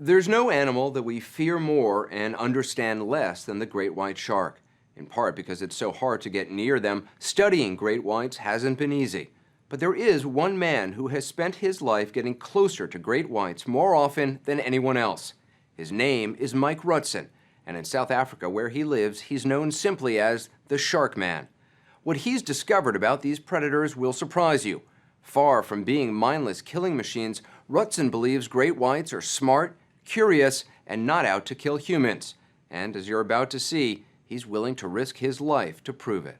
There's no animal that we fear more and understand less than the great white shark. In part because it's so hard to get near them, studying great whites hasn't been easy. But there is one man who has spent his life getting closer to great whites more often than anyone else. His name is Mike Rutson, and in South Africa, where he lives, he's known simply as the Sharkman. What he's discovered about these predators will surprise you. Far from being mindless killing machines, Rutson believes great whites are smart, curious, and not out to kill humans. And as you're about to see, he's willing to risk his life to prove it.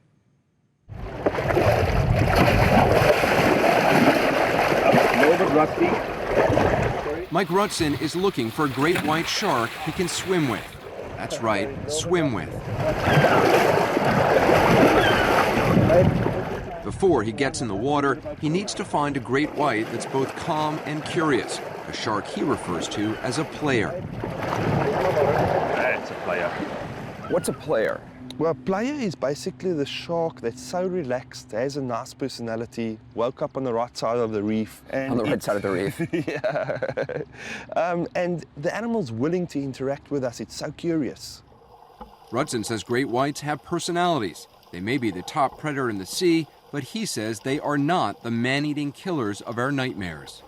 Mike Rutson is looking for a great white shark he can swim with. That's right, swim with. Before he gets in the water, he needs to find a great white that's both calm and curious, a shark he refers to as a player. That's a player. What's a player? Well, a player is basically the shark that's so relaxed, has a nice personality, woke up on the right side of the reef. On the right side of the reef? Yeah. And the animal's willing to interact with us. It's so curious. Rutson says great whites have personalities. They may be the top predator in the sea, but he says they are not the man-eating killers of our nightmares.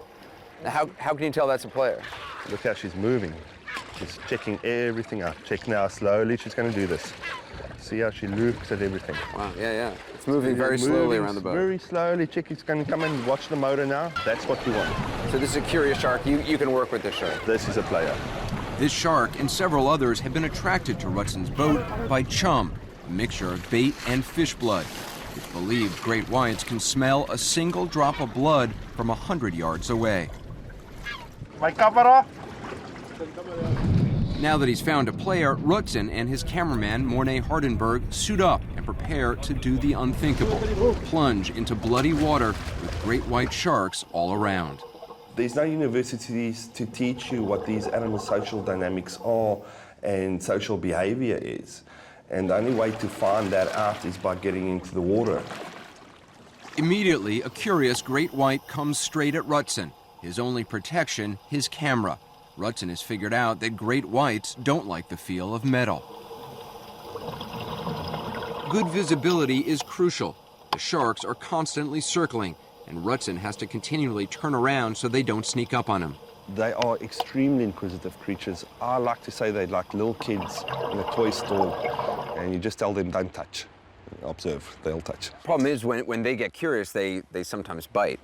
How can you tell that's a player? Look how she's moving. She's checking everything out. Check now, slowly she's going to do this. See how she looks at everything. Wow, yeah. It's moving very slowly around the boat. Very slowly. Check, it's going to come and watch the motor now. That's what we want. So this is a curious shark. You can work with this shark. This is a player. This shark and several others have been attracted to Rutson's boat by chum, a mixture of bait and fish blood. It's believed great whites can smell a single drop of blood from 100 yards away. My camera. Now that he's found a player, Rutson and his cameraman, Mornay Hardenberg, suit up and prepare to do the unthinkable, plunge into bloody water with great white sharks all around. There's no universities to teach you what these animal social dynamics are and social behavior is. And the only way to find that out is by getting into the water. Immediately, a curious great white comes straight at Rutson. His only protection, his camera. Rutson has figured out that great whites don't like the feel of metal. Good visibility is crucial. The sharks are constantly circling, and Rutson has to continually turn around so they don't sneak up on him. They are extremely inquisitive creatures. I like to say they're like little kids in a toy store, and you just tell them, don't touch. Observe, they'll touch. Problem is, when they get curious, they sometimes bite.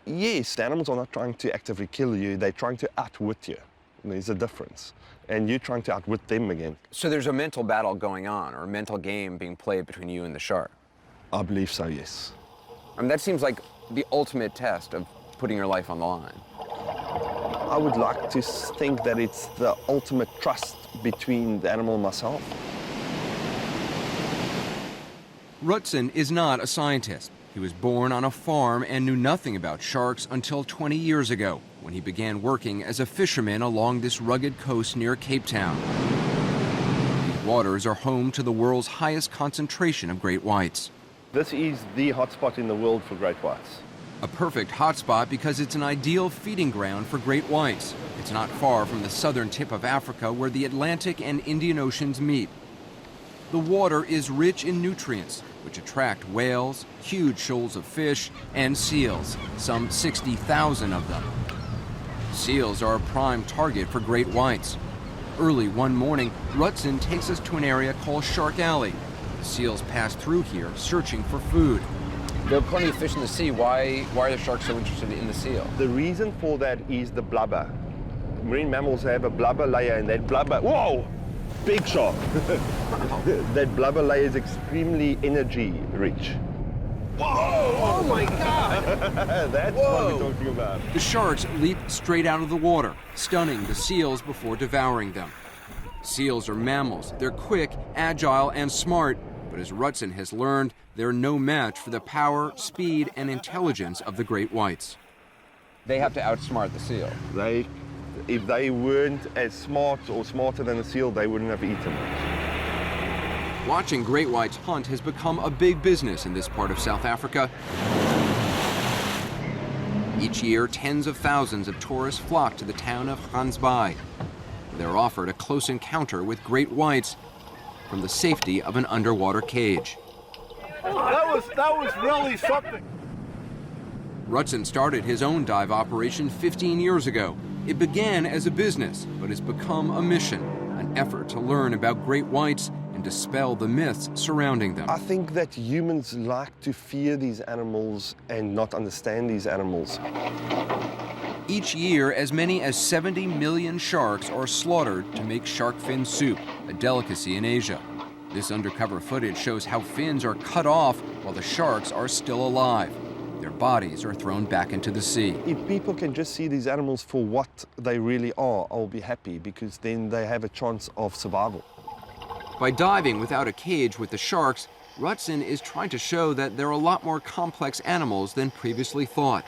Yes, the animals are not trying to actively kill you, they're trying to outwit you. There's a difference. And you're trying to outwit them again. So there's a mental battle going on, or a mental game being played between you and the shark? I believe so, yes. I mean, that seems like the ultimate test of putting your life on the line. I would like to think that it's the ultimate trust between the animal and myself. Rutson is not a scientist. He was born on a farm and knew nothing about sharks until 20 years ago, when he began working as a fisherman along this rugged coast near Cape Town. These waters are home to the world's highest concentration of great whites. This is the hotspot in the world for great whites. A perfect hotspot because it's an ideal feeding ground for great whites. It's not far from the southern tip of Africa where the Atlantic and Indian Oceans meet. The water is rich in nutrients, which attract whales, huge shoals of fish, and seals, some 60,000 of them. Seals are a prime target for great whites. Early one morning, Rutson takes us to an area called Shark Alley. The seals pass through here, searching for food. There are plenty of fish in the sea. Why are the sharks so interested in the seal? The reason for that is the blubber. Marine mammals have a blubber layer, and that blubber, whoa! Big shark. That blubber layer is extremely energy rich. Whoa! Oh my God! That's what we're talking about. The sharks leap straight out of the water, stunning the seals before devouring them. Seals are mammals. They're quick, agile, and smart, but as Rutson has learned, they're no match for the power, speed, and intelligence of the great whites. They have to outsmart the seal. If they weren't as smart or smarter than a seal, they wouldn't have eaten. Watching great whites hunt has become a big business in this part of South Africa. Each year, tens of thousands of tourists flock to the town of Hansbai. They're offered a close encounter with great whites from the safety of an underwater cage. That was really something. Rutson started his own dive operation 15 years ago. It began as a business, but has become a mission, an effort to learn about great whites and dispel the myths surrounding them. I think that humans like to fear these animals and not understand these animals. Each year, as many as 70 million sharks are slaughtered to make shark fin soup, a delicacy in Asia. This undercover footage shows how fins are cut off while the sharks are still alive. Their bodies are thrown back into the sea. If people can just see these animals for what they really are, I'll be happy, because then they have a chance of survival. By diving without a cage with the sharks, Rutson is trying to show that they're a lot more complex animals than previously thought.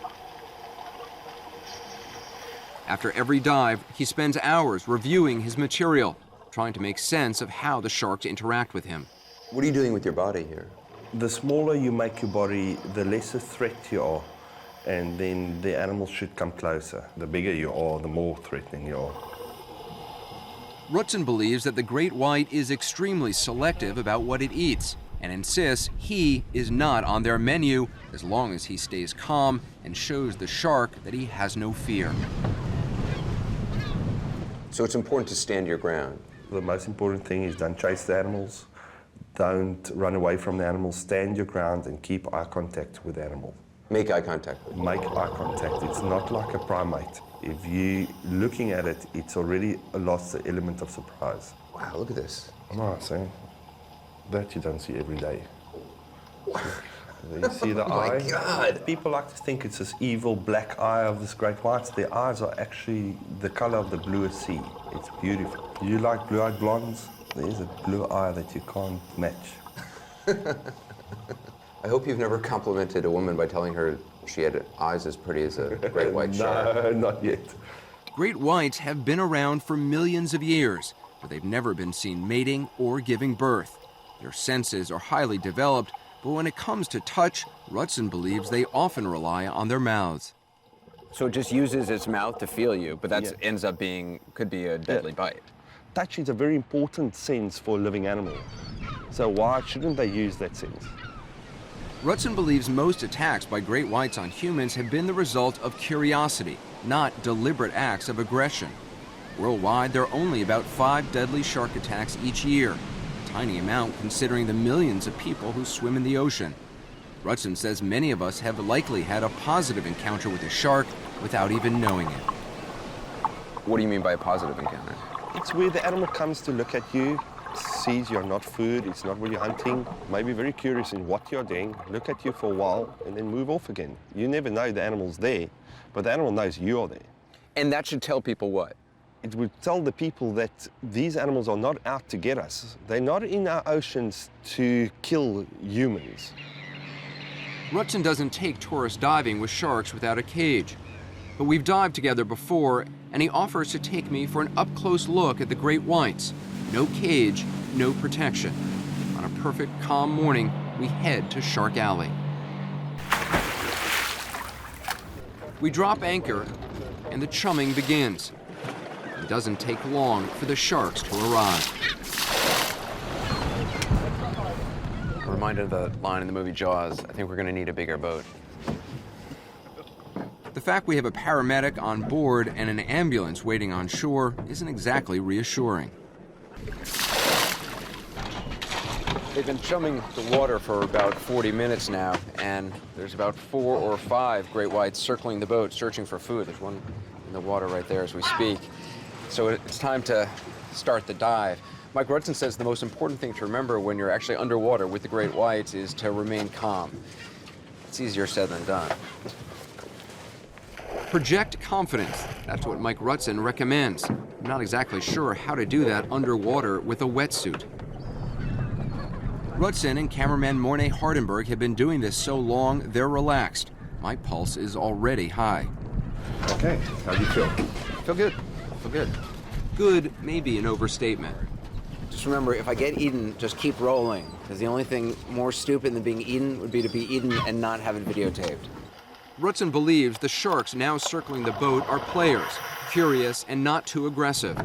After every dive, he spends hours reviewing his material, trying to make sense of how the sharks interact with him. What are you doing with your body here? The smaller you make your body, the less a threat you are, and then the animals should come closer. The bigger you are, the more threatening you are. Rutson believes that the great white is extremely selective about what it eats and insists he is not on their menu as long as he stays calm and shows the shark that he has no fear. So it's important to stand your ground. The most important thing is don't chase the animals, don't run away from the animals, stand your ground and keep eye contact with the animal. Make eye contact. Make eye contact. It's not like a primate. If you're looking at it, it's already lost the element of surprise. Wow, look at this. No, see, that you don't see every day. You see the eye? My God. People like to think it's this evil black eye of this great whites. Their eyes are actually the color of the bluest sea. It's beautiful. You like blue-eyed blondes? There's a blue eye that you can't match. I hope you've never complimented a woman by telling her she had eyes as pretty as a great white shark. No, not yet. Great whites have been around for millions of years, but they've never been seen mating or giving birth. Their senses are highly developed, but when it comes to touch, Rutson believes they often rely on their mouths. So it just uses its mouth to feel you, but that ends up could be a deadly bite. Touch is a very important sense for a living animal. So why shouldn't they use that sense? Rutson believes most attacks by great whites on humans have been the result of curiosity, not deliberate acts of aggression. Worldwide, there are only about 5 deadly shark attacks each year, a tiny amount considering the millions of people who swim in the ocean. Rutson says many of us have likely had a positive encounter with a shark without even knowing it. What do you mean by a positive encounter? It's where the animal comes to look at you, sees you're not food, it's not where you're hunting, may be very curious in what you're doing, look at you for a while, and then move off again. You never know the animal's there, but the animal knows you're there. And that should tell people what? It would tell the people that these animals are not out to get us. They're not in our oceans to kill humans. Rutson doesn't take tourist diving with sharks without a cage. But we've dived together before, and he offers to take me for an up-close look at the great whites. No cage, no protection. On a perfect, calm morning, we head to Shark Alley. We drop anchor, and the chumming begins. It doesn't take long for the sharks to arrive. Reminded of the line in the movie Jaws, I think we're going to need a bigger boat. The fact we have a paramedic on board and an ambulance waiting on shore isn't exactly reassuring. They've been chumming the water for about 40 minutes now, and there's about 4 or 5 great whites circling the boat, searching for food. There's one in the water right there as we speak. So it's time to start the dive. Mike Rutson says the most important thing to remember when you're actually underwater with the great whites is to remain calm. It's easier said than done. Project confidence. That's what Mike Rutson recommends. I'm not exactly sure how to do that underwater with a wetsuit. Rutson and cameraman Mornay Hardenberg have been doing this so long, they're relaxed. My pulse is already high. Okay, how do you feel? Feel good. Feel good. Good may be an overstatement. Just remember, if I get eaten, just keep rolling, because the only thing more stupid than being eaten would be to be eaten and not have it videotaped. Rutson believes the sharks now circling the boat are players, curious and not too aggressive.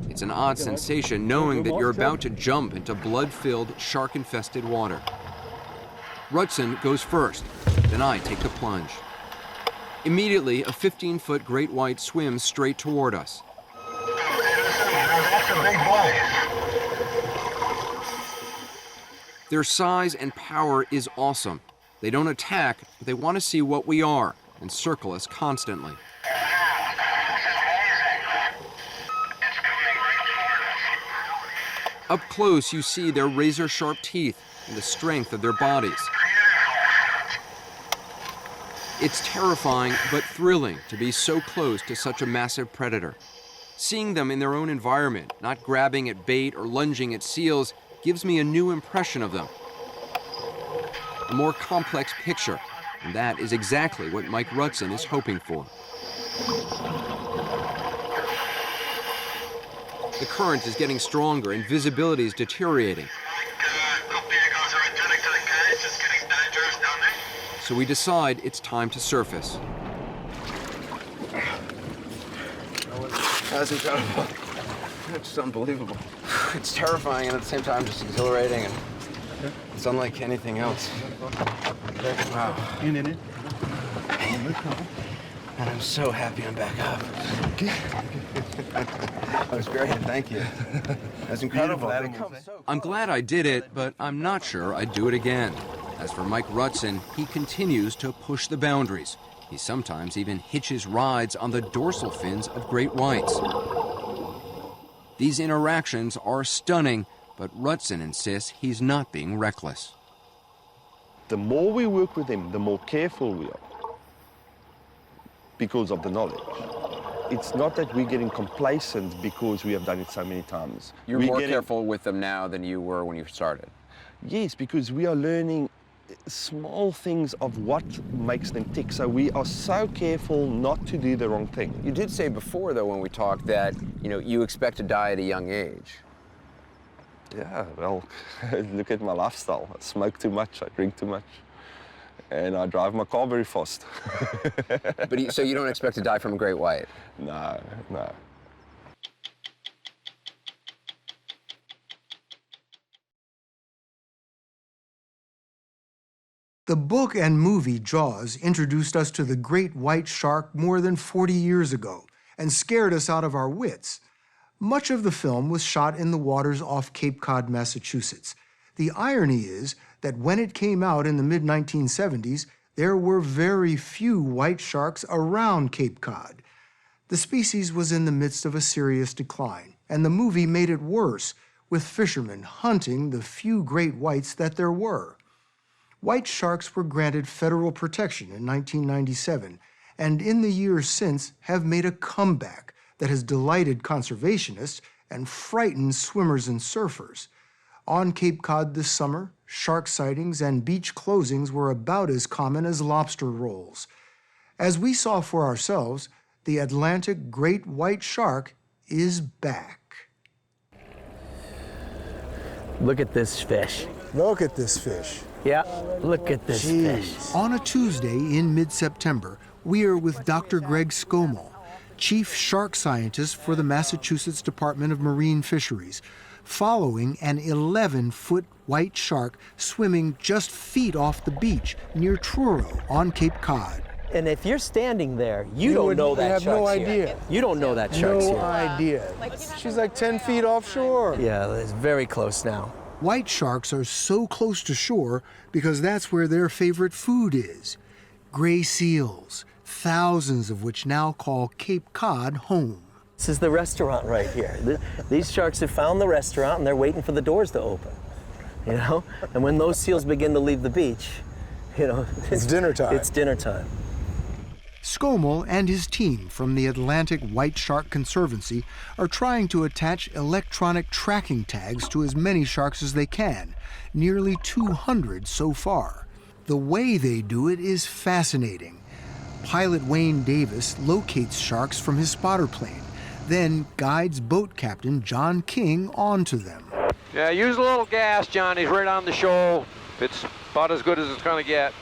It's an odd sensation knowing that you're about to jump into blood-filled, shark-infested water. Rutson goes first, then I take the plunge. Immediately, a 15-foot great white swims straight toward us. That's a big Their size and power is awesome. They don't attack, but they want to see what we are and circle us constantly. Up close, you see their razor-sharp teeth and the strength of their bodies. It's terrifying but thrilling to be so close to such a massive predator. Seeing them in their own environment, not grabbing at bait or lunging at seals, gives me a new impression of them. A more complex picture, and that is exactly what Mike Rutson is hoping for. The current is getting stronger and visibility is deteriorating. So we decide it's time to surface. That's incredible. It's unbelievable. It's terrifying and at the same time just exhilarating, and it's unlike anything else. Wow. And I'm so happy I'm back up. That was great, thank you. That's incredible. I'm glad I did it, but I'm not sure I'd do it again. As for Mike Rutson, he continues to push the boundaries. He sometimes even hitches rides on the dorsal fins of great whites. These interactions are stunning, but Rutson insists he's not being reckless. The more we work with them, the more careful we are because of the knowledge. It's not that we're getting complacent because we have done it so many times. You're more careful with them now than you were when you started. Yes, because we are learning small things of what makes them tick. So we are so careful not to do the wrong thing. You did say before, though, when we talked that, you expect to die at a young age. Yeah, well, look at my lifestyle. I smoke too much, I drink too much, and I drive my car very fast. But so you don't expect to die from a great white? No, no. The book and movie Jaws introduced us to the great white shark more than 40 years ago and scared us out of our wits. Much of the film was shot in the waters off Cape Cod, Massachusetts. The irony is that when it came out in the mid-1970s, there were very few white sharks around Cape Cod. The species was in the midst of a serious decline, and the movie made it worse, with fishermen hunting the few great whites that there were. White sharks were granted federal protection in 1997, and in the years since have made a comeback that has delighted conservationists and frightened swimmers and surfers. On Cape Cod this summer, shark sightings and beach closings were about as common as lobster rolls. As we saw for ourselves, the Atlantic great white shark is back. Look at this fish. Look at this fish. Yeah, look at this fish. On a Tuesday in mid-September, we are with Dr. Greg Scomo, chief shark scientist for the Massachusetts Department of Marine Fisheries, following an 11-foot white shark swimming just feet off the beach near Truro on Cape Cod. And if you're standing there, you don't know that shark's here. I have no idea. You don't know that shark's here. No idea. She's like 10 feet offshore. Yeah, it's very close now. White sharks are so close to shore because that's where their favorite food is. Gray seals, thousands of which now call Cape Cod home. This is the restaurant right here. These sharks have found the restaurant and they're waiting for the doors to open. And when those seals begin to leave the beach, It's dinner time. It's dinner time. Scomo and his team from the Atlantic White Shark Conservancy are trying to attach electronic tracking tags to as many sharks as they can, nearly 200 so far. The way they do it is fascinating. Pilot Wayne Davis locates sharks from his spotter plane, then guides boat captain John King onto them. Yeah, use a little gas, John. He's right on the shoal. It's about as good as it's going to get.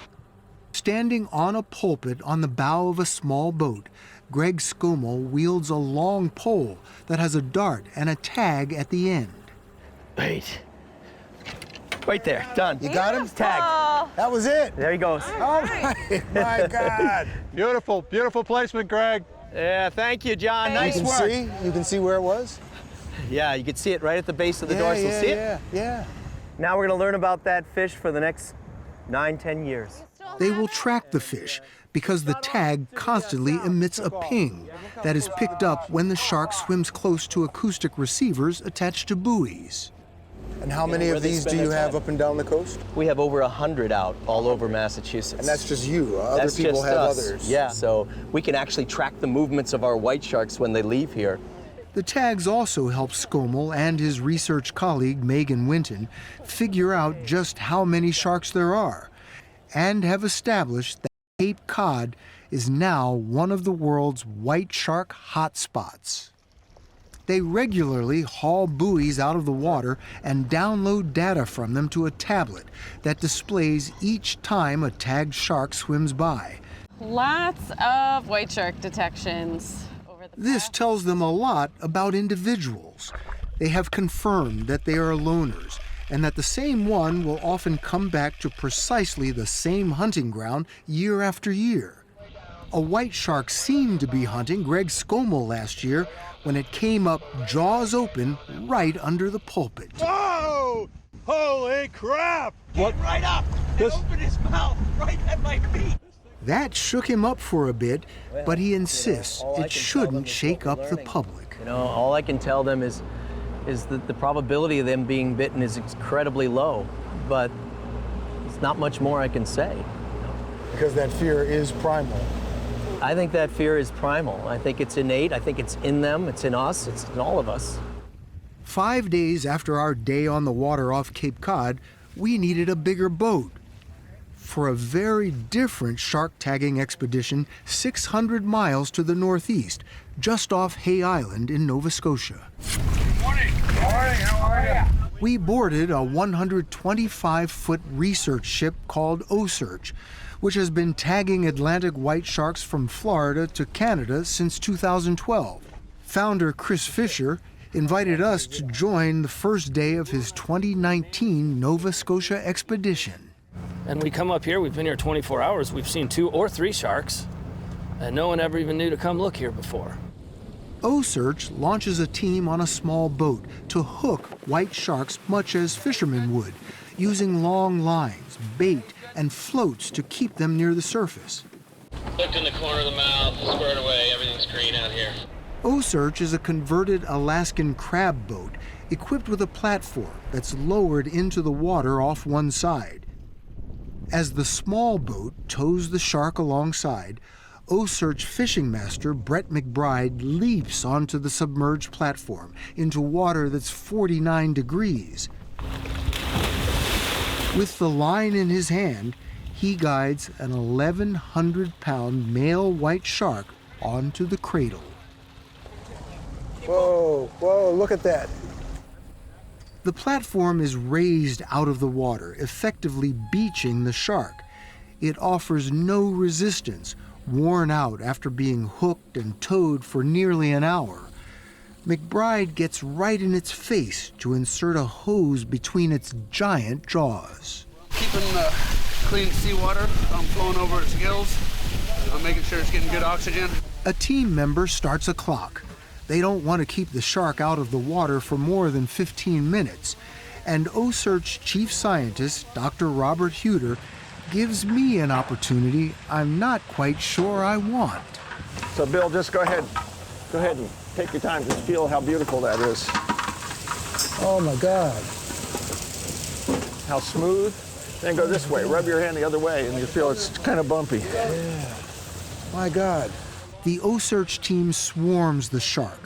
Standing on a pulpit on the bow of a small boat, Greg Scommel wields a long pole that has a dart and a tag at the end. Wait. Right there, done. You got him? Tag. That was it. There he goes. Oh my God. Beautiful, beautiful placement, Greg. Yeah, thank you, John. Nice work. You can see where it was? Yeah, you can see it right at the base of the dorsal. See it? Yeah. Now we're going to learn about that fish for the next 9-10 years. They will track the fish because the tag constantly emits a ping that is picked up when the shark swims close to acoustic receivers attached to buoys. And how many of these do you have up and down the coast? We have over 100 out all over Massachusetts. And that's just you. Other That's people just have us. others. Yeah, so we can actually track the movements of our white sharks when they leave here. The tags also help Scommel and his research colleague Megan Winton figure out just how many sharks there are, and have established that Cape Cod is now one of the world's white shark hotspots. They regularly haul buoys out of the water and download data from them to a tablet that displays each time a tagged shark swims by. Lots of white shark detections. This tells them a lot about individuals. They have confirmed that they are loners and that the same one will often come back to precisely the same hunting ground year after year. A white shark seemed to be hunting Greg Scommel last year when it came up jaws open right under the pulpit. Whoa! Holy crap! What? Right up and open his mouth right at my feet. That shook him up for a bit, but he insists it shouldn't shake up the public. You know, all I can tell them is that the probability of them being bitten is incredibly low, but it's not much more I can say. Because that fear is primal. I think that fear is primal. I think it's innate. I think it's in them. It's in us. It's in all of us. 5 days after our day on the water off Cape Cod, we needed a bigger boat for a very different shark tagging expedition 600 miles to the northeast, just off Hay Island in Nova Scotia. Good morning. Good morning. How are you? We boarded a 125-foot research ship called O-Search, which has been tagging Atlantic white sharks from Florida to Canada since 2012. Founder Chris Fisher invited us to join the first day of his 2019 Nova Scotia expedition. And we come up here, we've been here 24 hours, we've seen 2 or 3 sharks, and no one ever even knew to come look here before. O-Search launches a team on a small boat to hook white sharks much as fishermen would, using long lines, bait, and floats to keep them near the surface. Look in the corner of the mouth, squared away, everything's green out here. O-Search is a converted Alaskan crab boat equipped with a platform that's lowered into the water off one side. As the small boat tows the shark alongside, O-Search fishing master Brett McBride leaps onto the submerged platform into water that's 49 degrees. With the line in his hand, he guides an 1,100-pound male white shark onto the cradle. Whoa, look at that. The platform is raised out of the water, effectively beaching the shark. It offers no resistance, worn out after being hooked and towed for nearly an hour. McBride gets right in its face to insert a hose between its giant jaws. Keeping clean seawater flowing over its gills. I'm making sure it's getting good oxygen. A team member starts a clock. They don't want to keep the shark out of the water for more than 15 minutes. And O-Search chief scientist, Dr. Robert Huter, gives me an opportunity I'm not quite sure I want. So, Bill, just go ahead. Go ahead and take your time. Just feel how beautiful that is. Oh my God. How smooth. Then go this way. Rub your hand the other way, and you feel it's kind of bumpy. Yeah. My God. The O-Search team swarms the shark,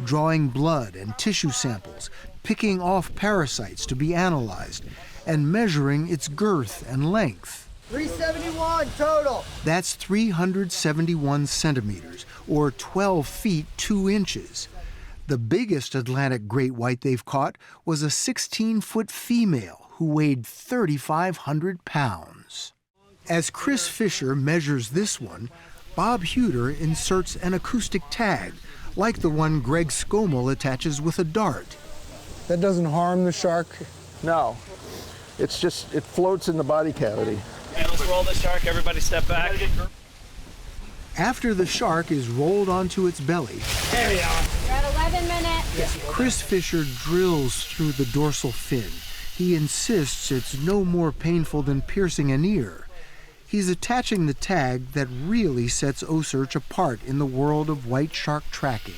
drawing blood and tissue samples, picking off parasites to be analyzed, and measuring its girth and length. 371 total. That's 371 centimeters, or 12 feet 2 inches. The biggest Atlantic great white they've caught was a 16-foot female who weighed 3,500 pounds. As Chris Fisher measures this one, Bob Huter inserts an acoustic tag, like the one Greg Skomel attaches with a dart. That doesn't harm the shark? No, it's just, it floats in the body cavity. Okay, let's roll the shark. Everybody step back. After the shark is rolled onto its belly, There we are. You're at 11 minutes. Chris Fisher drills through the dorsal fin. He insists it's no more painful than piercing an ear. He's attaching the tag that really sets OSearch apart in the world of white shark tracking.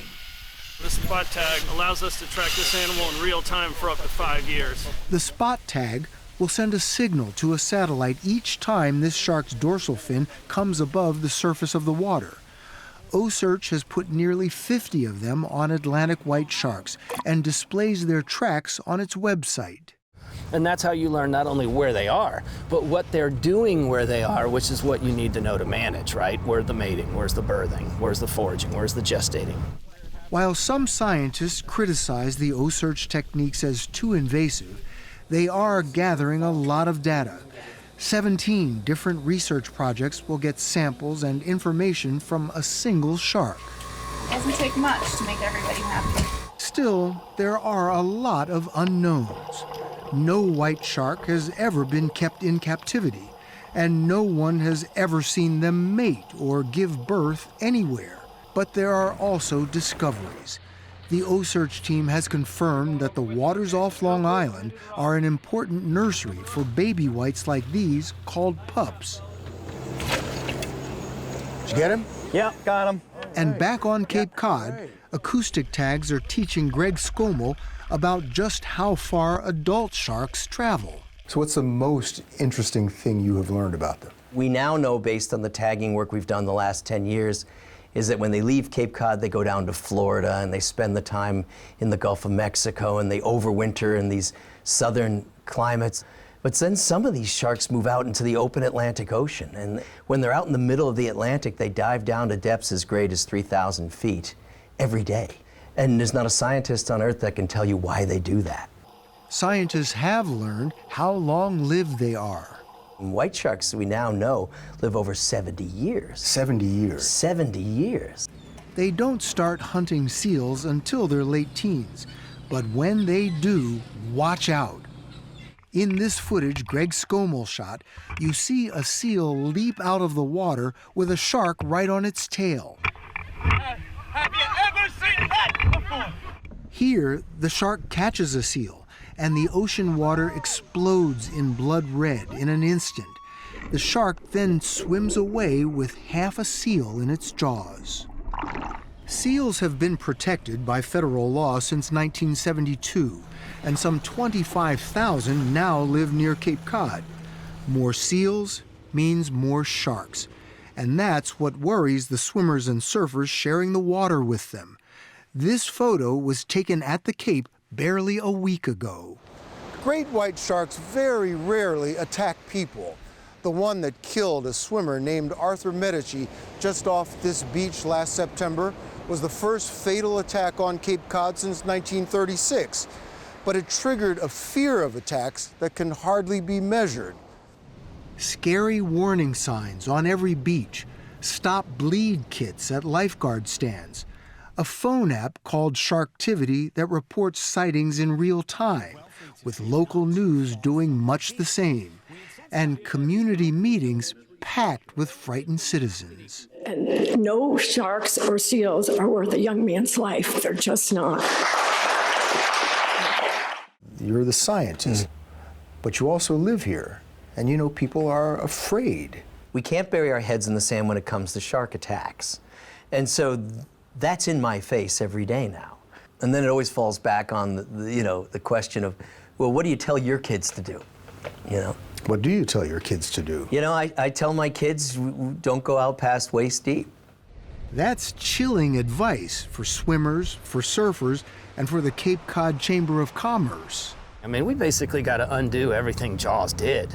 The spot tag allows us to track this animal in real time for up to 5 years. The spot tag will send a signal to a satellite each time this shark's dorsal fin comes above the surface of the water. OSearch has put nearly 50 of them on Atlantic white sharks and displays their tracks on its website. And that's how you learn not only where they are, but what they're doing where they are, which is what you need to know to manage, right? Where's the mating? Where's the birthing? Where's the foraging? Where's the gestating? While some scientists criticize the OSearch techniques as too invasive, they are gathering a lot of data. 17 different research projects will get samples and information from a single shark. It doesn't take much to make everybody happy. Still, there are a lot of unknowns. No white shark has ever been kept in captivity, and no one has ever seen them mate or give birth anywhere. But there are also discoveries. The OSearch team has confirmed that the waters off Long Island are an important nursery for baby whites like these called pups. Did you get him? Yeah, got him. And back on Cape Cod, acoustic tags are teaching Greg Skomel about just how far adult sharks travel. So what's the most interesting thing you have learned about them? We now know, based on the tagging work we've done the last 10 years, is that when they leave Cape Cod, they go down to Florida and they spend the time in the Gulf of Mexico and they overwinter in these southern climates. But then some of these sharks move out into the open Atlantic Ocean. And when they're out in the middle of the Atlantic, they dive down to depths as great as 3,000 feet every day. And there's not a scientist on Earth that can tell you why they do that. Scientists have learned how long-lived they are. White sharks, we now know, live over 70 years. 70 years. 70 years. They don't start hunting seals until their late teens, but when they do, watch out. In this footage Greg Skomel shot, you see a seal leap out of the water with a shark right on its tail. Have you ever seen that before? Here, the shark catches a seal, and the ocean water explodes in blood red in an instant. The shark then swims away with half a seal in its jaws. Seals have been protected by federal law since 1972, and some 25,000 now live near Cape Cod. More seals means more sharks, and that's what worries the swimmers and surfers sharing the water with them. This photo was taken at the Cape barely a week ago. Great white sharks very rarely attack people. The one that killed a swimmer named Arthur Medici just off this beach last September was the first fatal attack on Cape Cod since 1936. But it triggered a fear of attacks that can hardly be measured. Scary warning signs on every beach, stop bleed kits at lifeguard stands, a phone app called Sharktivity that reports sightings in real time, with local news doing much the same, and community meetings packed with frightened citizens. And no sharks or seals are worth a young man's life. They're just not. You're the scientist, but you also live here, and you know people are afraid. We can't bury our heads in the sand when it comes to shark attacks. And so that's in my face every day now. And then it always falls back on the question of, well, what do you tell your kids to do? You know? What do you tell your kids to do? You know, I tell my kids, don't go out past waist deep. That's chilling advice for swimmers, for surfers, and for the Cape Cod Chamber of Commerce. I mean, we basically got to undo everything Jaws did.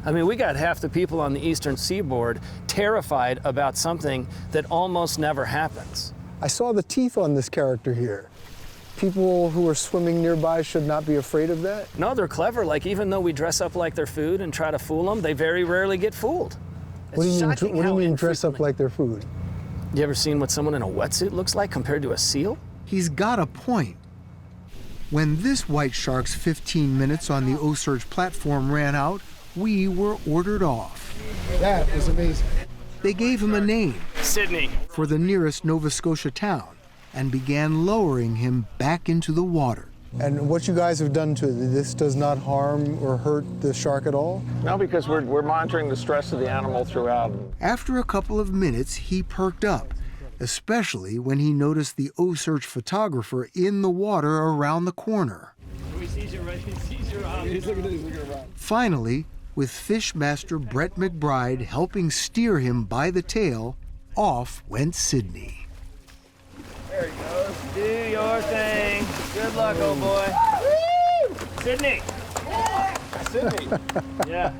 I mean, we got half the people on the eastern seaboard terrified about something that almost never happens. I saw the teeth on this character here. people who are swimming nearby should not be afraid of that? No, they're clever. Like, even though we dress up like they're food and try to fool them, they very rarely get fooled. What do you mean dress up like they're food? You ever seen what someone in a wetsuit looks like compared to a seal? He's got a point. When this white shark's 15 minutes on the O-Search platform ran out, we were ordered off. That was amazing. They gave him a name, Sydney, for the nearest Nova Scotia town, and began lowering him back into the water. And what you guys have done to it, this does not harm or hurt the shark at all? No, because we're monitoring the stress of the animal throughout. After a couple of minutes, he perked up, especially when he noticed the O-Search photographer in the water around the corner. Finally, with fish master Brett McBride helping steer him by the tail, off went Sydney. There he goes. Do your thing. Good luck, old boy. Woo! Sydney. Sydney. Yeah.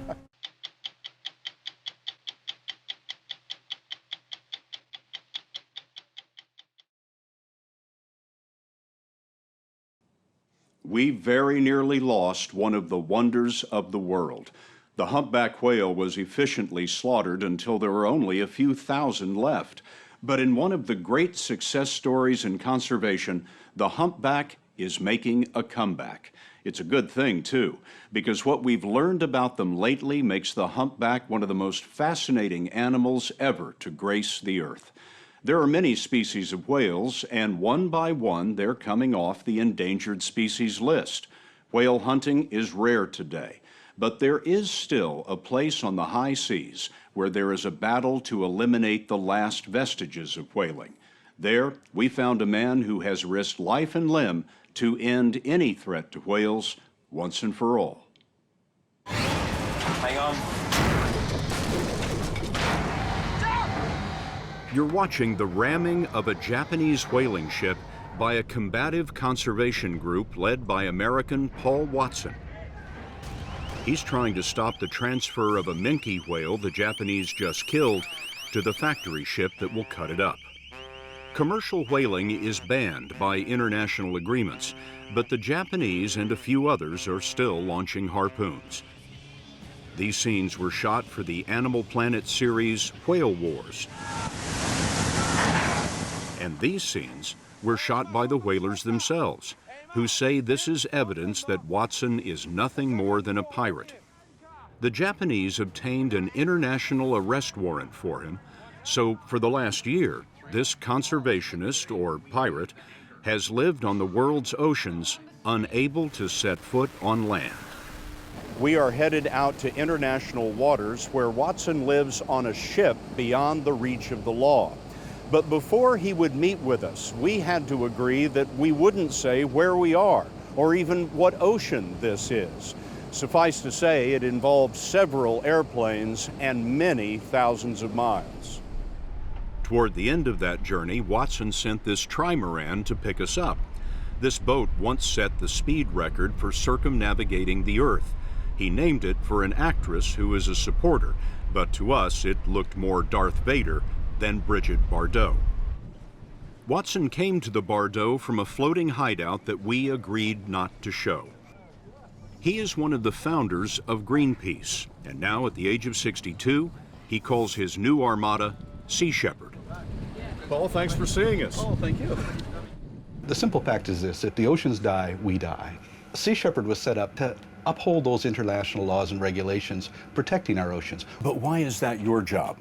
We very nearly lost one of the wonders of the world. The humpback whale was efficiently slaughtered until there were only a few thousand left. But in one of the great success stories in conservation, the humpback is making a comeback. It's a good thing, too, because what we've learned about them lately makes the humpback one of the most fascinating animals ever to grace the earth. There are many species of whales, and one by one, they're coming off the endangered species list. Whale hunting is rare today, but there is still a place on the high seas where there is a battle to eliminate the last vestiges of whaling. There, we found a man who has risked life and limb to end any threat to whales once and for all. Hang on. You're watching the ramming of a Japanese whaling ship by a combative conservation group led by American Paul Watson. He's trying to stop the transfer of a minke whale the Japanese just killed to the factory ship that will cut it up. Commercial whaling is banned by international agreements, but the Japanese and a few others are still launching harpoons. These scenes were shot for the Animal Planet series Whale Wars. And these scenes were shot by the whalers themselves, who say this is evidence that Watson is nothing more than a pirate. The Japanese obtained an international arrest warrant for him, so for the last year, this conservationist, or pirate, has lived on the world's oceans, unable to set foot on land. We are headed out to international waters where Watson lives on a ship beyond the reach of the law. But before he would meet with us, we had to agree that we wouldn't say where we are or even what ocean this is. Suffice to say, it involved several airplanes and many thousands of miles. Toward the end of that journey, Watson sent this trimaran to pick us up. This boat once set the speed record for circumnavigating the Earth. He named it for an actress who is a supporter, but to us it looked more Darth Vader than Bridget Bardot. Watson came to the Bardot from a floating hideout that we agreed not to show. He is one of the founders of Greenpeace, and now at the age of 62, he calls his new armada Sea Shepherd. Paul, thanks for seeing us. Oh, thank you. The simple fact is this: if the oceans die, we die. Sea Shepherd was set up to uphold those international laws and regulations protecting our oceans. But why is that your job?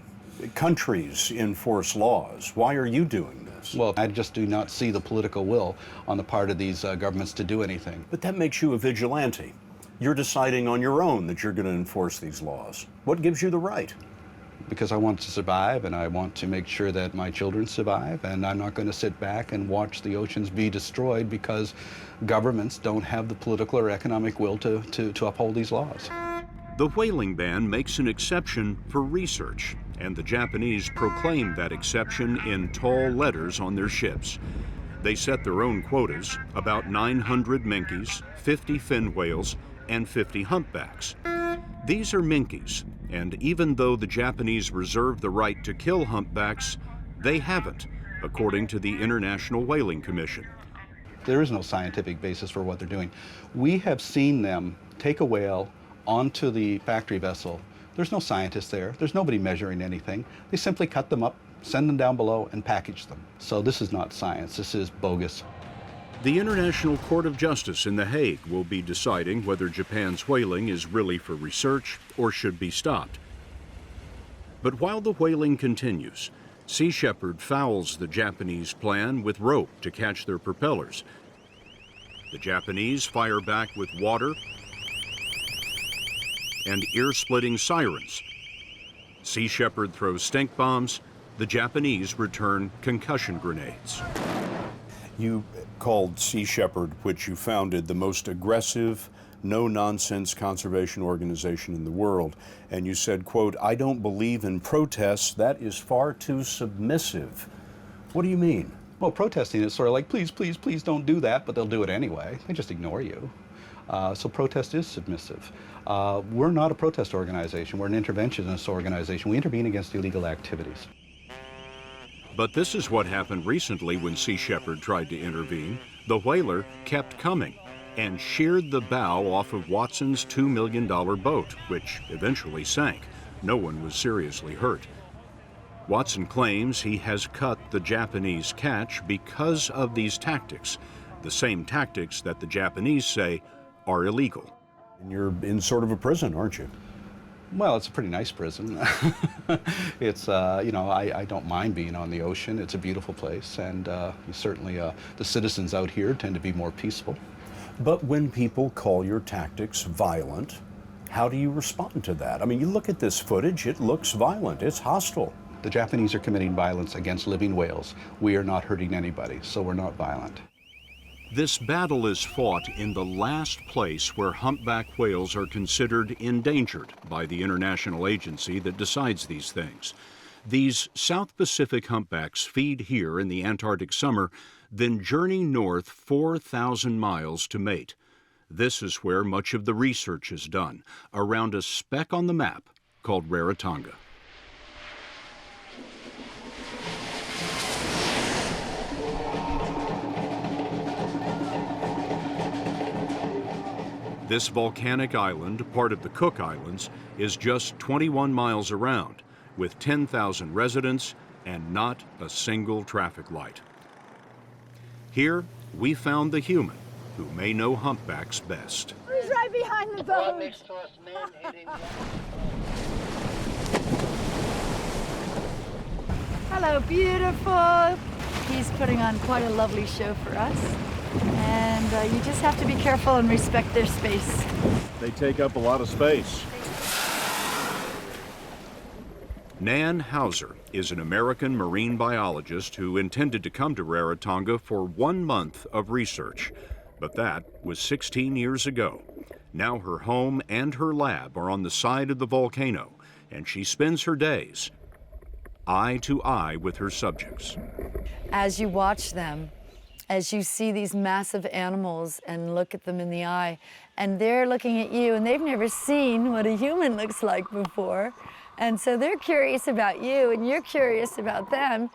Countries enforce laws. Why are you doing this? Well, I just do not see the political will on the part of these governments to do anything. But that makes you a vigilante. You're deciding on your own that you're going to enforce these laws. What gives you the right? Because I want to survive, and I want to make sure that my children survive, and I'm not going to sit back and watch the oceans be destroyed because governments don't have the political or economic will to uphold these laws. The whaling ban makes an exception for research, and the Japanese proclaimed that exception in tall letters on their ships. They set their own quotas, about 900 minkes, 50 fin whales, and 50 humpbacks. These are minkes, and even though the Japanese reserve the right to kill humpbacks, they haven't, according to the International Whaling Commission. There is no scientific basis for what they're doing. We have seen them take a whale onto the factory vessel. There's no scientists there. There's nobody measuring anything. They simply cut them up, send them down below, and package them. So this is not science. This is bogus. The International Court of Justice in The Hague will be deciding whether Japan's whaling is really for research or should be stopped. But while the whaling continues, Sea Shepherd fouls the Japanese plan with rope to catch their propellers. The Japanese fire back with water and ear-splitting sirens. Sea Shepherd throws stink bombs. The Japanese return concussion grenades. You called Sea Shepherd, which you founded, the most aggressive, no-nonsense conservation organization in the world. And you said, quote, "I don't believe in protests. That is far too submissive." What do you mean? Well, protesting is sort of like, please, please, please don't do that, but they'll do it anyway. They just ignore you. So protest is submissive. We're not a protest organization. We're an interventionist organization. We intervene against illegal activities. But this is what happened recently when Sea Shepherd tried to intervene. The whaler kept coming and sheared the bow off of Watson's $2 million boat, which eventually sank. No one was seriously hurt. Watson claims he has cut the Japanese catch because of these tactics, the same tactics that the Japanese say are illegal. And you're in sort of a prison, aren't you? Well, it's a pretty nice prison. It's, you know, I don't mind being on the ocean. It's a beautiful place, and certainly the citizens out here tend to be more peaceful. But when people call your tactics violent, how do you respond to that? I mean, you look at this footage, it looks violent, it's hostile. The Japanese are committing violence against living whales. We are not hurting anybody, so we're not violent. This battle is fought in the last place where humpback whales are considered endangered by the international agency that decides these things. These South Pacific humpbacks feed here in the Antarctic summer, then journey north 4,000 miles to mate. This is where much of the research is done, around a speck on the map called Rarotonga. This volcanic island, part of the Cook Islands, is just 21 miles around, with 10,000 residents and not a single traffic light. Here, we found the human who may know humpbacks best. He's right behind the boat. Hello, beautiful. He's putting on quite a lovely show for us. And you just have to be careful and respect their space. They take up a lot of space. Nan Hauser is an American marine biologist who intended to come to Rarotonga for 1 month of research. But that was 16 years ago. Now her home and her lab are on the side of the volcano, and she spends her days eye to eye with her subjects. As you watch them, as you see these massive animals and look at them in the eye, and they're looking at you, and they've never seen what a human looks like before. And so they're curious about you, and you're curious about them.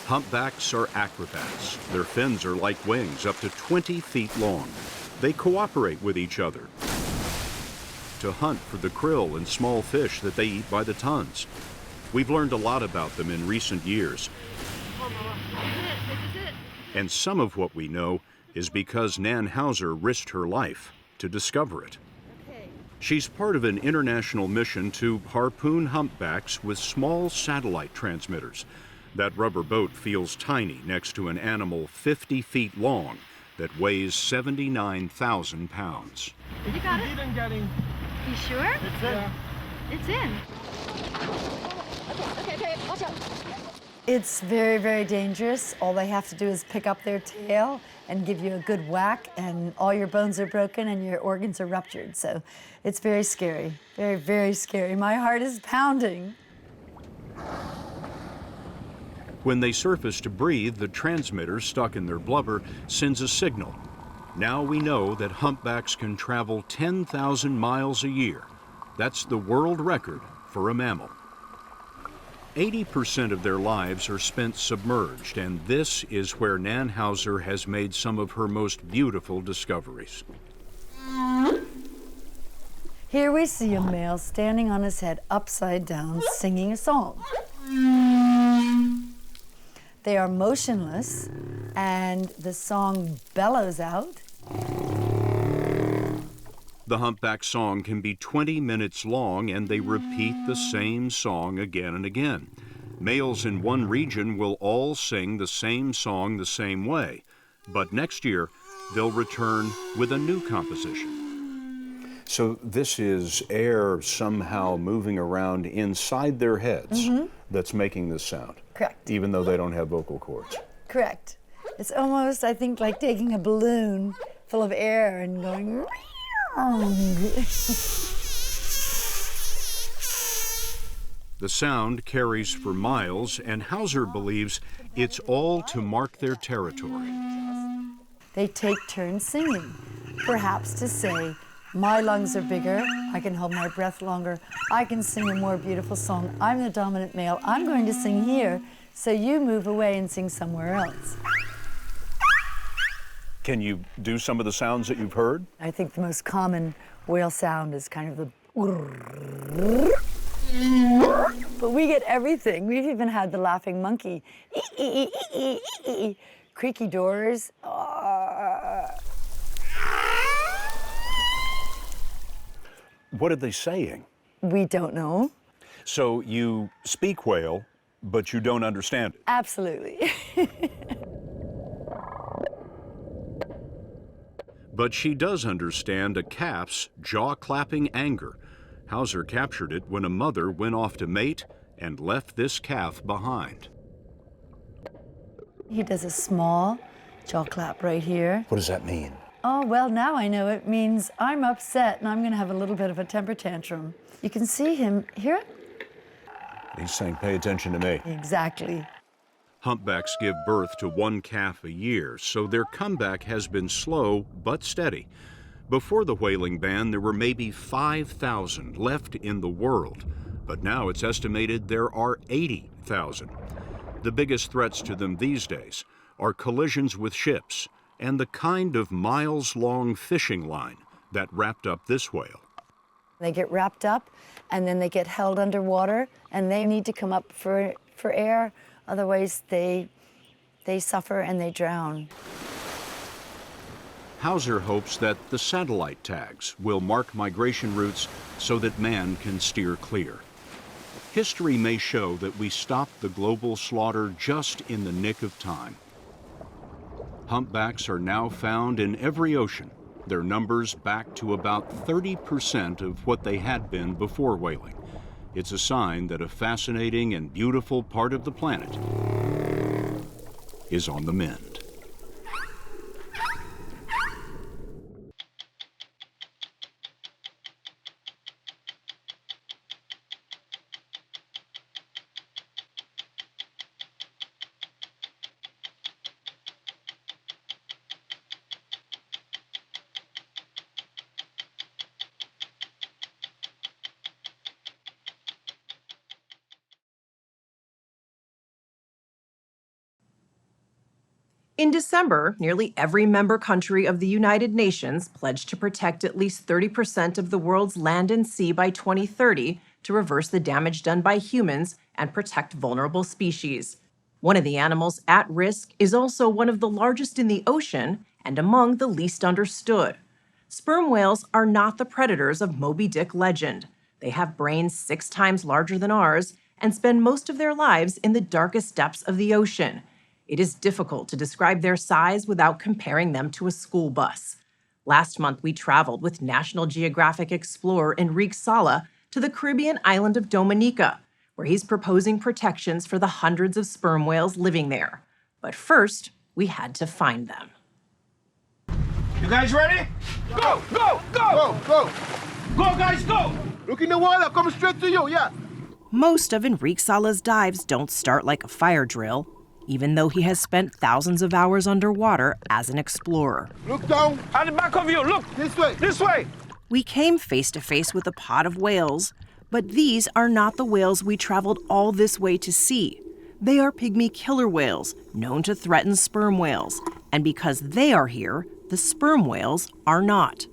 Humpbacks are acrobats. Their fins are like wings, up to 20 feet long. They cooperate with each other to hunt for the krill and small fish that they eat by the tons. We've learned a lot about them in recent years. And some of what we know is because Nan Hauser risked her life to discover it. She's part of an international mission to harpoon humpbacks with small satellite transmitters. That rubber boat feels tiny next to an animal 50 feet long that weighs 79,000 pounds. You got it? You sure? It's in. It's in. Okay, watch out. It's very, very dangerous. All they have to do is pick up their tail and give you a good whack, and all your bones are broken and your organs are ruptured. So it's very scary, very, very scary. My heart is pounding. When they surface to breathe, the transmitter stuck in their blubber sends a signal. Now we know that humpbacks can travel 10,000 miles a year. That's the world record for a mammal. 80% of their lives are spent submerged, and this is where Nan Hauser has made some of her most beautiful discoveries. Here we see a male standing on his head upside down singing a song. They are motionless and the song bellows out. The humpback song can be 20 minutes long, and they repeat the same song again and again. Males in one region will all sing the same song the same way, but next year they'll return with a new composition. So this is air somehow moving around inside their heads that's making this sound. Correct. Even though they don't have vocal cords. Correct. It's almost, I think, like taking a balloon full of air and going. The sound carries for miles, and Hauser believes it's all to mark their territory. They take turns singing, perhaps to say, my lungs are bigger, I can hold my breath longer, I can sing a more beautiful song, I'm the dominant male, I'm going to sing here, so you move away and sing somewhere else. Can you do some of the sounds that you've heard? I think the most common whale sound is kind of the. But we get everything. We've even had the laughing monkey. Creaky doors. What are they saying? We don't know. So you speak whale, but you don't understand it? Absolutely. But she does understand a calf's jaw-clapping anger. Hauser captured it when a mother went off to mate and left this calf behind. He does a small jaw clap right here. What does that mean? Oh, well, now I know it means I'm upset and I'm going to have a little bit of a temper tantrum. You can see him, hear it? He's saying, pay attention to me. Exactly. Humpbacks give birth to one calf a year, so their comeback has been slow but steady. Before the whaling ban, there were maybe 5,000 left in the world, but now it's estimated there are 80,000. The biggest threats to them these days are collisions with ships and the kind of miles-long fishing line that wrapped up this whale. They get wrapped up and then they get held underwater and they need to come up for air. Otherwise, they suffer and they drown. Hauser hopes that the satellite tags will mark migration routes so that man can steer clear. History may show that we stopped the global slaughter just in the nick of time. Humpbacks are now found in every ocean, their numbers back to about 30% of what they had been before whaling. It's a sign that a fascinating and beautiful part of the planet is on the mend. In December, nearly every member country of the United Nations pledged to protect at least 30% of the world's land and sea by 2030 to reverse the damage done by humans and protect vulnerable species. One of the animals at risk is also one of the largest in the ocean and among the least understood. Sperm whales are not the predators of Moby Dick legend. They have brains 6 times larger than ours and spend most of their lives in the darkest depths of the ocean. It is difficult to describe their size without comparing them to a school bus. Last month, we traveled with National Geographic explorer Enrique Sala to the Caribbean island of Dominica, where he's proposing protections for the hundreds of sperm whales living there. But first, we had to find them. You guys ready? Go, go, go! Go, go! Go, guys, go! Look in the water, coming straight to you, yeah. Most of Enrique Sala's dives don't start like a fire drill, even though he has spent thousands of hours underwater as an explorer. Look down. At the back of you, look. This way, this way. We came face to face with a pod of whales, But these are not the whales we traveled all this way to see. They are pygmy killer whales, known to threaten sperm whales. And because they are here, the sperm whales are not.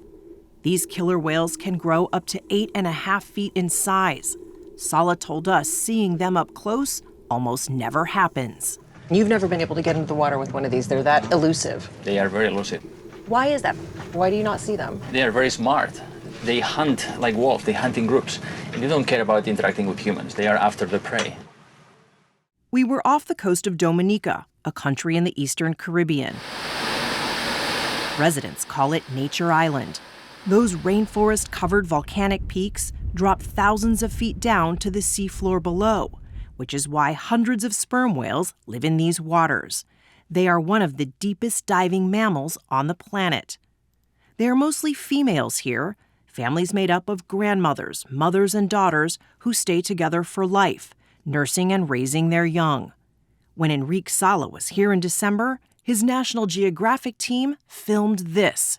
These killer whales can grow up to 8.5 feet in size. Sala told us seeing them up close almost never happens. You've never been able to get into the water with one of these. They're that elusive. They are very elusive. Why is that? Why do you not see them? They are very smart. They hunt like wolves. They hunt in groups. And they don't care about interacting with humans. They are after the prey. We were off the coast of Dominica, a country in the Eastern Caribbean. Residents call it Nature Island. Those rainforest-covered volcanic peaks drop thousands of feet down to the seafloor below, which is why hundreds of sperm whales live in these waters. They are one of the deepest diving mammals on the planet. They are mostly females here, families made up of grandmothers, mothers, and daughters who stay together for life, nursing and raising their young. When Enrique Sala was here in December, his National Geographic team filmed this.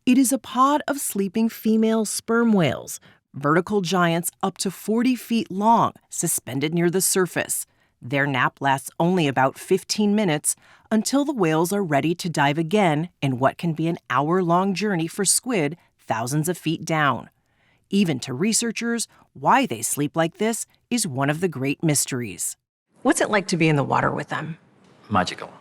It is a pod of sleeping female sperm whales, vertical giants up to 40 feet long, suspended near the surface. Their nap lasts only about 15 minutes until the whales are ready to dive again in what can be an hour-long journey for squid thousands of feet down. Even to researchers, why they sleep like this is one of the great mysteries. What's it like to be in the water with them? Magical.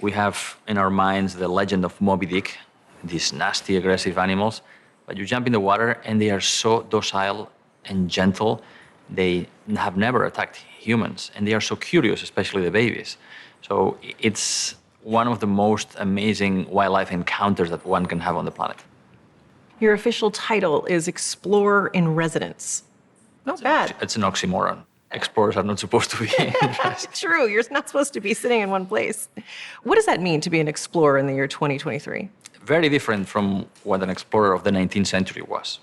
We have in our minds the legend of Moby Dick, these nasty, aggressive animals. But you jump in the water and they are so docile and gentle. They have never attacked humans. And they are so curious, especially the babies. So it's one of the most amazing wildlife encounters that one can have on the planet. Your official title is Explorer in Residence. Not bad. It's an oxymoron. Explorers are not supposed to be. True, you're not supposed to be sitting in one place. What does that mean to be an explorer in the year 2023? Very different from what an explorer of the 19th century was.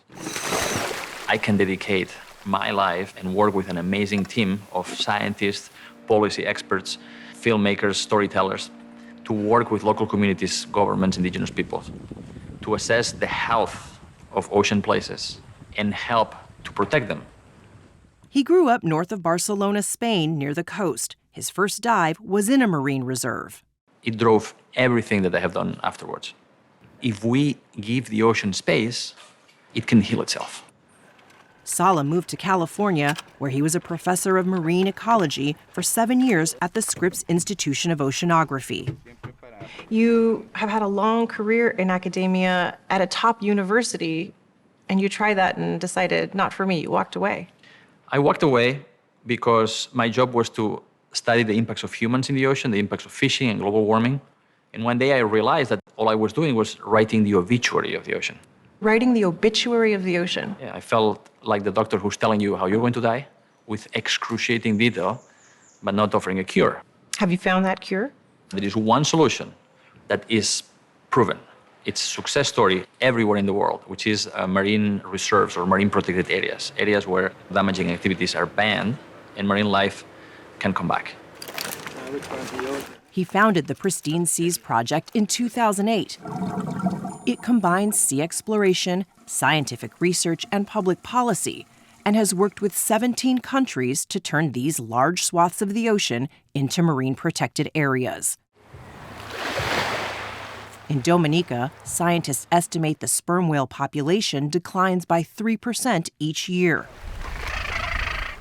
I can dedicate my life and work with an amazing team of scientists, policy experts, filmmakers, storytellers, to work with local communities, governments, indigenous peoples, to assess the health of ocean places and help to protect them. He grew up north of Barcelona, Spain, near the coast. His first dive was in a marine reserve. It drove everything that I have done afterwards. If we give the ocean space, it can heal itself. Sala moved to California, where he was a professor of marine ecology for 7 years at the Scripps Institution of Oceanography. You have had a long career in academia at a top university, and you tried that and decided, not for me, you walked away. I walked away because my job was to study the impacts of humans in the ocean, the impacts of fishing and global warming. And one day I realized that all I was doing was writing the obituary of the ocean. Writing the obituary of the ocean? Yeah, I felt like the doctor who's telling you how you're going to die with excruciating detail, but not offering a cure. Have you found that cure? There is one solution that is proven. It's a success story everywhere in the world, which is marine reserves or marine protected areas, areas where damaging activities are banned and marine life can come back. He founded the Pristine Seas Project in 2008. It combines sea exploration, scientific research, and public policy, and has worked with 17 countries to turn these large swaths of the ocean into marine protected areas. In Dominica, scientists estimate the sperm whale population declines by 3% each year.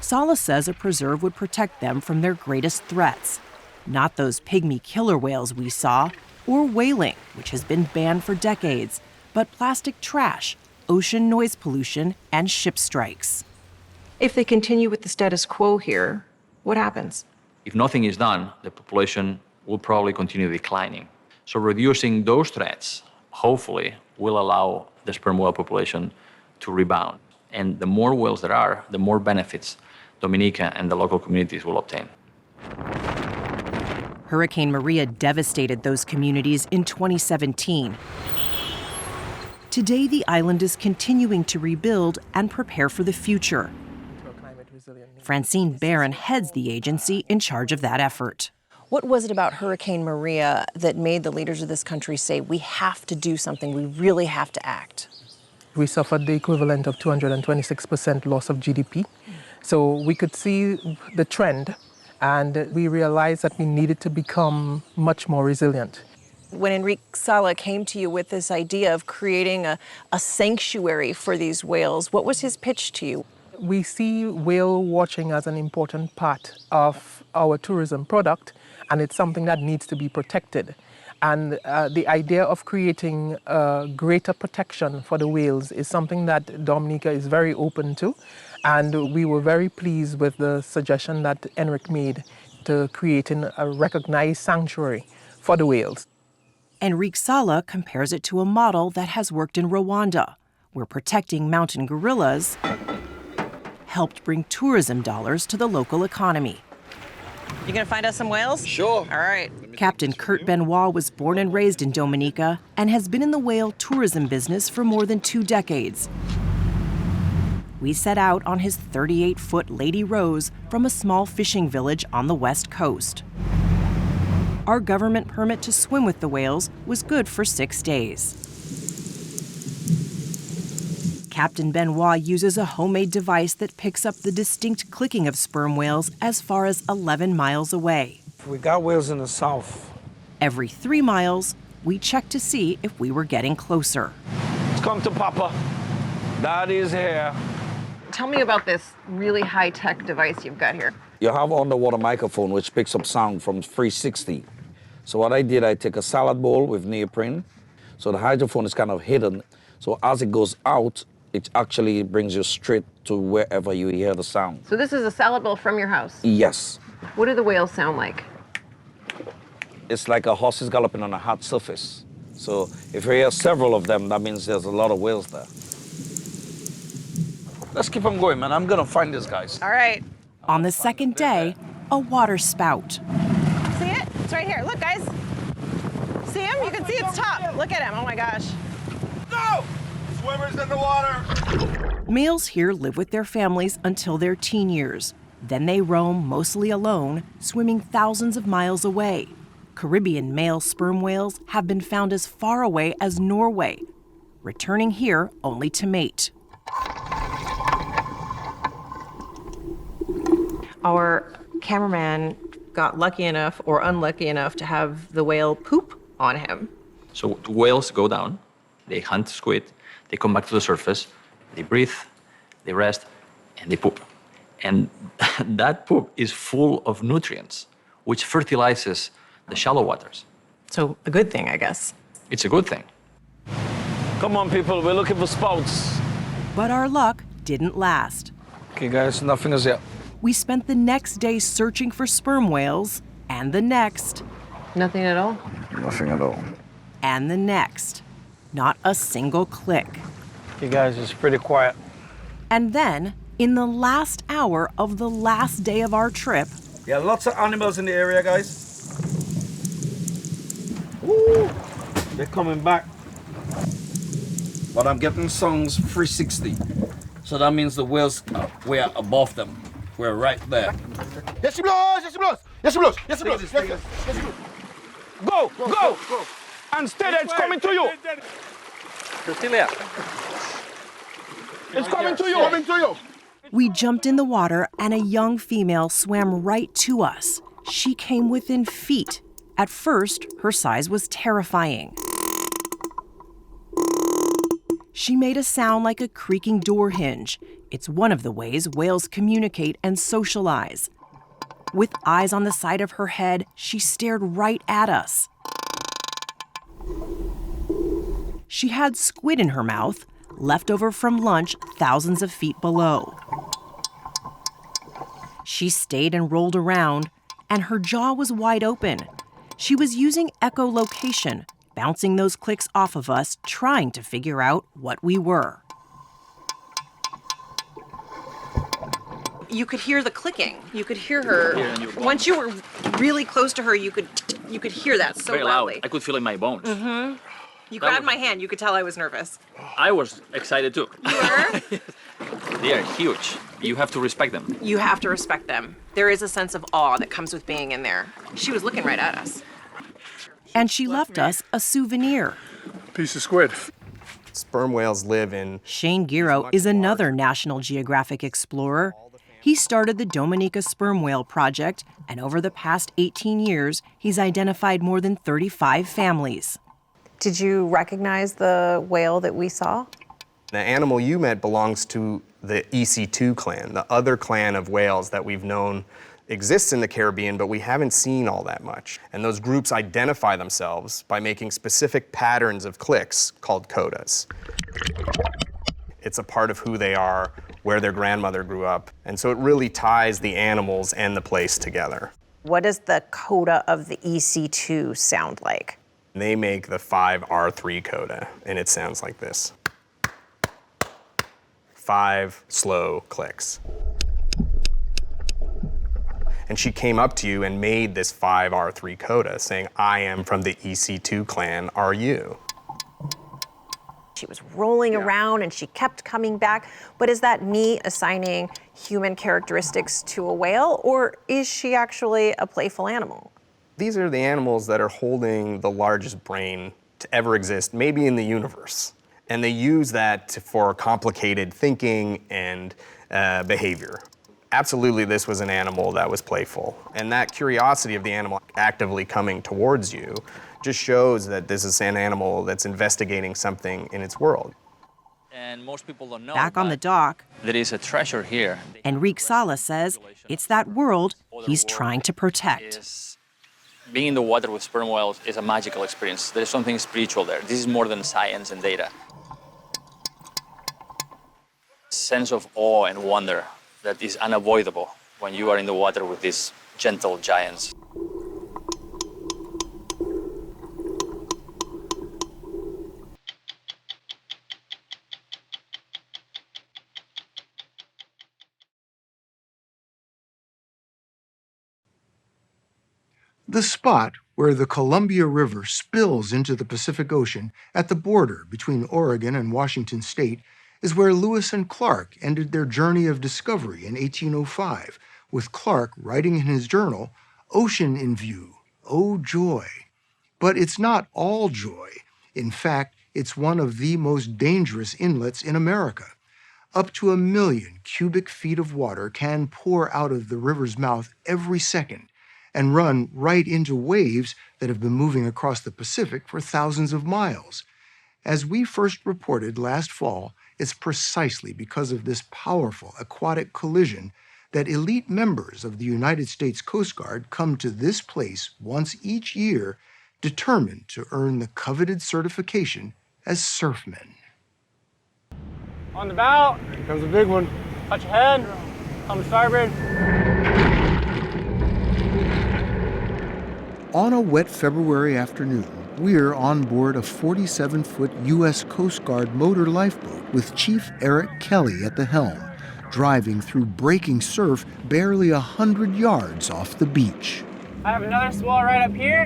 Sala says a preserve would protect them from their greatest threats. Not those pygmy killer whales we saw, or whaling, which has been banned for decades, but plastic trash, ocean noise pollution, and ship strikes. If they continue with the status quo here, what happens? If nothing is done, the population will probably continue declining. So reducing those threats, hopefully, will allow the sperm whale population to rebound. And the more whales there are, the more benefits Dominica and the local communities will obtain. Hurricane Maria devastated those communities in 2017. Today, the island is continuing to rebuild and prepare for the future. Francine Barron heads the agency in charge of that effort. What was it about Hurricane Maria that made the leaders of this country say, we have to do something, we really have to act? We suffered the equivalent of 226% loss of GDP. So we could see the trend, and we realized that we needed to become much more resilient. When Enrique Sala came to you with this idea of creating a sanctuary for these whales, what was his pitch to you? We see whale watching as an important part of our tourism product, and it's something that needs to be protected. And the idea of creating greater protection for the whales is something that Dominica is very open to. And we were very pleased with the suggestion that Enrique made to creating a recognized sanctuary for the whales. Enrique Sala compares it to a model that has worked in Rwanda, where protecting mountain gorillas helped bring tourism dollars to the local economy. You gonna find us some whales? Sure. All right. Captain Kurt Benoit was born and raised in Dominica and has been in the whale tourism business for more than 2 decades. We set out on his 38-foot Lady Rose from a small fishing village on the west coast. Our government permit to swim with the whales was good for 6 days. Captain Benoit uses a homemade device that picks up the distinct clicking of sperm whales as far as 11 miles away. We got whales in the south. Every 3 miles, we check to see if we were getting closer. Come to Papa. Daddy's here. Tell me about this really high-tech device you've got here. You have an underwater microphone which picks up sound from 360. So what I did, I take a salad bowl with neoprene. So the hydrophone is kind of hidden. So as it goes out, it actually brings you straight to wherever you hear the sound. So this is a salad bowl from your house? Yes. What do the whales sound like? It's like a horse is galloping on a hard surface. So if you hear several of them, that means there's a lot of whales there. Let's keep on going, man. I'm gonna find these guys. All right. On the second day, a water spout. See it? It's right here. Look, guys. See him? You can see its top. Look at him. Oh my gosh. No! Swimmers in the water! Males here live with their families until their teen years. Then they roam, mostly alone, swimming thousands of miles away. Caribbean male sperm whales have been found as far away as Norway, returning here only to mate. Our cameraman got lucky enough or unlucky enough to have the whale poop on him. So the whales go down, they hunt squid, they come back to the surface, they breathe, they rest, and they poop. And that poop is full of nutrients, which fertilizes the shallow waters. So a good thing, I guess. It's a good thing. Come on, people. We're looking for spouts. But our luck didn't last. Okay, guys. Nothing is yet. We spent the next day searching for sperm whales, and the next. Nothing at all? Nothing at all. And the next. Not a single click. Okay, guys. It's pretty quiet. And then, in the last hour of the last day of our trip. Yeah, lots of animals in the area, guys. Woo! They're coming back. But I'm getting songs 360. So that means the whales, we're above them. We're right there. Yes, he blows! Yes, he blows! Yes, he blows! Yes, he blows! Yes, yes, he blows! Go! Go! And stay there, it's coming to you! Cecilia. It's coming to you! Coming to you! We jumped in the water and a young female swam right to us. She came within feet. At first, her size was terrifying. She made a sound like a creaking door hinge. It's one of the ways whales communicate and socialize. With eyes on the side of her head, she stared right at us. She had squid in her mouth, leftover from lunch thousands of feet below. She stayed and rolled around, and her jaw was wide open. She was using echolocation, bouncing those clicks off of us, trying to figure out what we were. You could hear the clicking. You could hear her. Once you were really close to her, you could hear that so Very loudly. loud. I could feel it in my bones. Mm-hmm. You grabbed my hand. You could tell I was nervous. I was excited too. You were? They are huge. You have to respect them. You have to respect them. There is a sense of awe that comes with being in there. She was looking right at us. And she left us a souvenir. Piece of squid. Sperm whales live in... Shane Giro is another National Geographic explorer. He started the Dominica sperm whale project, and over the past 18 years, he's identified more than 35 families. Did you recognize the whale that we saw? The animal you met belongs to the EC2 clan, the other clan of whales that we've known exists in the Caribbean, but we haven't seen all that much. And those groups identify themselves by making specific patterns of clicks called codas. It's a part of who they are, where their grandmother grew up, and so it really ties the animals and the place together. What does the coda of the EC2 sound like? They make the 5R3 coda, and it sounds like this. 5 slow clicks. And she came up to you and made this 5R3 coda, saying, I am from the EC2 clan, are you? She was rolling around and she kept coming back. But is that me assigning human characteristics to a whale, or is she actually a playful animal? These are the animals that are holding the largest brain to ever exist, maybe in the universe. And they use that for complicated thinking and behavior. Absolutely, this was an animal that was playful. And that curiosity of the animal actively coming towards you just shows that this is an animal that's investigating something in its world. And most people don't know. Back on the dock, there is a treasure here. Enrique Sala says it's that world he's trying to protect. Being in the water with sperm whales is a magical experience. There's something spiritual there. This is more than science and data. Sense of awe and wonder that is unavoidable when you are in the water with these gentle giants. The spot where the Columbia River spills into the Pacific Ocean at the border between Oregon and Washington State is where Lewis and Clark ended their journey of discovery in 1805, with Clark writing in his journal, "Ocean in view, oh joy." But it's not all joy. In fact, it's one of the most dangerous inlets in America. Up to 1 million cubic feet of water can pour out of the river's mouth every second and run right into waves that have been moving across the Pacific for thousands of miles. As we first reported last fall, it's precisely because of this powerful aquatic collision that elite members of the United States Coast Guard come to this place once each year, determined to earn the coveted certification as surfmen. On the bow. Here comes a big one. Touch your head. Come starboard. On a wet February afternoon, we're on board a 47-foot U.S. Coast Guard motor lifeboat with Chief Eric Kelly at the helm, driving through breaking surf barely 100 yards off the beach. I have another swell right up here.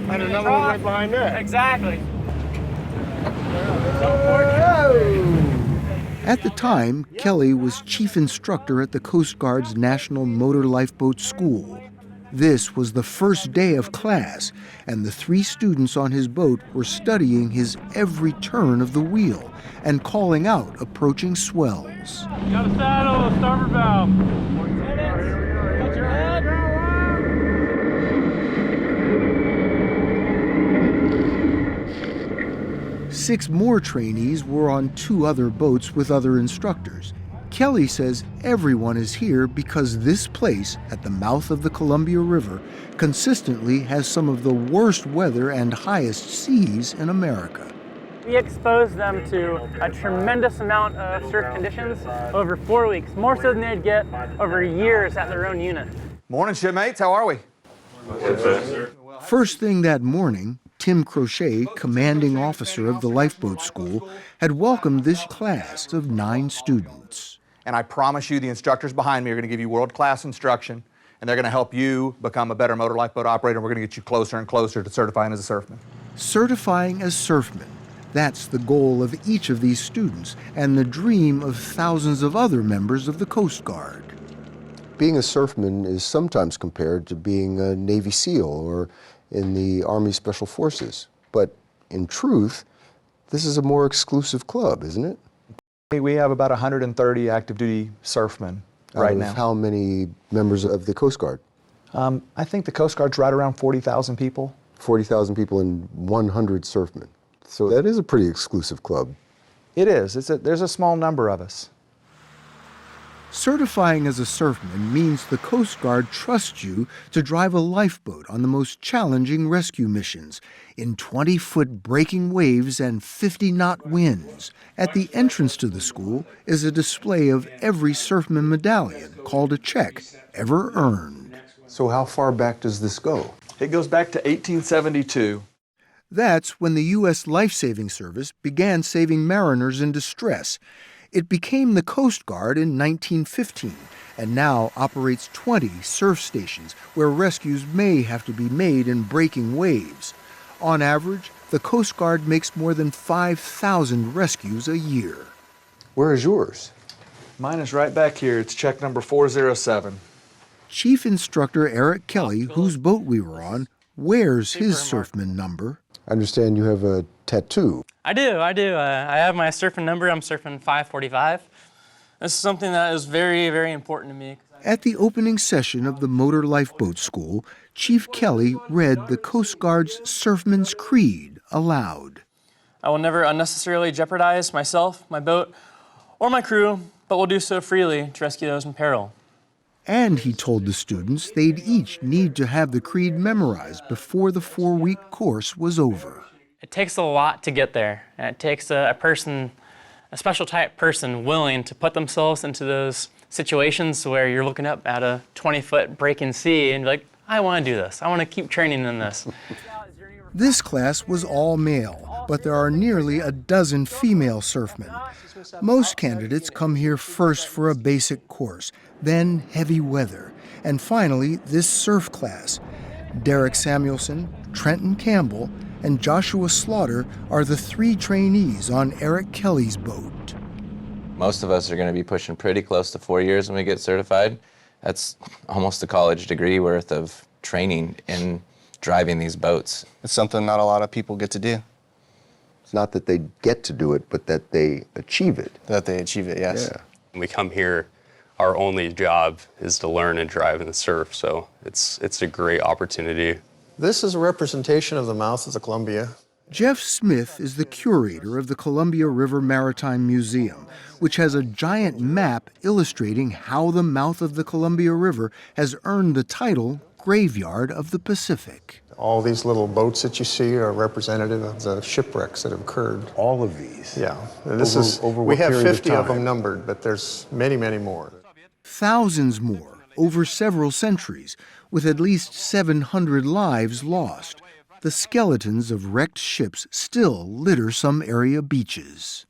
And another one right behind there. Exactly. At the time, Kelly was chief instructor at the Coast Guard's National Motor Lifeboat School. This was the first day of class, and the 3 students on his boat were studying his every turn of the wheel and calling out approaching swells. Got a saddle, starboard bow. Touch your head. 6 more trainees were on 2 other boats with other instructors. Kelly says everyone is here because this place, at the mouth of the Columbia River, consistently has some of the worst weather and highest seas in America. We expose them to a tremendous amount of surf conditions over 4 weeks, more so than they'd get over years at their own unit. Morning, shipmates. How are we? First thing that morning, Tim Crochet, commanding officer of the lifeboat school, had welcomed this class of 9 students. And I promise you the instructors behind me are going to give you world-class instruction, and they're going to help you become a better motor lifeboat operator, and we're going to get you closer and closer to certifying as a surfman. Certifying as surfmen. That's the goal of each of these students and the dream of thousands of other members of the Coast Guard. Being a surfman is sometimes compared to being a Navy SEAL or in the Army Special Forces. But in truth, This is a more exclusive club, isn't it? We have about 130 active duty surfmen right now. How many members of the Coast Guard? I think the Coast Guard's right around 40,000 people. 40,000 people and 100 surfmen. So that is a pretty exclusive club. It is. There's a small number of us. Certifying as a surfman means the Coast Guard trusts you to drive a lifeboat on the most challenging rescue missions in 20-foot breaking waves and 50-knot winds. At the entrance to the school is a display of every surfman medallion, called a check, ever earned. So how far back does this go? It goes back to 1872. That's when the U.S. Life-Saving Service began saving mariners in distress. It became the Coast Guard in 1915 and now operates 20 surf stations where rescues may have to be made in breaking waves. On average, the Coast Guard makes more than 5,000 rescues a year. Where is yours? Mine is right back here. It's check number 407. Chief Instructor Eric Kelly, whose boat we were on, wears his surfman number. I understand you have a tattoo. I do. I have my surfing number. I'm surfing 545. This is something that is very, very important to me. At the opening session of the Motor Lifeboat School, Chief Kelly read the Coast Guard's Surfman's Creed aloud. I will never unnecessarily jeopardize myself, my boat, or my crew, but will do so freely to rescue those in peril. And he told the students they'd each need to have the creed memorized before the 4-week course was over. It takes a lot to get there, and it takes a person, a special type person, willing to put themselves into those situations where you're looking up at a 20-foot breaking sea and you're like, I want to do this. I want to keep training in this. This class was all male, but there are nearly a dozen female surfmen. Most candidates come here first for a basic course, then heavy weather, and finally this surf class. Derek Samuelson, Trenton Campbell, and Joshua Slaughter are the 3 trainees on Eric Kelly's boat. Most of us are going to be pushing pretty close to 4 years when we get certified. That's almost a college degree worth of training in driving these boats. It's something not a lot of people get to do. It's not that they get to do it, but that they achieve it. That they achieve it, yes. Yeah. When we come here, our only job is to learn and drive in the surf, so it's a great opportunity. This is a representation of the mouth of the Columbia. Jeff Smith is the curator of the Columbia River Maritime Museum, which has a giant map illustrating how the mouth of the Columbia River has earned the title Graveyard of the Pacific. All these little boats that you see are representative of the shipwrecks that have occurred. All of these? Yeah. And this we have 50 of them numbered, but there's many, many more. Thousands more over several centuries, with at least 700 lives lost. The skeletons of wrecked ships still litter some area beaches.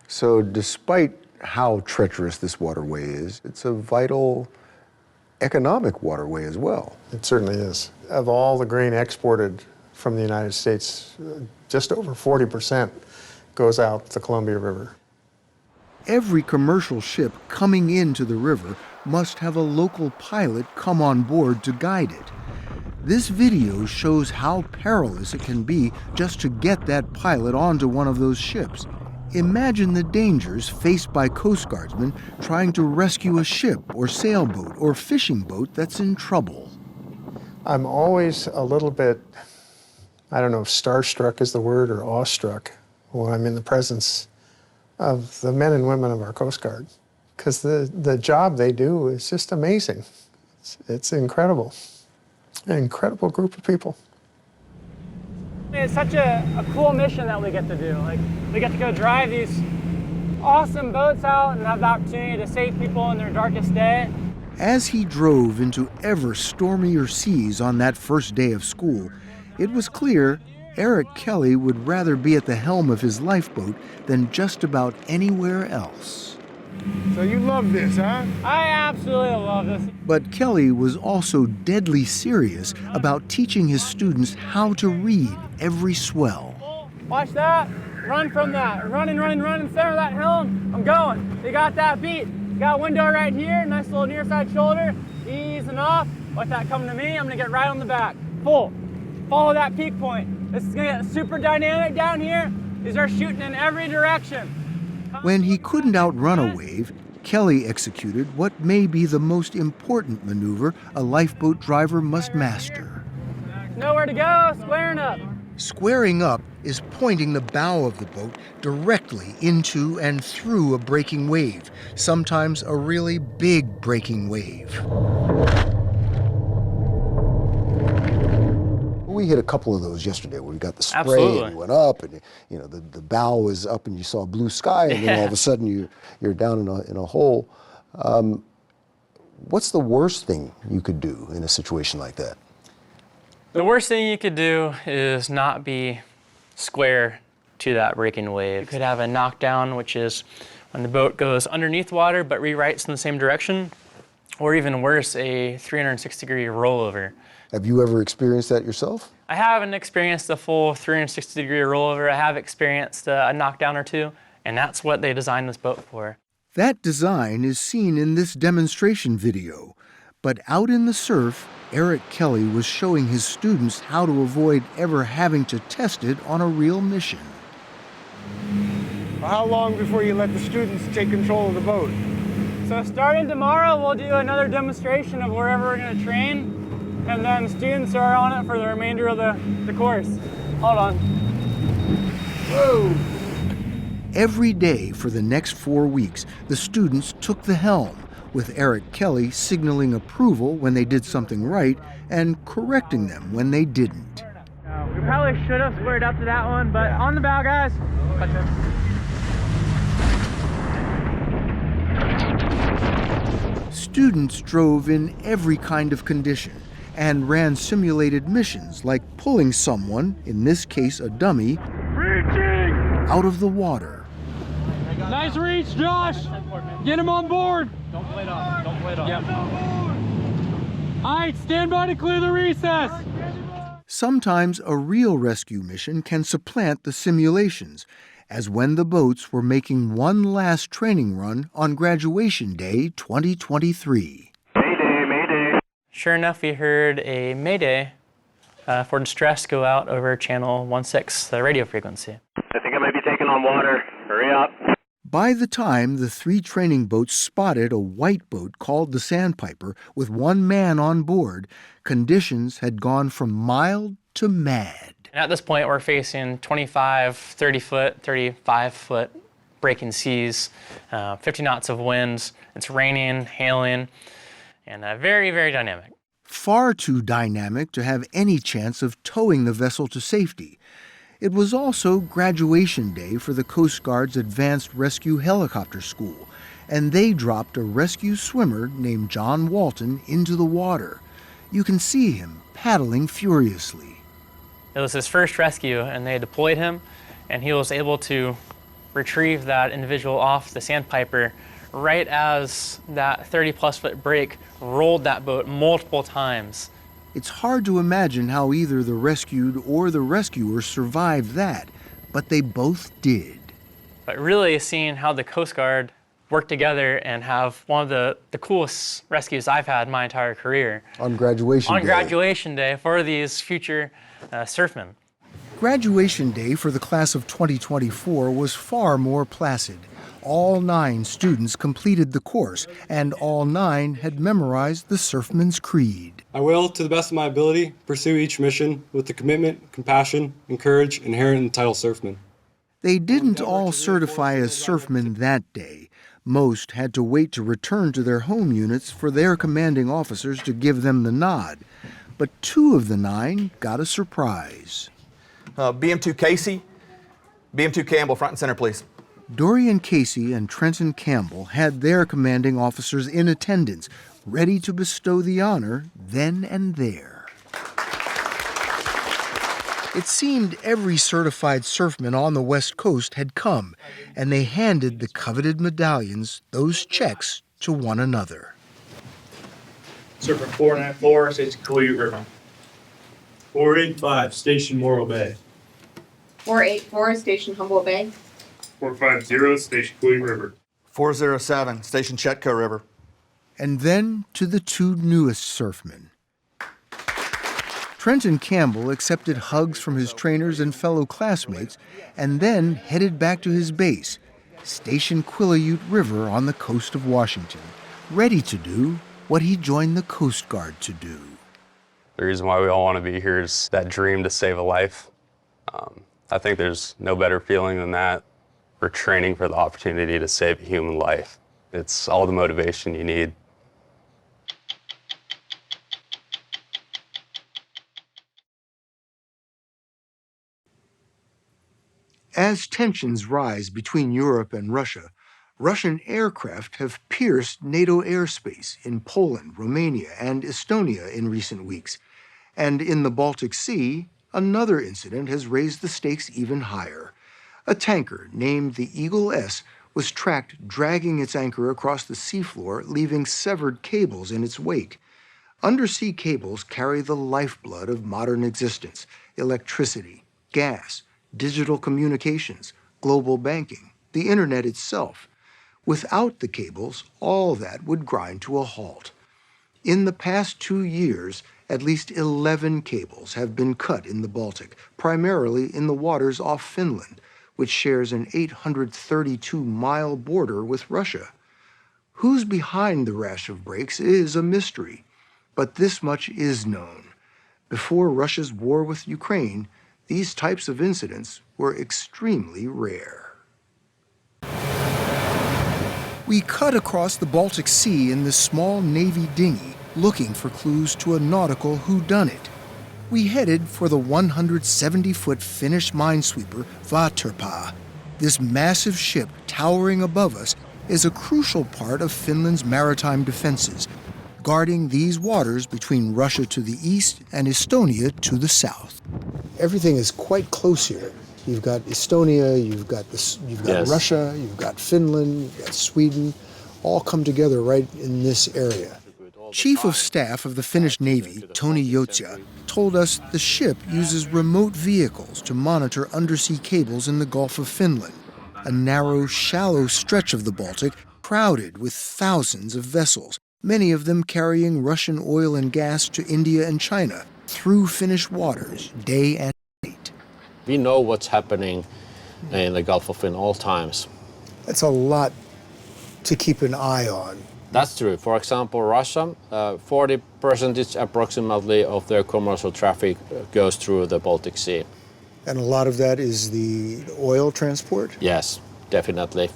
So despite how treacherous this waterway is, it's a vital economic waterway as well. It certainly is. Of all the grain exported from the United States, just over 40% goes out the Columbia River. Every commercial ship coming into the river must have a local pilot come on board to guide it. This video shows how perilous it can be just to get that pilot onto one of those ships. Imagine the dangers faced by Coast Guardsmen trying to rescue a ship or sailboat or fishing boat that's in trouble. I'm always a little bit, I don't know if starstruck is the word or awestruck when I'm in the presence of the men and women of our Coast Guard, because the job they do is just amazing. It's incredible. An incredible group of people. It's such a cool mission that we get to do. Like, we get to go drive these awesome boats out and have the opportunity to save people in their darkest day. As he drove into ever stormier seas on that first day of school, it was clear Eric Kelly would rather be at the helm of his lifeboat than just about anywhere else. So you love this, huh? I absolutely love this. But Kelly was also deadly serious about teaching his students how to read every swell. Watch that. Run from that. Run and run and run in center of that helm. I'm going. You got that beat. You got a window right here. Nice little near side shoulder. Easing off. Watch that coming to me. I'm going to get right on the back. Full. Follow that peak point. This is going to get super dynamic down here. These are shooting in every direction. When he couldn't outrun a wave, Kelly executed what may be the most important maneuver a lifeboat driver must master. Nowhere to go, squaring up. Squaring up is pointing the bow of the boat directly into and through a breaking wave, sometimes a really big breaking wave. We hit a couple of those yesterday where we got the spray Absolutely. and we went up, and the bow was up and you saw blue sky, and then all of a sudden you're down in a hole. What's the worst thing you could do in a situation like that? The worst thing you could do is not be square to that breaking wave. You could have a knockdown, which is when the boat goes underneath water but rewrites in the same direction, or even worse, a 360-degree rollover. Have you ever experienced that yourself? I haven't experienced a full 360-degree rollover. I have experienced a knockdown or two, and that's what they designed this boat for. That design is seen in this demonstration video, but out in the surf, Eric Kelly was showing his students how to avoid ever having to test it on a real mission. How long before you let the students take control of the boat? So starting tomorrow, we'll do another demonstration of wherever we're going to train, and then students are on it for the remainder of the course. Hold on. Whoa! Every day for the next 4 weeks, the students took the helm, with Eric Kelly signaling approval when they did something right and correcting them when they didn't. We probably should have squared up to that one, but on the bow, guys. Students drove in every kind of condition and ran simulated missions like pulling someone, in this case a dummy, out of the water. Nice reach, Josh. Get him on board. Don't play it off. Don't play it off. Yep. All right, stand by to clear the recess. Sometimes a real rescue mission can supplant the simulations, as when the boats were making one last training run on graduation day 2023. Mayday, mayday. Sure enough, we heard a mayday for distress go out over channel 16, the radio frequency. I think I might be taking on water. Hurry up. By the time the 3 training boats spotted a white boat called the Sandpiper with 1 man on board, conditions had gone from mild to mad. And at this point, we're facing 25, 30-foot, 35-foot breaking seas, 50 knots of winds. It's raining, hailing, and very, very dynamic. Far too dynamic to have any chance of towing the vessel to safety. It was also graduation day for the Coast Guard's Advanced Rescue Helicopter School, and they dropped a rescue swimmer named John Walton into the water. You can see him paddling furiously. It was his first rescue, and they deployed him, and he was able to retrieve that individual off the Sandpiper right as that 30-plus foot break rolled that boat multiple times. It's hard to imagine how either the rescued or the rescuer survived that, but they both did. But really seeing how the Coast Guard work together and have one of the coolest rescues I've had in my entire career. On graduation day. On graduation day for these future surfmen. Graduation day for the class of 2024 was far more placid. All 9 students completed the course, and all 9 had memorized the Surfman's Creed. I will, to the best of my ability, pursue each mission with the commitment, compassion, and courage inherent in the title Surfman. They didn't all certify as surfmen that day. Most had to wait to return to their home units for their commanding officers to give them the nod. But 2 of the 9 got a surprise. BM2 Casey, BM2 Campbell, front and center, please. Dorian Casey and Trenton Campbell had their commanding officers in attendance, ready to bestow the honor then and there. It seemed every certified surfman on the West Coast had come, and they handed the coveted medallions, those checks, to one another. Surfer 494, Station Cooley River. 485, Station Morro Bay. 484, Station Humboldt Bay. 450, Station Cooley River. 407, Station Chetco River. And then to the 2 newest surfmen. Trenton Campbell accepted hugs from his trainers and fellow classmates and then headed back to his base, Station Quileute River on the coast of Washington, ready to do what he joined the Coast Guard to do. The reason why we all want to be here is that dream to save a life. I think there's no better feeling than that. We're training for the opportunity to save a human life. It's all the motivation you need. As tensions rise between Europe and Russia, Russian aircraft have pierced NATO airspace in Poland, Romania, and Estonia in recent weeks. And in the Baltic Sea, another incident has raised the stakes even higher. A tanker named the Eagle S was tracked dragging its anchor across the seafloor, leaving severed cables in its wake. Undersea cables carry the lifeblood of modern existence: electricity, gas, digital communications, global banking, the internet itself. Without the cables, all that would grind to a halt. In the past 2 years, at least 11 cables have been cut in the Baltic, primarily in the waters off Finland, which shares an 832-mile border with Russia. Who's behind the rash of breaks is a mystery, but this much is known. Before Russia's war with Ukraine, these types of incidents were extremely rare. We cut across the Baltic Sea in this small Navy dinghy, looking for clues to a nautical whodunit. We headed for the 170-foot Finnish minesweeper Vaterpää. This massive ship towering above us is a crucial part of Finland's maritime defenses, guarding these waters between Russia to the east and Estonia to the south. Everything is quite close here. You've got Estonia, you've got Yes. Russia, you've got Finland, you've got Sweden, all come together right in this area. Chief of Staff of the Finnish Navy, Tony Joutsia, told us the ship uses remote vehicles to monitor undersea cables in the Gulf of Finland, a narrow, shallow stretch of the Baltic crowded with thousands of vessels, many of them carrying Russian oil and gas to India and China through Finnish waters day and night. We know what's happening in the Gulf of Finland all times. That's a lot to keep an eye on. That's true. For example, Russia, 40% approximately of their commercial traffic goes through the Baltic Sea. And a lot of that is the oil transport? Yes, definitely.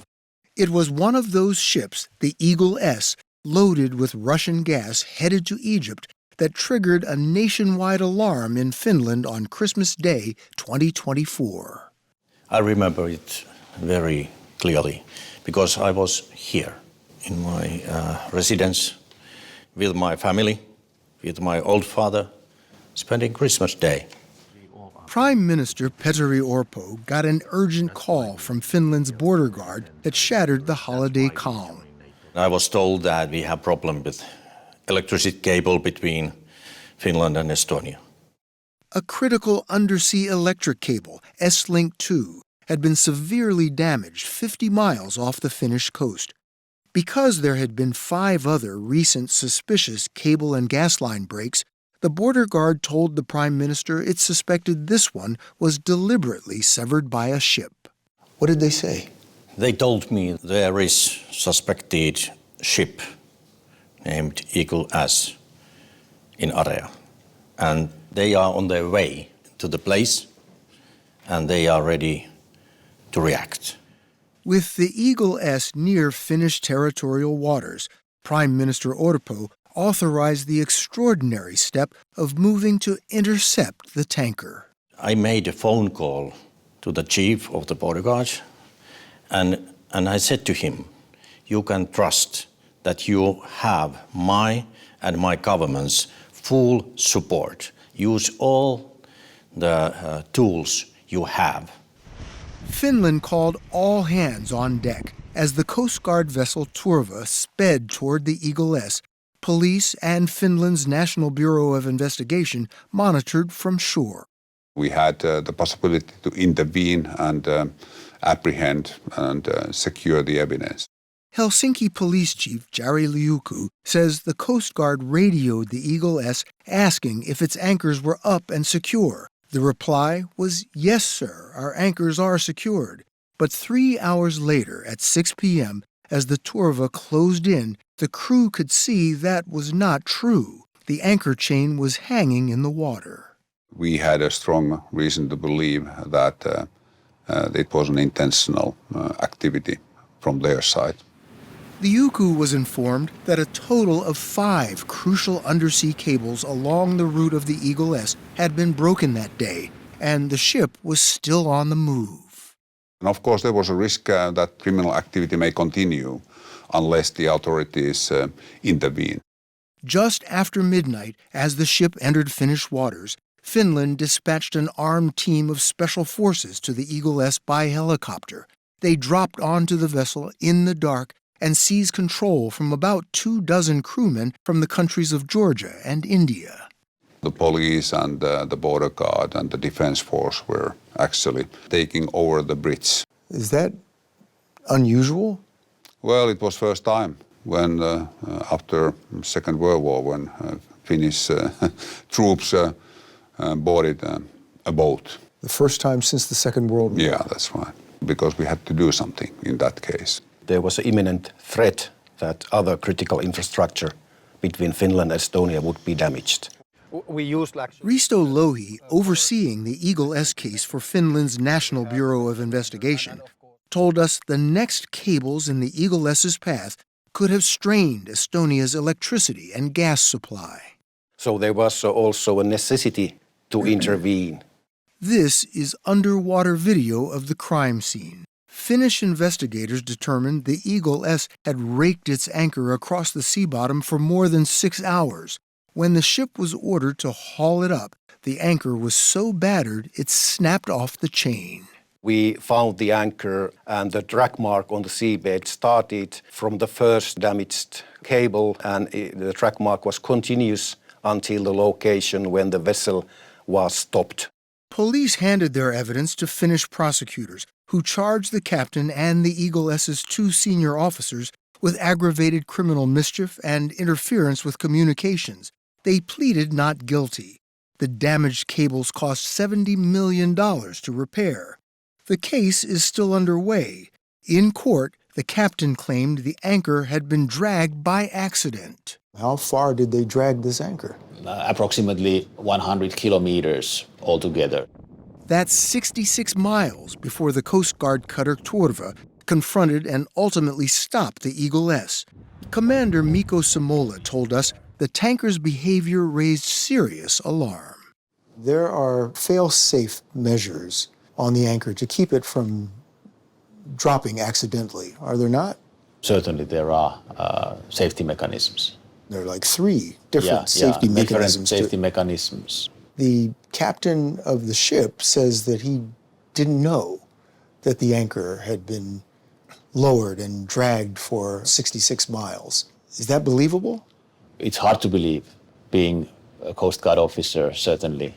It was one of those ships, the Eagle S, loaded with Russian gas headed to Egypt, that triggered a nationwide alarm in Finland on Christmas Day 2024. I remember it very clearly because I was here in my residence with my family, with my old father, spending Christmas Day. Prime Minister Petteri Orpo got an urgent call from Finland's border guard that shattered the holiday calm. I was told that we have problem with electricity cable between Finland and Estonia. A critical undersea electric cable, S-Link 2, had been severely damaged 50 miles off the Finnish coast. Because there had been 5 other recent suspicious cable and gas line breaks, the border guard told the Prime Minister it suspected this one was deliberately severed by a ship. What did they say? They told me there is suspected ship named Eagle S in area, and they are on their way to the place, and they are ready to react. With the Eagle S near Finnish territorial waters, Prime Minister Orpo authorized the extraordinary step of moving to intercept the tanker. I made a phone call to the chief of the border guard, and I said to him, you can trust that you have my and my government's full support. Use all the tools you have. Finland called all hands on deck as the Coast Guard vessel Turva sped toward the Eagle S. Police and Finland's National Bureau of Investigation monitored from shore. We had the possibility to intervene and apprehend and secure the evidence. Helsinki Police Chief Jari Liuku says the Coast Guard radioed the Eagle S asking if its anchors were up and secure. The reply was, "Yes, sir, our anchors are secured." But 3 hours later, at 6 p.m., as the Turva closed in, the crew could see that was not true. The anchor chain was hanging in the water. We had a strong reason to believe that it was an intentional activity from their side. The Liuku was informed that a total of 5 crucial undersea cables along the route of the Eagle S had been broken that day, and the ship was still on the move. And of course, there was a risk that criminal activity may continue unless the authorities intervene. Just after midnight, as the ship entered Finnish waters, Finland dispatched an armed team of special forces to the Eagle S by helicopter. They dropped onto the vessel in the dark and seized control from about 24 crewmen from the countries of Georgia and India. The police and the border guard and the defense force were actually taking over the bridge. Is that unusual? Well, it was first time when, after Second World War, when Finnish troops boarded a boat. The first time since the Second World War? Yeah, that's right, because we had to do something in that case. There was an imminent threat that other critical infrastructure between Finland and Estonia would be damaged. Risto Lohi, overseeing the Eagle S case for Finland's National Bureau of Investigation, told us the next cables in the Eagle S's path could have strained Estonia's electricity and gas supply. So there was also a necessity to intervene. This is underwater video of the crime scene. Finnish investigators determined the Eagle S had raked its anchor across the sea bottom for more than 6 hours. When the ship was ordered to haul it up, the anchor was so battered it snapped off the chain. We found the anchor, and the track mark on the seabed started from the first damaged cable, and the track mark was continuous until the location when the vessel was stopped. Police handed their evidence to Finnish prosecutors, who charged the captain and the Eagle S's 2 senior officers with aggravated criminal mischief and interference with communications. They pleaded not guilty. The damaged cables cost $70 million to repair. The case is still underway. In court, the captain claimed the anchor had been dragged by accident. How far did they drag this anchor? Approximately 100 kilometers altogether. That's 66 miles before the Coast Guard cutter Turva confronted and ultimately stopped the Eagle S. Commander Mikko Samola told us the tanker's behavior raised serious alarm. There are fail-safe measures on the anchor to keep it from dropping accidentally, are there not? Certainly there are safety mechanisms. There are like 3 different safety mechanisms. Different safety mechanisms. The captain of the ship says that he didn't know that the anchor had been lowered and dragged for 66 miles. Is that believable? It's hard to believe, being a Coast Guard officer, certainly.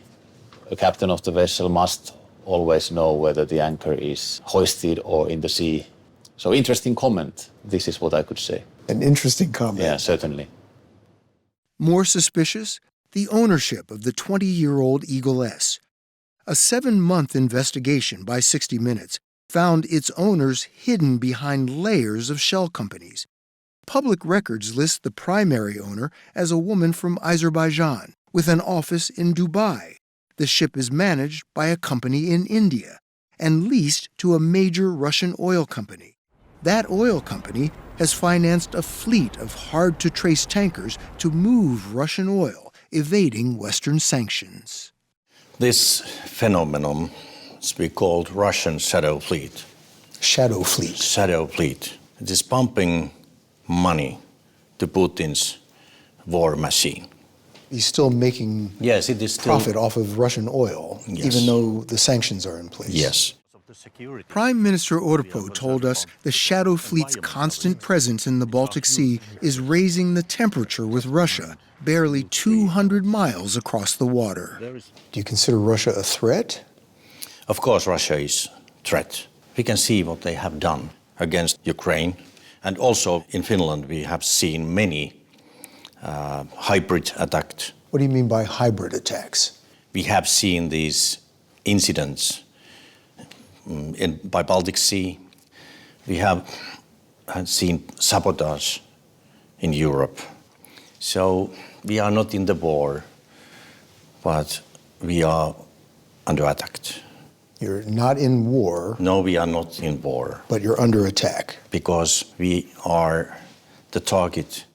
A captain of the vessel must always know whether the anchor is hoisted or in the sea. So interesting comment. This is what I could say. An interesting comment. Yeah, certainly. More suspicious, the ownership of the 20-year-old Eagle S. A 7-month investigation by 60 Minutes found its owners hidden behind layers of shell companies. Public records list the primary owner as a woman from Azerbaijan with an office in Dubai. The ship is managed by a company in India and leased to a major Russian oil company. That oil company has financed a fleet of hard-to-trace tankers to move Russian oil, evading Western sanctions. This phenomenon is called Russian shadow fleet. Shadow fleet. Shadow fleet. It is pumping money to Putin's war machine. He's still making yes, it is still profit off of Russian oil, even though the sanctions are in place. Yes. Prime Minister Orpo told us the shadow fleet's constant presence in the Baltic Sea is raising the temperature with Russia, barely 200 miles across the water. Do you consider Russia a threat? Of course, Russia is a threat. We can see what they have done against Ukraine And also in Finland, we have seen many hybrid attacks. What do you mean by hybrid attacks? We have seen these incidents by Baltic Sea. We have seen sabotage in Europe. So we are not in the war, but we are under attack. You're not in war. No, we are not in war. But you're under attack. Because we are the target.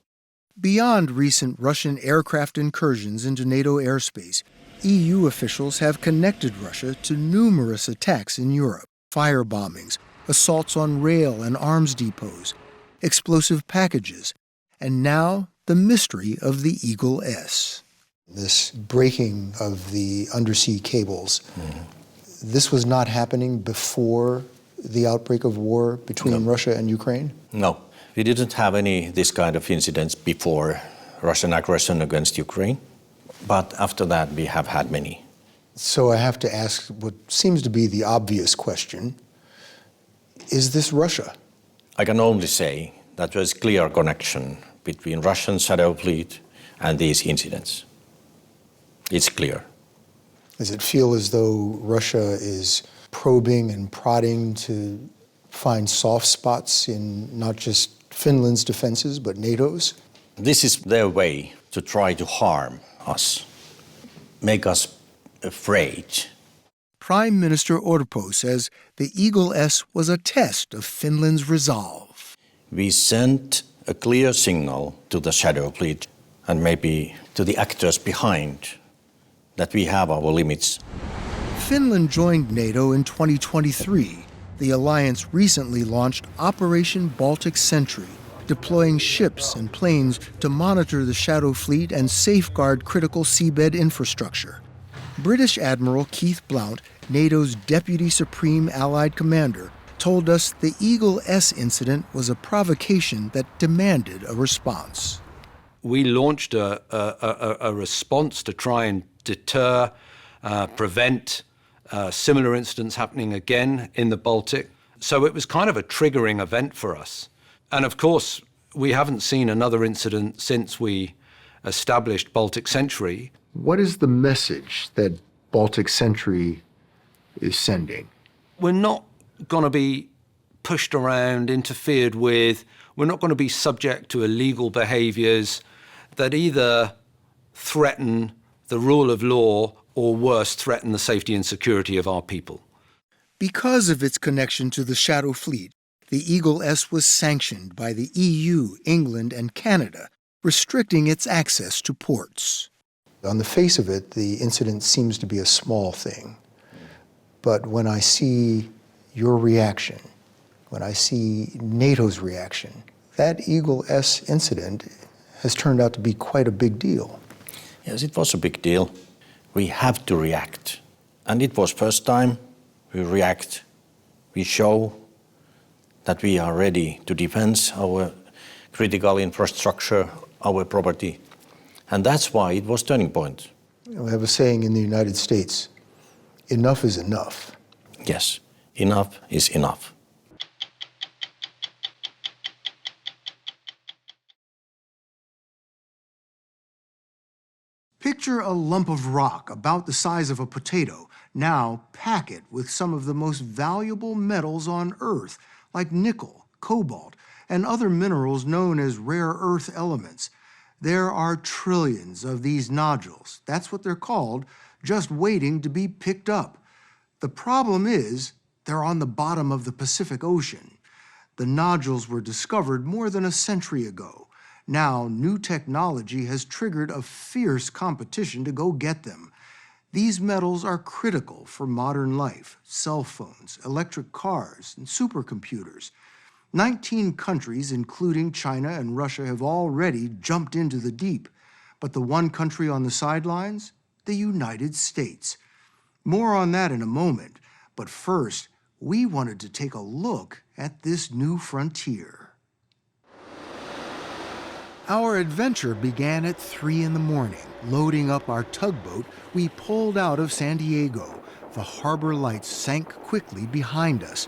Beyond recent Russian aircraft incursions into NATO airspace, EU officials have connected Russia to numerous attacks in Europe, fire bombings, assaults on rail and arms depots, explosive packages, and now the mystery of the Eagle S. This breaking of the undersea cables, this was not happening before the outbreak of war between Russia and Ukraine? No, we didn't have any this kind of incidents before Russian aggression against Ukraine, but after that we have had many. So I have to ask what seems to be the obvious question. Is this Russia? I can only say that there is clear connection between Russian shadow fleet and these incidents. It's clear. Does it feel as though Russia is probing and prodding to find soft spots in not just Finland's defenses, but NATO's? This is their way to try to harm us, make us afraid. Prime Minister Orpo says the Eagle S was a test of Finland's resolve. We sent a clear signal to the shadow fleet and maybe to the actors behind that we have our limits. Finland joined NATO in 2023. The alliance recently launched Operation Baltic Sentry, deploying ships and planes to monitor the shadow fleet and safeguard critical seabed infrastructure. British Admiral Keith Blount, NATO's Deputy Supreme Allied Commander, told us the Eagle S incident was a provocation that demanded a response. We launched a response to try and deter, prevent similar incidents happening again in the Baltic. So it was kind of a triggering event for us. And of course, we haven't seen another incident since we established Baltic Sentry. What is the message that Baltic Sentry is sending? We're not going to be pushed around, interfered with. We're not going to be subject to illegal behaviors that either threaten the rule of law or worse, threaten the safety and security of our people. Because of its connection to the Shadow Fleet, the Eagle S was sanctioned by the EU, England, and Canada, restricting its access to ports. On the face of it, the incident seems to be a small thing. But when I see your reaction, when I see NATO's reaction, that Eagle S incident has turned out to be quite a big deal. Yes, it was a big deal. We have to react. And it was first time we react. We show that we are ready to defend our critical infrastructure, our property. And that's why it was turning point. We have a saying in the United States, enough is enough. Yes, enough is enough. Picture a lump of rock about the size of a potato. Now pack it with some of the most valuable metals on Earth, like nickel, cobalt, and other minerals known as rare earth elements. There are trillions of these nodules, that's what they're called, just waiting to be picked up. The problem is, they're on the bottom of the Pacific Ocean. The nodules were discovered more than a century ago. Now, new technology has triggered a fierce competition to go get them. These metals are critical for modern life, cell phones, electric cars, and supercomputers. 19 countries, including China and Russia, have already jumped into the deep. But the one country on the sidelines? The United States. More on that in a moment. But first, we wanted to take a look at this new frontier. Our adventure began at 3 in the morning. Loading up our tugboat, we pulled out of San Diego. The harbor lights sank quickly behind us.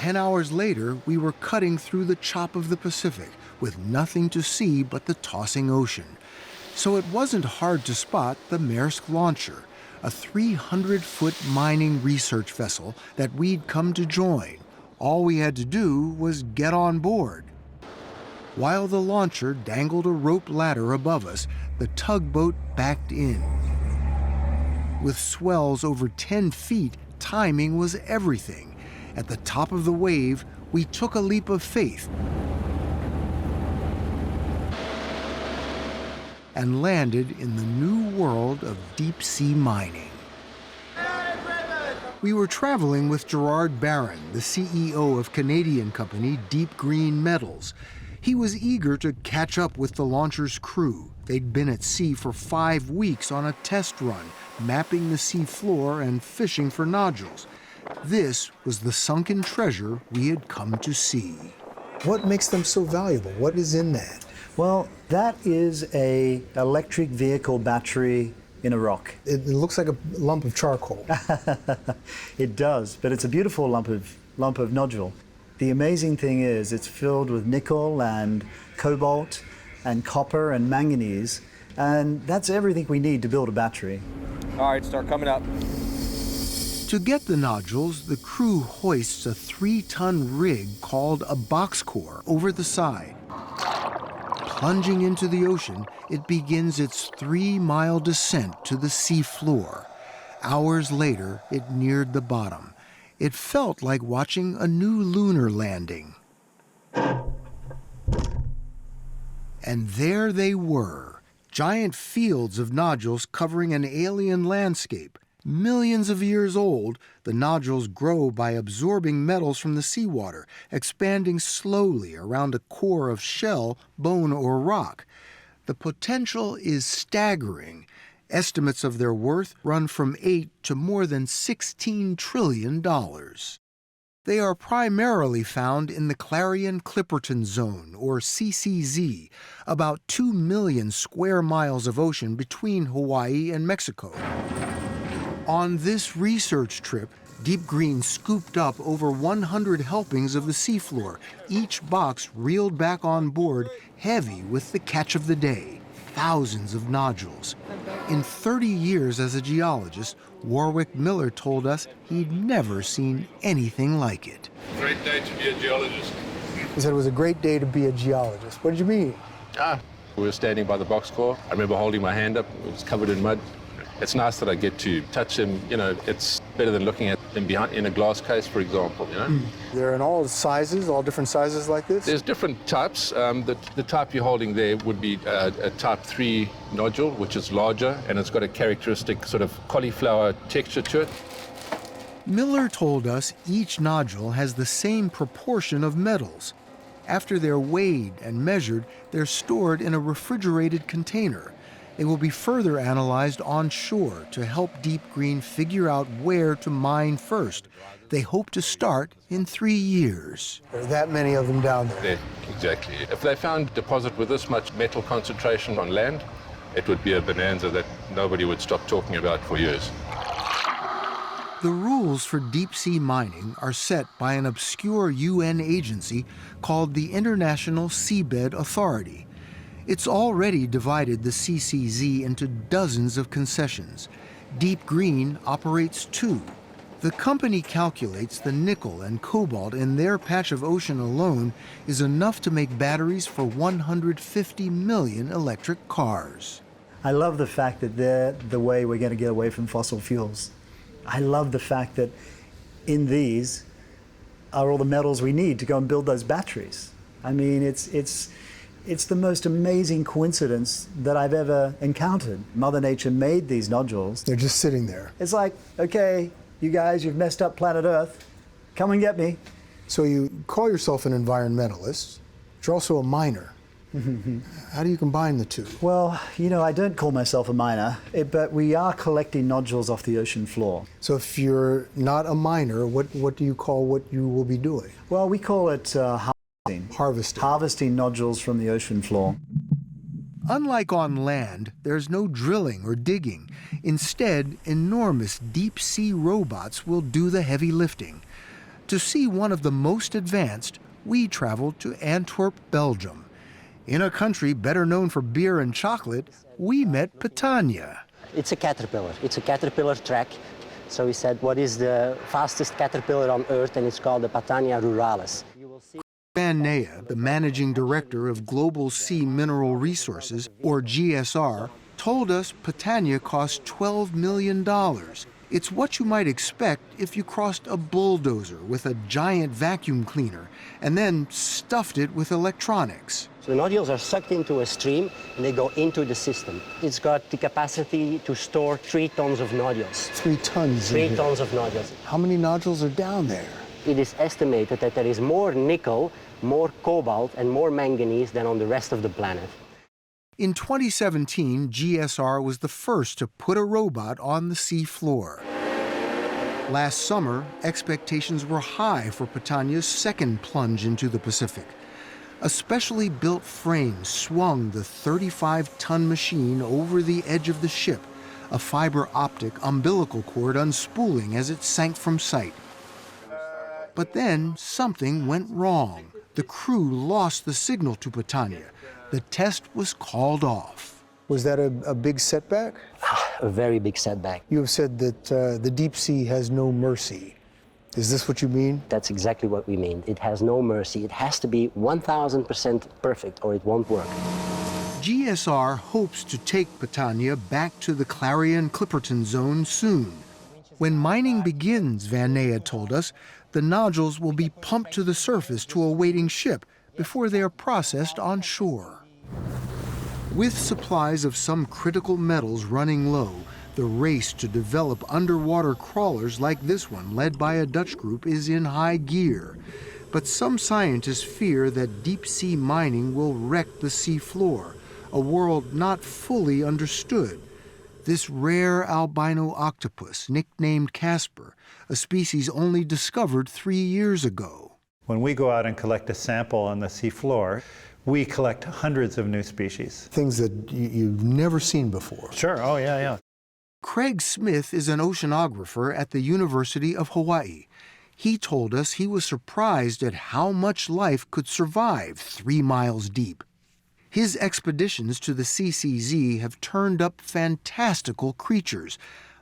10 hours later, we were cutting through the chop of the Pacific with nothing to see but the tossing ocean. So it wasn't hard to spot the Maersk launcher, a 300-foot mining research vessel that we'd come to join. All we had to do was get on board. While the launcher dangled a rope ladder above us, the tugboat backed in. With swells over 10 feet, timing was everything. At the top of the wave, we took a leap of faith and landed in the new world of deep-sea mining. We were traveling with Gerard Barron, the CEO of Canadian company Deep Green Metals. He was eager to catch up with the launcher's crew. They'd been at sea for 5 weeks on a test run, mapping the sea floor and fishing for nodules. This was the sunken treasure we had come to see. What makes them so valuable? What is in that? Well, that is an electric vehicle battery in a rock. It looks like a lump of charcoal. It does, but it's a beautiful lump of nodule. The amazing thing is it's filled with nickel and cobalt and copper and manganese, and that's everything we need to build a battery. All right, start coming up. To get the nodules, the crew hoists a 3-ton rig called a box core over the side. Plunging into the ocean, it begins its 3-mile descent to the sea floor. Hours later, it neared the bottom. It felt like watching a new lunar landing. And there they were, giant fields of nodules covering an alien landscape. Millions of years old, the nodules grow by absorbing metals from the seawater, expanding slowly around a core of shell, bone, or rock. The potential is staggering. Estimates of their worth run from $8 to more than $16 trillion. They are primarily found in the Clarion-Clipperton Zone, or CCZ, about 2 million square miles of ocean between Hawaii and Mexico. On this research trip, Deep Green scooped up over 100 helpings of the seafloor, each box reeled back on board, heavy with the catch of the day, thousands of nodules. In 30 years as a geologist, Warwick Miller told us he'd never seen anything like it. Great day to be a geologist. He said it was a great day to be a geologist. What did you mean? We were standing by the box core. I remember holding my hand up. It was covered in mud. It's nice that I get to touch him. You know, it's better than looking at him behind in a glass case, for example, you know. They're in all sizes, all different sizes like this? There's different types. The type you're holding there would be a type 3 nodule, which is larger, and it's got a characteristic sort of cauliflower texture to it. Miller told us each nodule has the same proportion of metals. After they're weighed and measured, they're stored in a refrigerated container. They will be further analyzed on shore to help Deep Green figure out where to mine first. They hope to start in 3 years. There are that many of them down there. Yeah, exactly. If they found a deposit with this much metal concentration on land, it would be a bonanza that nobody would stop talking about for years. The rules for deep-sea mining are set by an obscure UN agency called the International Seabed Authority. It's already divided the CCZ into dozens of concessions. Deep Green operates 2. The company calculates the nickel and cobalt in their patch of ocean alone is enough to make batteries for 150 million electric cars. I love the fact that they're the way we're going to get away from fossil fuels. I love the fact that in these are all the metals we need to go and build those batteries. I mean, it's the most amazing coincidence that I've ever encountered. Mother Nature made these nodules. They're just sitting there. It's like, okay, you guys, you've messed up planet Earth. Come and get me. So you call yourself an environmentalist, but you're also a miner. How do you combine the two? Well, you know, I don't call myself a miner, but we are collecting nodules off the ocean floor. So if you're not a miner, what do you call what you will be doing? Well, we call it harvesting. Harvesting nodules from the ocean floor. Unlike on land, there's no drilling or digging. Instead, enormous deep-sea robots will do the heavy lifting. To see one of the most advanced, we traveled to Antwerp, Belgium. In a country better known for beer and chocolate, we met Pitania. It's a caterpillar. It's a caterpillar track. So we said, what is the fastest caterpillar on Earth? And it's called the Pitania ruralis. Van Nea, the managing director of Global Sea Mineral Resources, or GSR, told us Pitania cost $12 million. It's what you might expect if you crossed a bulldozer with a giant vacuum cleaner and then stuffed it with electronics. So the nodules are sucked into a stream and they go into the system. It's got the capacity to store 3 tons of nodules. 3 tons? 3 tons of nodules. How many nodules are down there? It is estimated that there is more nickel, more cobalt, and more manganese than on the rest of the planet. In 2017, GSR was the first to put a robot on the sea floor. Last summer, expectations were high for Pitania's second plunge into the Pacific. A specially built frame swung the 35-ton machine over the edge of the ship, a fiber optic umbilical cord unspooling as it sank from sight. But then something went wrong. The crew lost the signal to Pitania. The test was called off. Was that a big setback? A very big setback. You have said that the deep sea has no mercy. Is this what you mean? That's exactly what we mean. It has no mercy. It has to be 1,000% perfect or it won't work. GSR hopes to take Pitania back to the Clarion-Clipperton zone soon. When mining begins, Van Nea told us, the nodules will be pumped to the surface to a waiting ship before they are processed on shore. With supplies of some critical metals running low, the race to develop underwater crawlers like this one, led by a Dutch group, is in high gear. But some scientists fear that deep-sea mining will wreck the sea floor, a world not fully understood. This rare albino octopus, nicknamed Casper, a species only discovered 3 years ago. When we go out and collect a sample on the seafloor, we collect hundreds of new species. Things that you've never seen before. Sure, oh yeah. Craig Smith is an oceanographer at the University of Hawaii. He told us he was surprised at how much life could survive 3 miles deep. His expeditions to the CCZ have turned up fantastical creatures,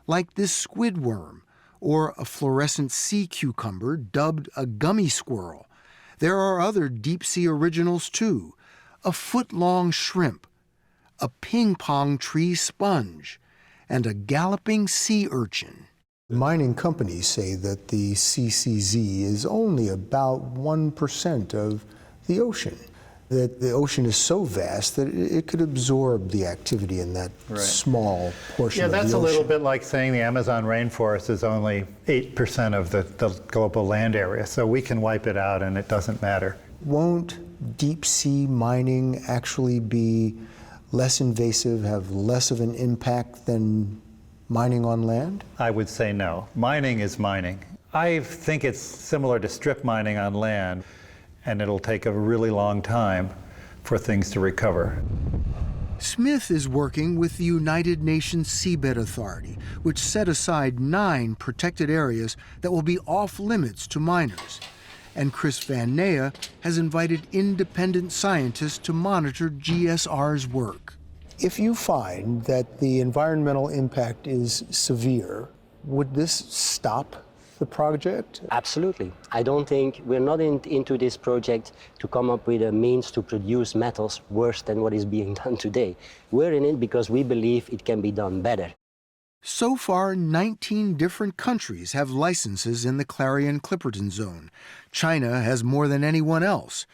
like this squid worm, or a fluorescent sea cucumber dubbed a gummy squirrel. There are other deep-sea originals, too. A foot-long shrimp, a ping-pong tree sponge, and a galloping sea urchin. Mining companies say that the CCZ is only about 1% of the ocean, that the ocean is so vast that it could absorb the activity in that small portion of the ocean. Yeah, that's a little bit like saying the Amazon rainforest is only 8% of the global land area, so we can wipe it out and it doesn't matter. Won't deep-sea mining actually be less invasive, have less of an impact than mining on land? I would say no. Mining is mining. I think it's similar to strip mining on land, and it'll take a really long time for things to recover. Smith is working with the United Nations Seabed Authority, which set aside 9 protected areas that will be off limits to miners. And Chris Van Nea has invited independent scientists to monitor GSR's work. If you find that the environmental impact is severe, would this stop the project? Absolutely. I don't think we're not into this project to come up with a means to produce metals worse than what is being done today. We're in it because we believe it can be done better. So far, 19 different countries have licenses in the Clarion-Clipperton zone. China has more than anyone else.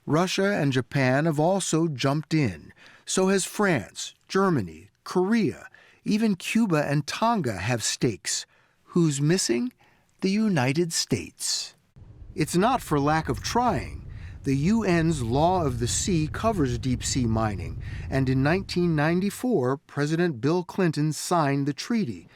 Russia and Japan have also jumped in. So has France, Germany, Korea. Even Cuba and Tonga have stakes. Who's missing? The United States. It's not for lack of trying. The UN's Law of the Sea covers deep-sea mining, and in 1994, President Bill Clinton signed the treaty.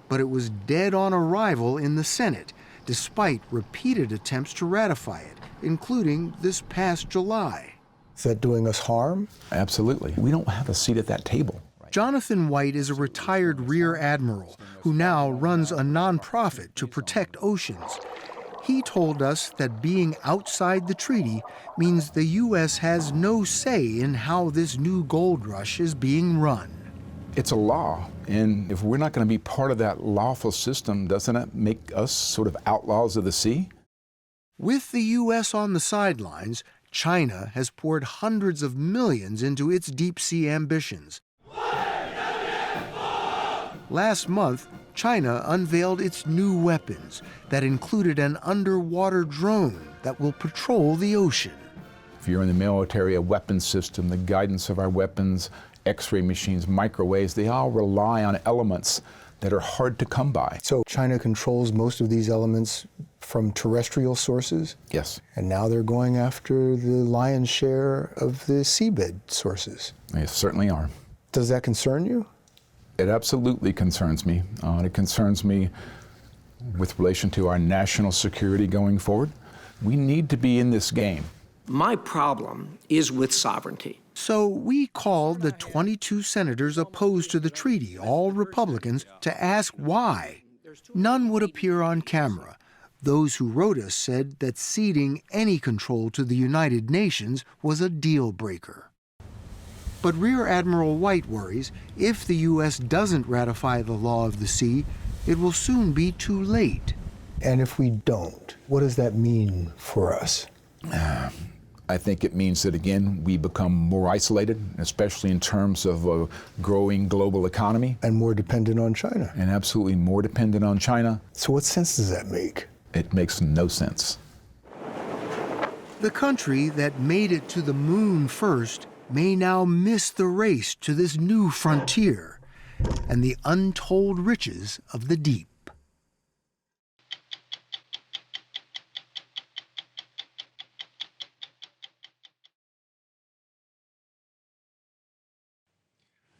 But it was dead on arrival in the Senate, despite repeated attempts to ratify it, including this past July. Is that doing us harm? Absolutely. We don't have a seat at that table. Jonathan White is a retired Rear Admiral who now runs a nonprofit to protect oceans. He told us that being outside the treaty means the U.S. has no say in how this new gold rush is being run. It's a law, and if we're not going to be part of that lawful system, doesn't it make us sort of outlaws of the sea? With the U.S. on the sidelines, China has poured hundreds of millions into its deep-sea ambitions. Last month, China unveiled its new weapons that included an underwater drone that will patrol the ocean. If you're in the military, a weapons system, the guidance of our weapons, X-ray machines, microwaves, they all rely on elements that are hard to come by. So China controls most of these elements from terrestrial sources? Yes. And now they're going after the lion's share of the seabed sources? They certainly are. Does that concern you? It absolutely concerns me. It concerns me with relation to our national security going forward. We need to be in this game. My problem is with sovereignty. So we called the 22 senators opposed to the treaty, all Republicans, to ask why. None would appear on camera. Those who wrote us said that ceding any control to the United Nations was a deal breaker. But Rear Admiral White worries if the U.S. doesn't ratify the law of the sea, it will soon be too late. And if we don't, what does that mean for us? I think it means that, again, we become more isolated, especially in terms of a growing global economy. And more dependent on China. And absolutely more dependent on China. So what sense does that make? It makes no sense. The country that made it to the moon first may now miss the race to this new frontier and the untold riches of the deep.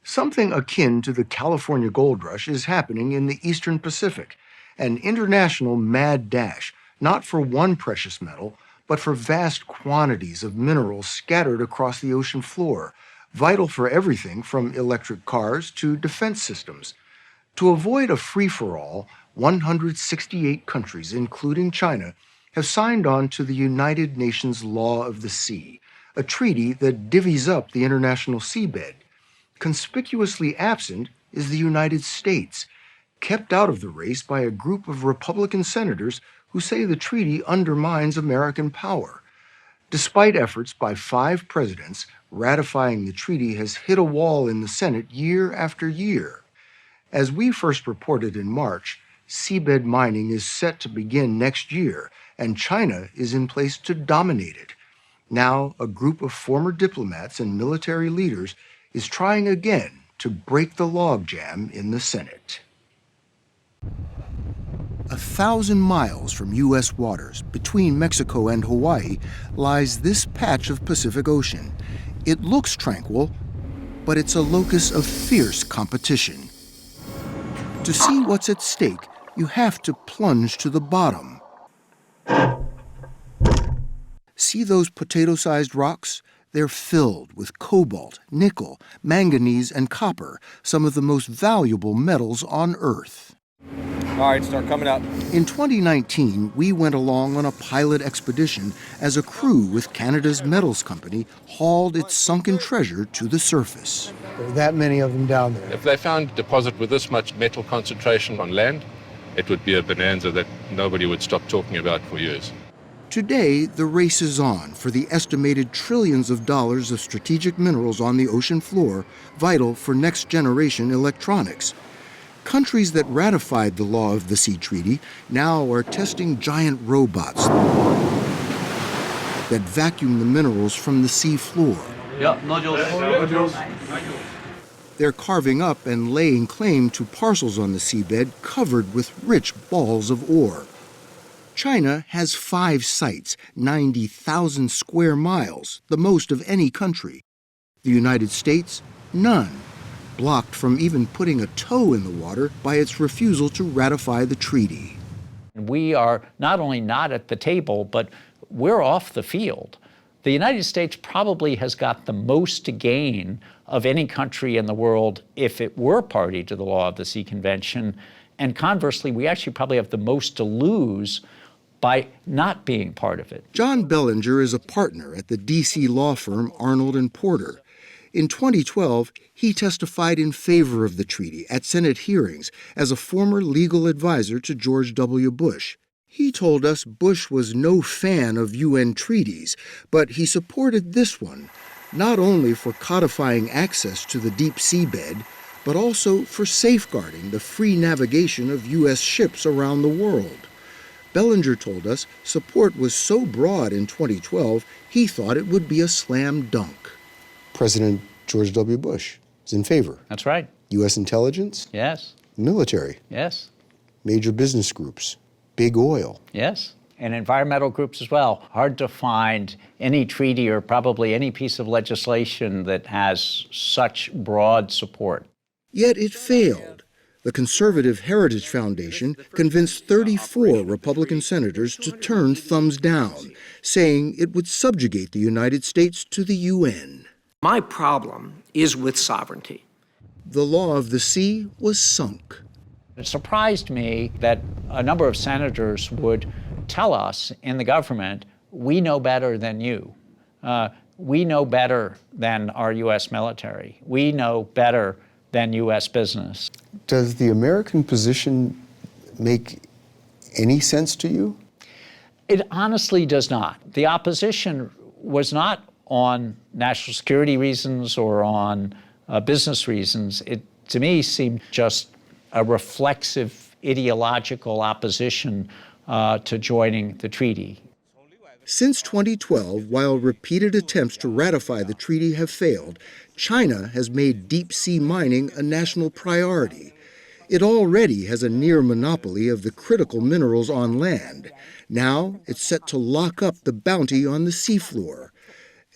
Something akin to the California gold rush is happening in the Eastern Pacific, an international mad dash, not for one precious metal, but for vast quantities of minerals scattered across the ocean floor, vital for everything from electric cars to defense systems. To avoid a free-for-all, 168 countries, including China, have signed on to the United Nations Law of the Sea, a treaty that divvies up the international seabed. Conspicuously absent is the United States, kept out of the race by a group of Republican senators who say the treaty undermines American power. Despite efforts by 5 presidents, ratifying the treaty has hit a wall in the Senate year after year. As we first reported in March, seabed mining is set to begin next year, and China is in place to dominate it. Now, a group of former diplomats and military leaders is trying again to break the logjam in the Senate. 1,000 miles from U.S. waters, between Mexico and Hawaii, lies this patch of Pacific Ocean. It looks tranquil, but it's a locus of fierce competition. To see what's at stake, you have to plunge to the bottom. See those potato-sized rocks? They're filled with cobalt, nickel, manganese, and copper, some of the most valuable metals on Earth. All right, start coming up. In 2019, we went along on a pilot expedition as a crew with Canada's Metals Company hauled its sunken treasure to the surface. There are that many of them down there. If they found a deposit with this much metal concentration on land, it would be a bonanza that nobody would stop talking about for years. Today, the race is on for the estimated trillions of dollars of strategic minerals on the ocean floor, vital for next-generation electronics. Countries that ratified the Law of the Sea Treaty now are testing giant robots that vacuum the minerals from the sea floor. Yeah, nodules. They're carving up and laying claim to parcels on the seabed covered with rich balls of ore. China has 5 sites, 90,000 square miles, the most of any country. The United States, none, blocked from even putting a toe in the water by its refusal to ratify the treaty. We are not only not at the table, but we're off the field. The United States probably has got the most to gain of any country in the world if it were party to the Law of the Sea Convention. And conversely, we actually probably have the most to lose by not being part of it. John Bellinger is a partner at the D.C. law firm Arnold & Porter. In 2012, he testified in favor of the treaty at Senate hearings as a former legal advisor to George W. Bush. He told us Bush was no fan of UN treaties, but he supported this one, not only for codifying access to the deep seabed, but also for safeguarding the free navigation of U.S. ships around the world. Bellinger told us support was so broad in 2012, he thought it would be a slam dunk. President George W. Bush is in favor. That's right. U.S. intelligence? Yes. Military? Yes. Major business groups? Big oil? Yes. And environmental groups as well. Hard to find any treaty or probably any piece of legislation that has such broad support. Yet it failed. The conservative Heritage Foundation convinced 34 Republican senators to turn thumbs down, saying it would subjugate the United States to the UN. My problem is with sovereignty. The law of the sea was sunk. It surprised me that a number of senators would tell us in the government, we know better than you. We know better than our U.S. military. We know better than U.S. business. Does the American position make any sense to you? It honestly does not. The opposition was not on national security reasons or on business reasons. It, to me, seemed just a reflexive ideological opposition to joining the treaty. Since 2012, while repeated attempts to ratify the treaty have failed, China has made deep-sea mining a national priority. It already has a near monopoly of the critical minerals on land. Now it's set to lock up the bounty on the seafloor.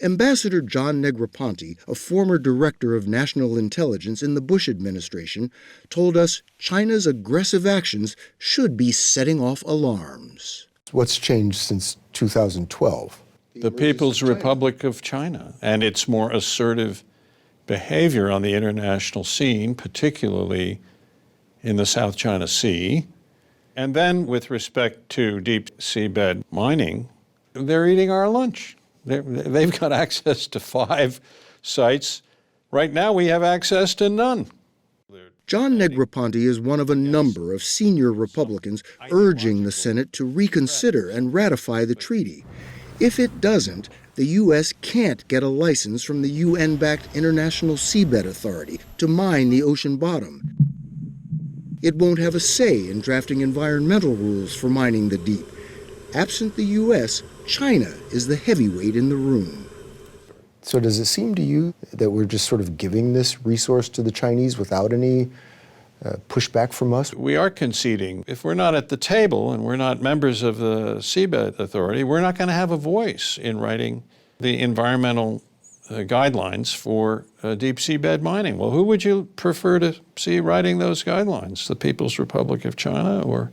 Ambassador John Negroponte, a former director of national intelligence in the Bush administration, told us China's aggressive actions should be setting off alarms. What's changed since 2012? The People's Republic of China and its more assertive behavior on the international scene, particularly in the South China Sea. And then with respect to deep seabed mining, they're eating our lunch. They've got access to 5 sites. Right now we have access to none. John Negroponte is one of a number of senior Republicans urging the Senate to reconsider and ratify the treaty. If it doesn't, the U.S. can't get a license from the UN-backed International Seabed Authority to mine the ocean bottom. It won't have a say in drafting environmental rules for mining the deep. Absent the U.S., China is the heavyweight in the room. So does it seem to you that we're just sort of giving this resource to the Chinese without any pushback from us? We are conceding. If we're not at the table and we're not members of the Seabed Authority, we're not going to have a voice in writing the environmental guidelines for deep seabed mining. Well, who would you prefer to see writing those guidelines? The People's Republic of China or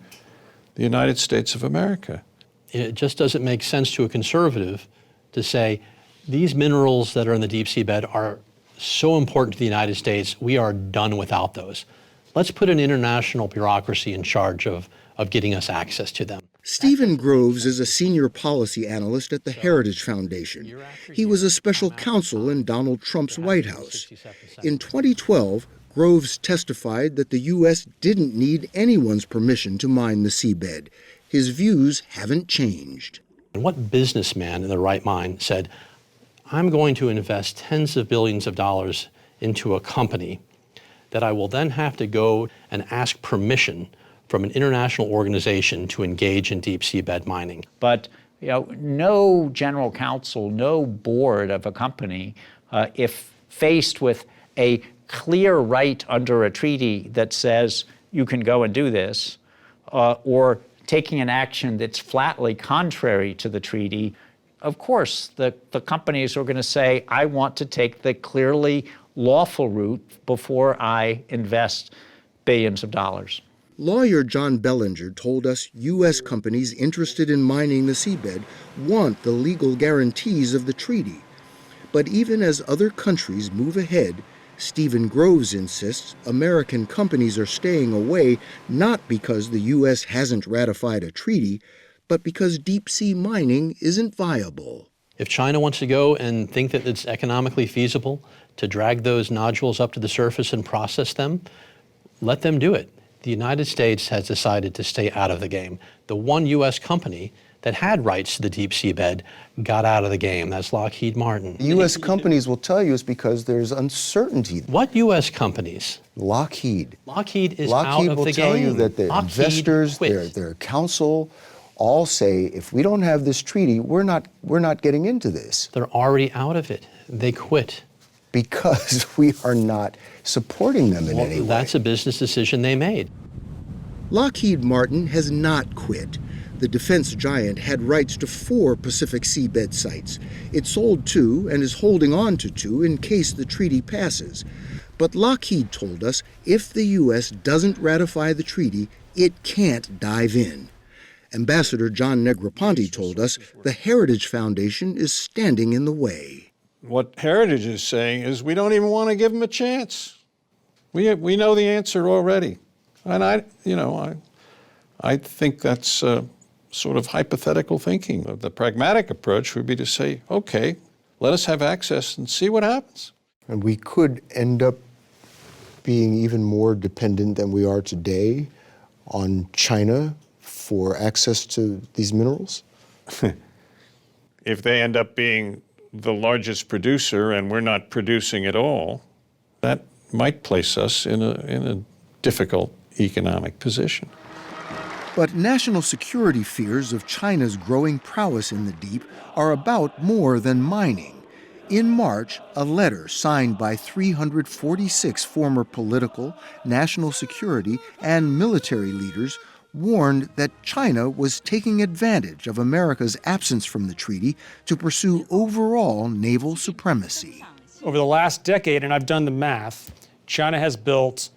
the United States of America? It just doesn't make sense to a conservative to say, these minerals that are in the deep seabed are so important to the United States, we are done without those. Let's put an international bureaucracy in charge of getting us access to them. Stephen Groves is a senior policy analyst at the Heritage Foundation. He was a special counsel in Donald Trump's White House. In 2012, Groves testified that the U.S. didn't need anyone's permission to mine the seabed. His views haven't changed. And what businessman in their right mind said, I'm going to invest tens of billions of dollars into a company that I will then have to go and ask permission from an international organization to engage in deep seabed mining. But no general counsel, no board of a company, if faced with a clear right under a treaty that says you can go and do this, or taking an action that's flatly contrary to the treaty, of course, the companies are going to say, I want to take the clearly lawful route before I invest billions of dollars. Lawyer John Bellinger told us U.S. companies interested in mining the seabed want the legal guarantees of the treaty. But even as other countries move ahead, Stephen Groves insists American companies are staying away not because the U.S. hasn't ratified a treaty, but because deep-sea mining isn't viable. If China wants to go and think that it's economically feasible to drag those nodules up to the surface and process them, let them do it. The United States has decided to stay out of the game. The one U.S. company that had rights to the deep seabed got out of the game. That's Lockheed Martin. U.S. companies will tell you it's because there's uncertainty. What U.S. companies? Lockheed. Lockheed is out of the game. Lockheed will tell you that their investors, their counsel, all say, if we don't have this treaty, we're not getting into this. They're already out of it. They quit. Because we are not supporting them in any way. That's a business decision they made. Lockheed Martin has not quit. The defense giant had rights to 4 Pacific seabed sites. It sold 2 and is holding on to 2 in case the treaty passes. But Lockheed told us if the U.S. doesn't ratify the treaty, it can't dive in. Ambassador John Negroponte told us the Heritage Foundation is standing in the way. What Heritage is saying is we don't even want to give them a chance. We know the answer already. And I think that's sort of hypothetical thinking. The pragmatic approach would be to say, okay, let us have access and see what happens. And we could end up being even more dependent than we are today on China for access to these minerals? If they end up being the largest producer and we're not producing at all, that might place us in a difficult economic position. But national security fears of China's growing prowess in the deep are about more than mining. In March, a letter signed by 346 former political, national security, and military leaders warned that China was taking advantage of America's absence from the treaty to pursue overall naval supremacy. Over the last decade, and I've done the math, China has built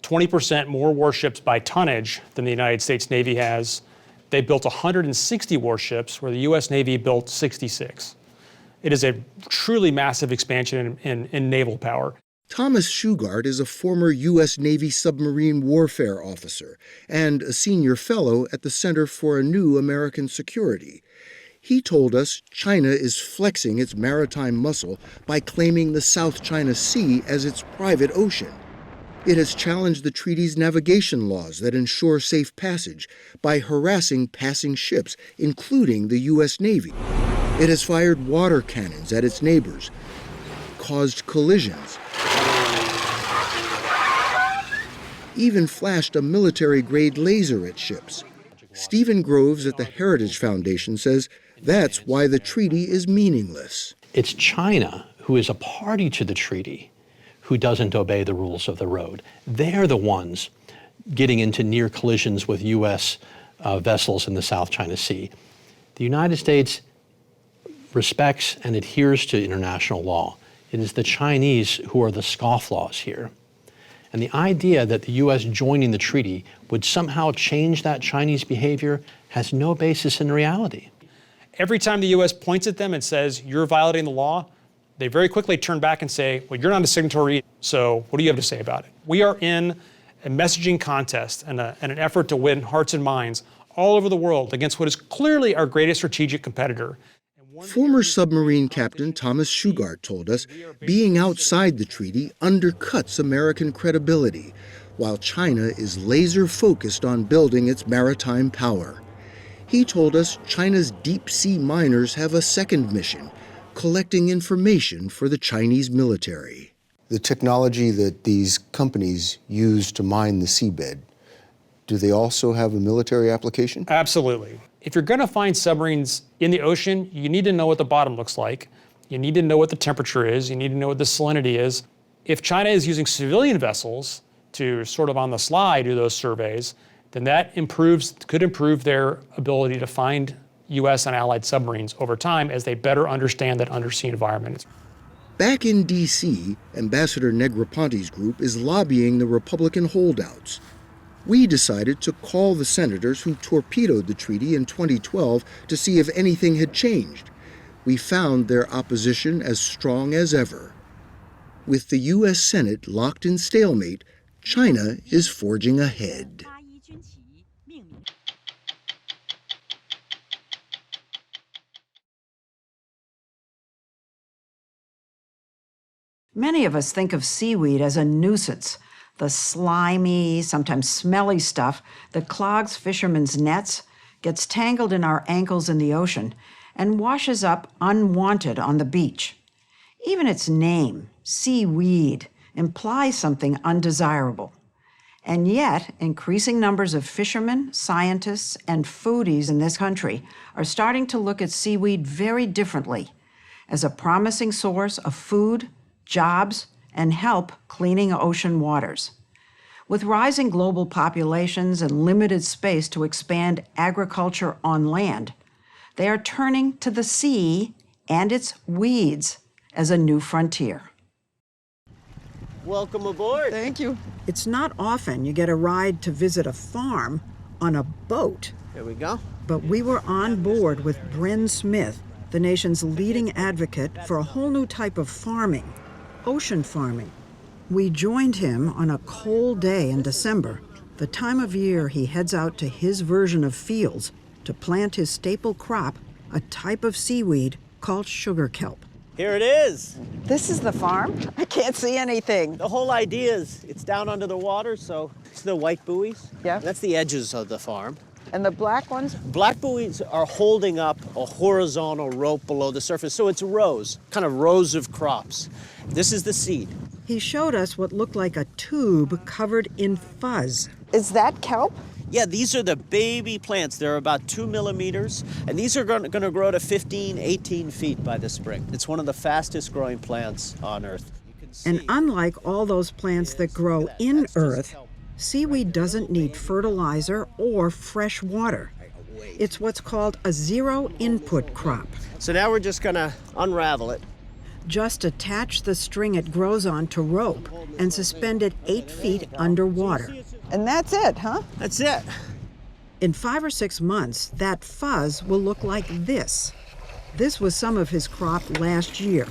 20% more warships by tonnage than the United States Navy has. They built 160 warships, where the U.S. Navy built 66. It is a truly massive expansion in naval power. Thomas Shugart is a former U.S. Navy submarine warfare officer and a senior fellow at the Center for a New American Security. He told us China is flexing its maritime muscle by claiming the South China Sea as its private ocean. It has challenged the treaty's navigation laws that ensure safe passage by harassing passing ships, including the U.S. Navy. It has fired water cannons at its neighbors, caused collisions, even flashed a military-grade laser at ships. Stephen Groves at the Heritage Foundation says that's why the treaty is meaningless. It's China who is a party to the treaty who doesn't obey the rules of the road. They're the ones getting into near collisions with U.S. Vessels in the South China Sea. The United States respects and adheres to international law. It is the Chinese who are the scofflaws here. And the idea that the U.S. joining the treaty would somehow change that Chinese behavior has no basis in reality. Every time the U.S. points at them and says, you're violating the law, they very quickly turn back and say, well, you're not a signatory, so what do you have to say about it? We are in a messaging contest and an effort to win hearts and minds all over the world against what is clearly our greatest strategic competitor. Former submarine captain Thomas Shugart told us being outside the treaty undercuts American credibility, while China is laser-focused on building its maritime power. He told us China's deep-sea miners have a second mission, collecting information for the Chinese military. The technology that these companies use to mine the seabed, do they also have a military application? Absolutely. If you're going to find submarines in the ocean, you need to know what the bottom looks like. You need to know what the temperature is. You need to know what the salinity is. If China is using civilian vessels to sort of on the sly do those surveys, then that could improve their ability to find U.S. and allied submarines over time as they better understand that undersea environment. Back in D.C., Ambassador Negroponte's group is lobbying the Republican holdouts. We decided to call the senators who torpedoed the treaty in 2012 to see if anything had changed. We found their opposition as strong as ever. With the U.S. Senate locked in stalemate, China is forging ahead. Many of us think of seaweed as a nuisance, the slimy, sometimes smelly stuff that clogs fishermen's nets, gets tangled in our ankles in the ocean, and washes up unwanted on the beach. Even its name, seaweed, implies something undesirable. And yet, increasing numbers of fishermen, scientists, and foodies in this country are starting to look at seaweed very differently, as a promising source of food, jobs, and help cleaning ocean waters. With rising global populations and limited space to expand agriculture on land, they are turning to the sea and its weeds as a new frontier. Welcome aboard. Thank you. It's not often you get a ride to visit a farm on a boat. Here we go. But we were on board with Bren Smith, the nation's leading advocate for a whole new type of farming, ocean farming. We joined him on a cold day in December, the time of year he heads out to his version of fields to plant his staple crop, a type of seaweed called sugar kelp. Here it is. This is the farm? I can't see anything. The whole idea is it's down under the water, so it's the white buoys. Yeah. That's the edges of the farm. And the black ones? Black buoys are holding up a horizontal rope below the surface, so it's rows, kind of rows of crops. This is the seed. He showed us what looked like a tube covered in fuzz. Is that kelp? Yeah, these are the baby plants. They're about 2 millimeters, and these are going to grow to 15, 18 feet by the spring. It's one of the fastest growing plants on Earth. And unlike all those plants that grow in Earth, seaweed doesn't need fertilizer or fresh water. It's what's called a zero-input crop. So now we're just going to unravel it. Just attach the string it grows on to rope and suspend it 8 feet underwater. And that's it, huh? That's it. In 5 or 6 months, that fuzz will look like this. This was some of his crop last year.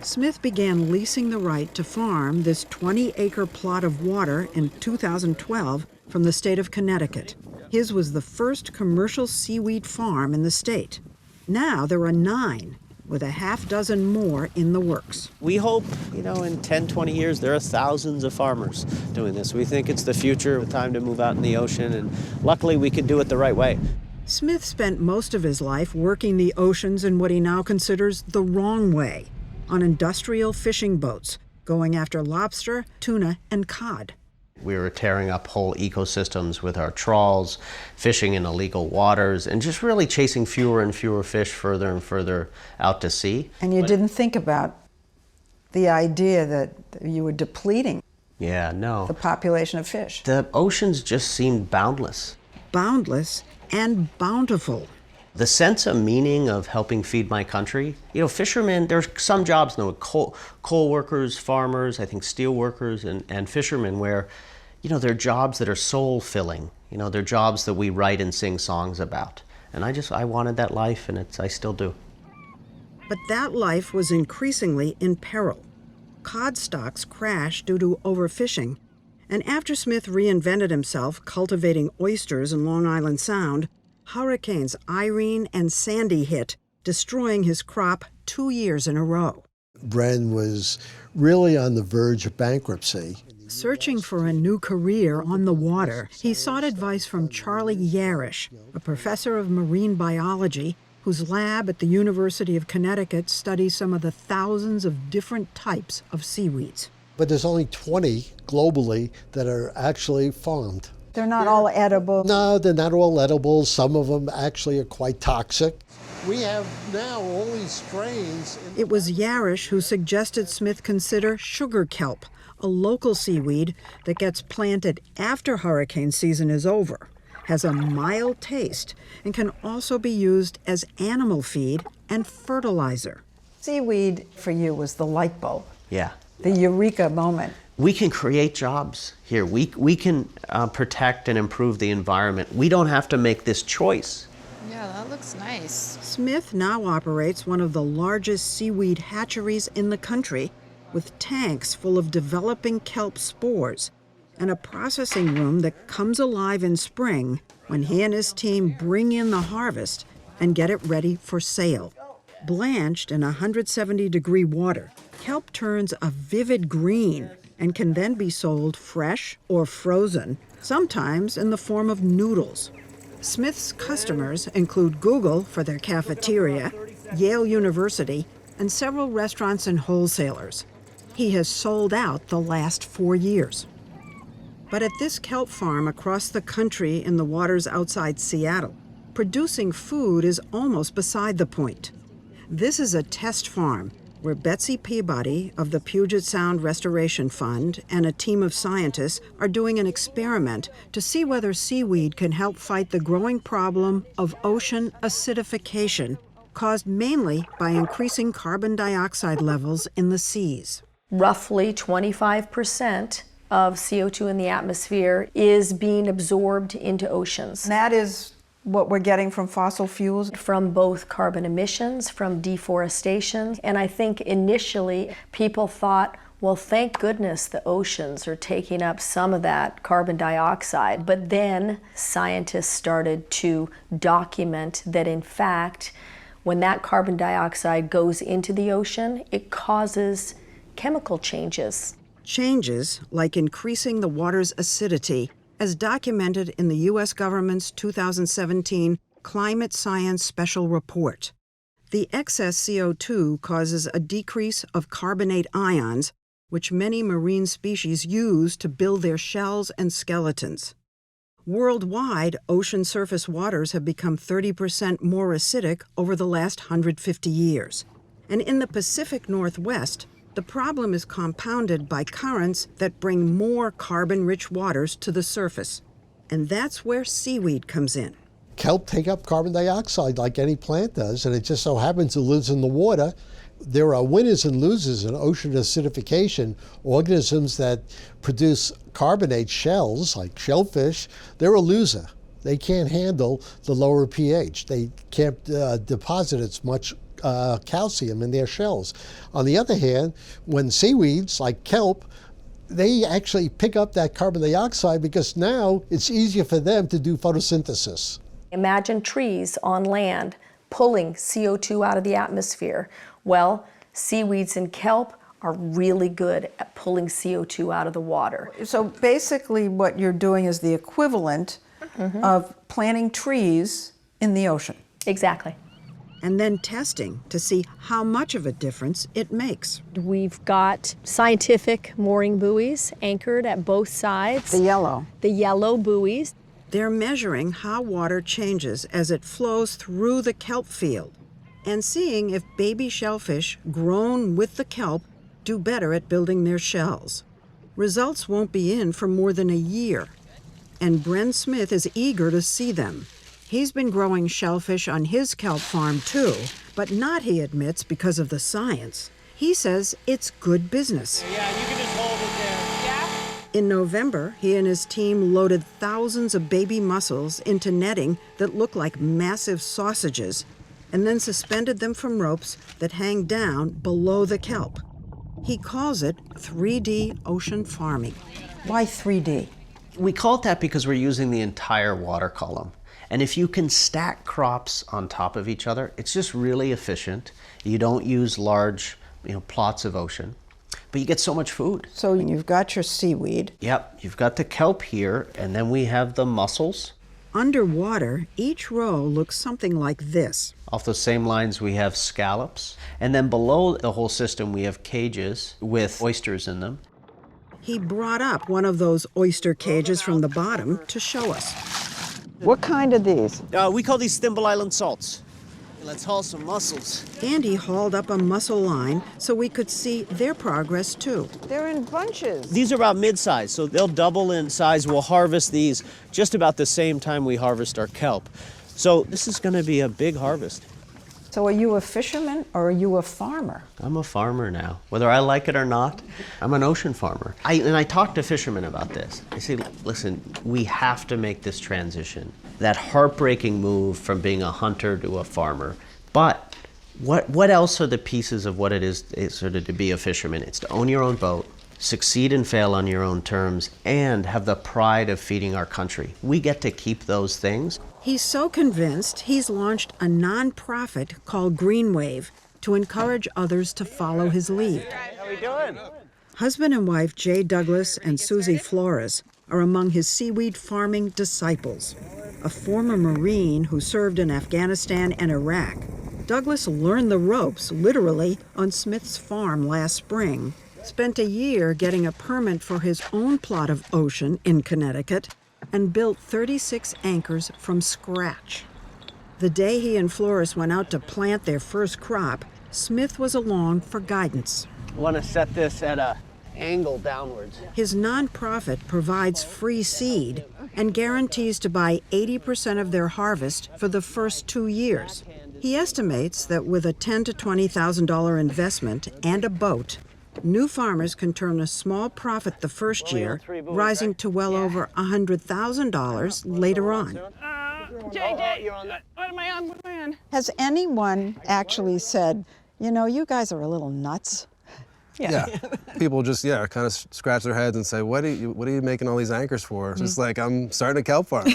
Smith began leasing the right to farm this 20-acre plot of water in 2012 from the state of Connecticut. His was the first commercial seaweed farm in the state. Now there are 9, with a half dozen more in the works. We hope, in 10, 20 years, there are thousands of farmers doing this. We think it's the future, time to move out in the ocean, and luckily we can do it the right way. Smith spent most of his life working the oceans in what he now considers the wrong way, on industrial fishing boats, going after lobster, tuna, and cod. We were tearing up whole ecosystems with our trawls, fishing in illegal waters, and just really chasing fewer and fewer fish further and further out to sea. And you didn't think about the idea that you were depleting the population of fish. The oceans just seemed boundless. Boundless and bountiful. The sense of meaning of helping feed my country, fishermen, there's some jobs, coal workers, farmers, I think steel workers and fishermen where, they're jobs that are soul-filling. They're jobs that we write and sing songs about. And I wanted that life, and I still do. But that life was increasingly in peril. Cod stocks crashed due to overfishing, and after Smith reinvented himself cultivating oysters in Long Island Sound, Hurricanes Irene and Sandy hit, destroying his crop 2 years in a row. Bren was really on the verge of bankruptcy. Searching for a new career on the water, he sought advice from Charlie Yarish, a professor of marine biology whose lab at the University of Connecticut studies some of the thousands of different types of seaweeds. But there's only 20 globally that are actually farmed. They're not all edible? No, they're not all edible. Some of them actually are quite toxic. We have now all these strains. It was Yarish who suggested Smith consider sugar kelp, a local seaweed that gets planted after hurricane season is over, has a mild taste, and can also be used as animal feed and fertilizer. Seaweed for you was the light bulb. Yeah. The eureka moment. We can create jobs here. We can protect and improve the environment. We don't have to make this choice. Yeah, that looks nice. Smith now operates one of the largest seaweed hatcheries in the country, with tanks full of developing kelp spores and a processing room that comes alive in spring when he and his team bring in the harvest and get it ready for sale. Blanched in 170-degree water, kelp turns a vivid green and can then be sold fresh or frozen, sometimes in the form of noodles. Smith's customers include Google for their cafeteria, Yale University, and several restaurants and wholesalers. He has sold out the last 4 years. But at this kelp farm across the country in the waters outside Seattle, producing food is almost beside the point. This is a test farm where Betsy Peabody of the Puget Sound Restoration Fund and a team of scientists are doing an experiment to see whether seaweed can help fight the growing problem of ocean acidification, caused mainly by increasing carbon dioxide levels in the seas. Roughly 25% of CO2 in the atmosphere is being absorbed into oceans. And that is what we're getting from fossil fuels? From both carbon emissions, from deforestation. And I think initially people thought, well, thank goodness the oceans are taking up some of that carbon dioxide. But then scientists started to document that in fact, when that carbon dioxide goes into the ocean, it causes chemical changes. Changes like increasing the water's acidity, as documented in the U.S. government's 2017 Climate Science Special Report. The excess CO2 causes a decrease of carbonate ions, which many marine species use to build their shells and skeletons. Worldwide, ocean surface waters have become 30% more acidic over the last 150 years. And in the Pacific Northwest, the problem is compounded by currents that bring more carbon-rich waters to the surface. And that's where seaweed comes in. Kelp take up carbon dioxide like any plant does, and it just so happens it lives in the water. There are winners and losers in ocean acidification. Organisms that produce carbonate shells, like shellfish, they're a loser. They can't handle the lower pH. They can't deposit as much calcium in their shells. On the other hand, when seaweeds like kelp, they actually pick up that carbon dioxide because now it's easier for them to do photosynthesis. Imagine trees on land pulling CO2 out of the atmosphere. Well, seaweeds and kelp are really good at pulling CO2 out of the water. So basically what you're doing is the equivalent of planting trees in the ocean. Exactly. And then testing to see how much of a difference it makes. We've got scientific mooring buoys anchored at both sides. The yellow. The yellow buoys. They're measuring how water changes as it flows through the kelp field and seeing if baby shellfish grown with the kelp do better at building their shells. Results won't be in for more than a year, and Bren Smith is eager to see them. He's been growing shellfish on his kelp farm too, but not, he admits, because of the science. He says it's good business. Yeah, you can just hold it there. Yeah? In November, he and his team loaded thousands of baby mussels into netting that look like massive sausages, and then suspended them from ropes that hang down below the kelp. He calls it 3D ocean farming. Why 3D? We call it that because we're using the entire water column. And if you can stack crops on top of each other, it's just really efficient. You don't use large, plots of ocean, but you get so much food. So you've got your seaweed. Yep, you've got the kelp here, and then we have the mussels. Underwater, each row looks something like this. Off those same lines, we have scallops. And then below the whole system, we have cages with oysters in them. He brought up one of those oyster cages from the bottom to show us. What kind are these? We call these Thimble Island salts. Let's haul some mussels. And he hauled up a mussel line so we could see their progress too. They're in bunches. These are about mid-size, so they'll double in size. We'll harvest these just about the same time we harvest our kelp. So this is going to be a big harvest. So are you a fisherman or are you a farmer? I'm a farmer now. Whether I like it or not, I'm an ocean farmer. I talk to fishermen about this. I say, listen, we have to make this transition. That heartbreaking move from being a hunter to a farmer. But what else are the pieces of what it is sort of to be a fisherman? It's to own your own boat, succeed and fail on your own terms, and have the pride of feeding our country. We get to keep those things. He's so convinced he's launched a nonprofit called Green Wave to encourage others to follow his lead. How we doing? Husband and wife Jay Douglas and Susie Flores are among his seaweed farming disciples. A former Marine who served in Afghanistan and Iraq, Douglas learned the ropes, literally, on Smith's farm last spring. Spent a year getting a permit for his own plot of ocean in Connecticut and built 36 anchors from scratch. The day he and Flores went out to plant their first crop, Smith was along for guidance. I want to set this at an angle downwards. His nonprofit provides free seed and guarantees to buy 80% of their harvest for the first 2 years. He estimates that with a $10,000 to $20,000 investment and a boat, new farmers can turn a small profit the first year, rising to well over $100,000 later on. JJ, you're on that. What am I on? What am I on? Has anyone actually said, you know, you guys are a little nuts? Yeah. People just, kind of scratch their heads and say, what are you making all these anchors for? Just like, I'm starting a kelp farm.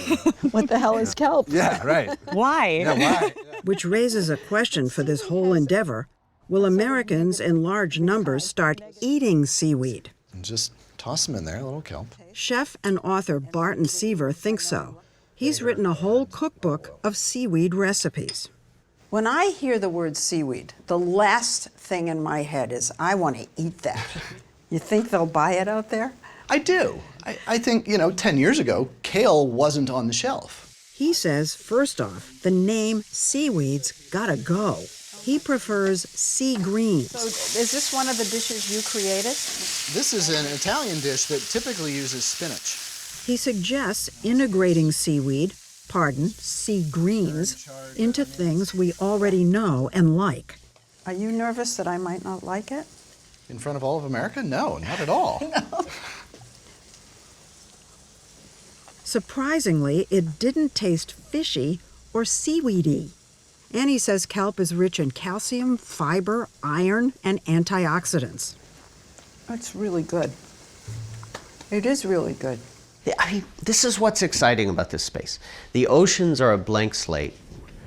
What the hell is kelp? Yeah, right. Why? Yeah, why? Which raises a question for this whole endeavor. Will Americans in large numbers start eating seaweed? Just toss them in there, a little kelp. Chef and author Barton Seaver thinks so. He's written a whole cookbook of seaweed recipes. When I hear the word seaweed, the last thing in my head is, I want to eat that. You think they'll buy it out there? I do. I think, 10 years ago, kale wasn't on the shelf. He says, first off, the name seaweed's gotta go. He prefers sea greens. So is this one of the dishes you created? This is an Italian dish that typically uses spinach. He suggests integrating seaweed, sea greens, into things we already know and like. Are you nervous that I might not like it? In front of all of America? No, not at all. No. Surprisingly, it didn't taste fishy or seaweedy. And he says kelp is rich in calcium, fiber, iron, and antioxidants. That's really good. It is really good. I mean, this is what's exciting about this space. The oceans are a blank slate.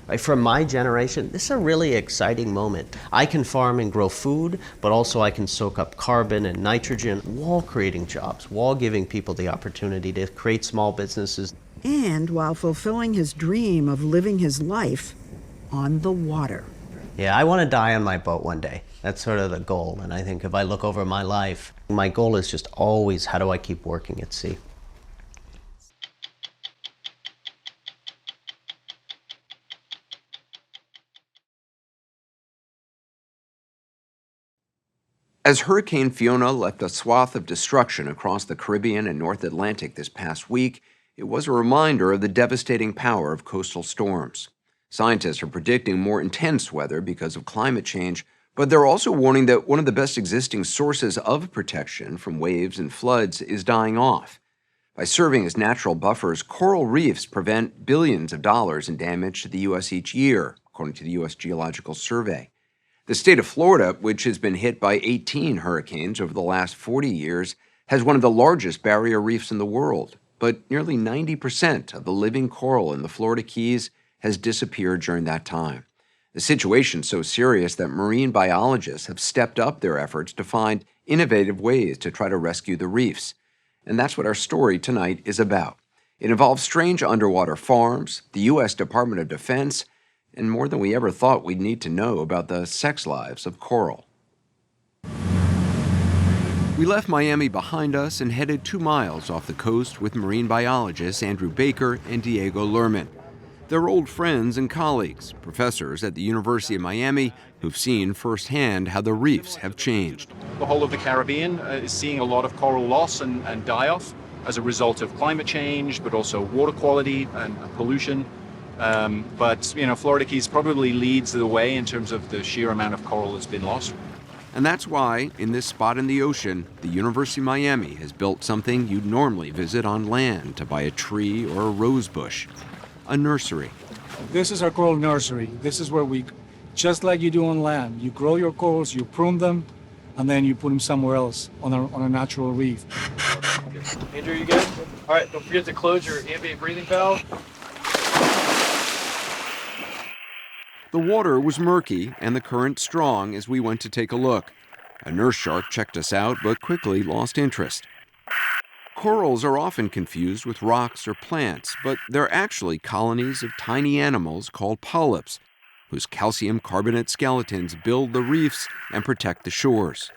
Right? For my generation, this is a really exciting moment. I can farm and grow food, but also I can soak up carbon and nitrogen while creating jobs, while giving people the opportunity to create small businesses. And while fulfilling his dream of living his life on the water. Yeah, I want to die on my boat one day. That's sort of the goal. And I think if I look over my life, my goal is just always, how do I keep working at sea? As Hurricane Fiona left a swath of destruction across the Caribbean and North Atlantic this past week, it was a reminder of the devastating power of coastal storms. Scientists are predicting more intense weather because of climate change, but they're also warning that one of the best existing sources of protection from waves and floods is dying off. By serving as natural buffers, coral reefs prevent billions of dollars in damage to the U.S. each year, according to the U.S. Geological Survey. The state of Florida, which has been hit by 18 hurricanes over the last 40 years, has one of the largest barrier reefs in the world, but nearly 90% of the living coral in the Florida Keys has disappeared during that time. The situation's so serious that marine biologists have stepped up their efforts to find innovative ways to try to rescue the reefs. And that's what our story tonight is about. It involves strange underwater farms, the U.S. Department of Defense, and more than we ever thought we'd need to know about the sex lives of coral. We left Miami behind us and headed 2 miles off the coast with marine biologists Andrew Baker and Diego Lerman. They're old friends and colleagues, professors at the University of Miami, who've seen firsthand how the reefs have changed. The whole of the Caribbean is seeing a lot of coral loss and die-off as a result of climate change, but also water quality and pollution. But Florida Keys probably leads the way in terms of the sheer amount of coral that's been lost. And that's why, in this spot in the ocean, the University of Miami has built something you'd normally visit on land to buy a tree or a rose bush. A nursery. This is our coral nursery. This is where we, just like you do on land, you grow your corals, you prune them, and then you put them somewhere else on a natural reef. Andrew, you good? All right, don't forget to close your ambient breathing valve. The water was murky and the current strong as we went to take a look. A nurse shark checked us out but quickly lost interest. Corals are often confused with rocks or plants, but they're actually colonies of tiny animals called polyps, whose calcium carbonate skeletons build the reefs and protect the shores.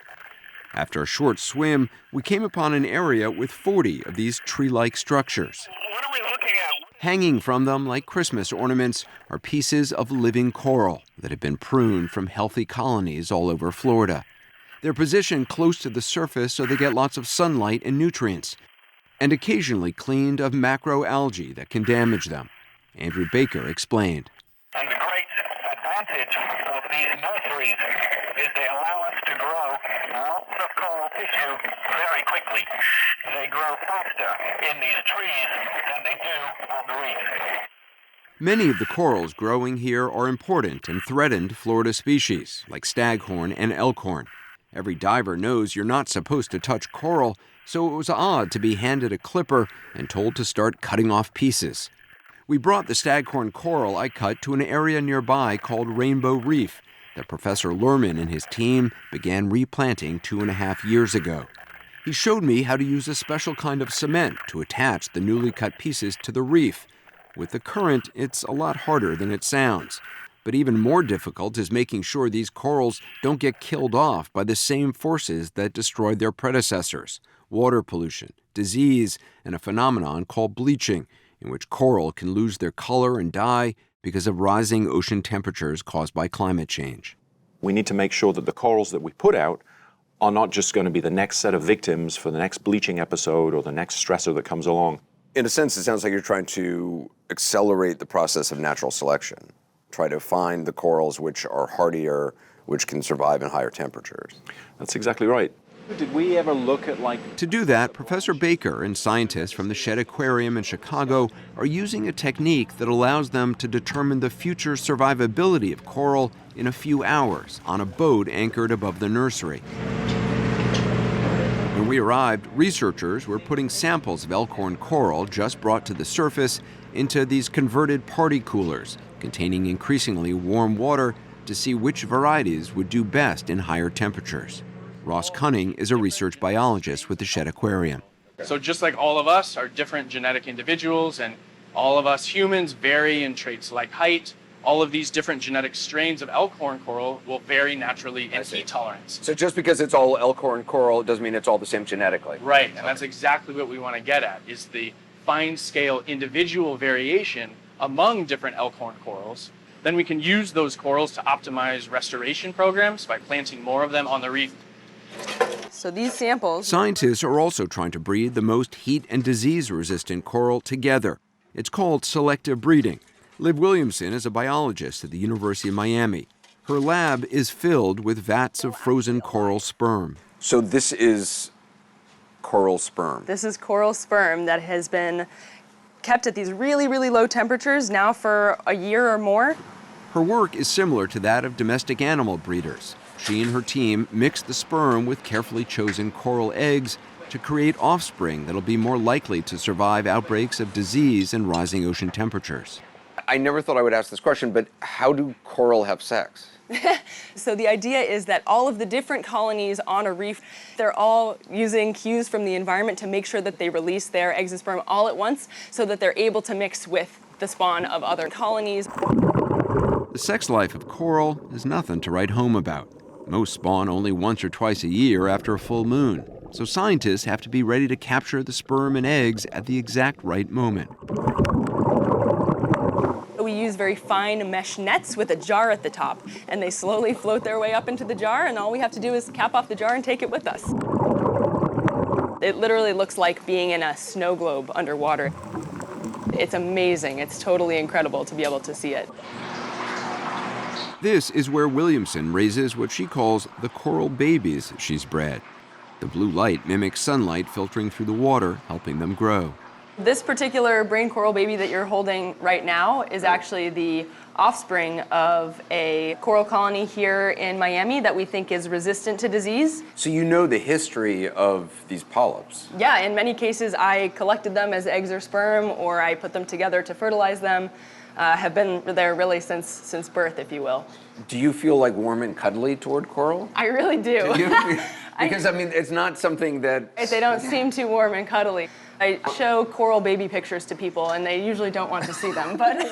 After a short swim, we came upon an area with 40 of these tree-like structures. What are we looking at? Hanging from them like Christmas ornaments are pieces of living coral that have been pruned from healthy colonies all over Florida. They're positioned close to the surface so they get lots of sunlight and nutrients, and occasionally cleaned of macroalgae that can damage them. Andrew Baker explained. And the great advantage of these nurseries is they allow us to grow lots of coral tissue very quickly. They grow faster in these trees than they do on the reef. Many of the corals growing here are important and threatened Florida species, like staghorn and elkhorn. Every diver knows you're not supposed to touch coral, so it was odd to be handed a clipper and told to start cutting off pieces. We brought the staghorn coral I cut to an area nearby called Rainbow Reef that Professor Lerman and his team began replanting 2.5 years ago. He showed me how to use a special kind of cement to attach the newly cut pieces to the reef. With the current, it's a lot harder than it sounds. But even more difficult is making sure these corals don't get killed off by the same forces that destroyed their predecessors: water pollution, disease, and a phenomenon called bleaching, in which coral can lose their color and die because of rising ocean temperatures caused by climate change. We need to make sure that the corals that we put out are not just going to be the next set of victims for the next bleaching episode or the next stressor that comes along. In a sense, it sounds like you're trying to accelerate the process of natural selection. Try to find the corals which are hardier, which can survive in higher temperatures. That's exactly right. Did we ever look at To do that, Professor Baker and scientists from the Shedd Aquarium in Chicago are using a technique that allows them to determine the future survivability of coral in a few hours on a boat anchored above the nursery. When we arrived, researchers were putting samples of elkhorn coral just brought to the surface into these converted party coolers containing increasingly warm water to see which varieties would do best in higher temperatures. Ross Cunning is a research biologist with the Shedd Aquarium. So just like all of us are different genetic individuals, and all of us humans vary in traits like height, all of these different genetic strains of elkhorn coral will vary naturally in heat tolerance. So just because it's all elkhorn coral, it doesn't mean it's all the same genetically. Right, and that's exactly what we want to get at, is the fine-scale individual variation among different elkhorn corals. Then we can use those corals to optimize restoration programs by planting more of them on the reef. So these samples... Scientists are also trying to breed the most heat and disease-resistant coral together. It's called selective breeding. Liv Williamson is a biologist at the University of Miami. Her lab is filled with vats of frozen coral sperm. So this is coral sperm. This is coral sperm that has been kept at these really, really low temperatures now for a year or more. Her work is similar to that of domestic animal breeders. She and her team mix the sperm with carefully chosen coral eggs to create offspring that'll be more likely to survive outbreaks of disease and rising ocean temperatures. I never thought I would ask this question, but how do coral have sex? So the idea is that all of the different colonies on a reef, they're all using cues from the environment to make sure that they release their eggs and sperm all at once so that they're able to mix with the spawn of other colonies. The sex life of coral is nothing to write home about. Most spawn only once or twice a year after a full moon, so scientists have to be ready to capture the sperm and eggs at the exact right moment. We use very fine mesh nets with a jar at the top, and they slowly float their way up into the jar, and all we have to do is cap off the jar and take it with us. It literally looks like being in a snow globe underwater. It's amazing. It's totally incredible to be able to see it. This is where Williamson raises what she calls the coral babies she's bred. The blue light mimics sunlight filtering through the water, helping them grow. This particular brain coral baby that you're holding right now is actually the offspring of a coral colony here in Miami that we think is resistant to disease. So you know the history of these polyps? Yeah, in many cases I collected them as eggs or sperm, or I put them together to fertilize them. Have been there really since birth, if you will. Do you feel like warm and cuddly toward coral? I really do. Do you? Because, I mean, it's not something that... They don't seem too warm and cuddly. I show coral baby pictures to people, and they usually don't want to see them, but...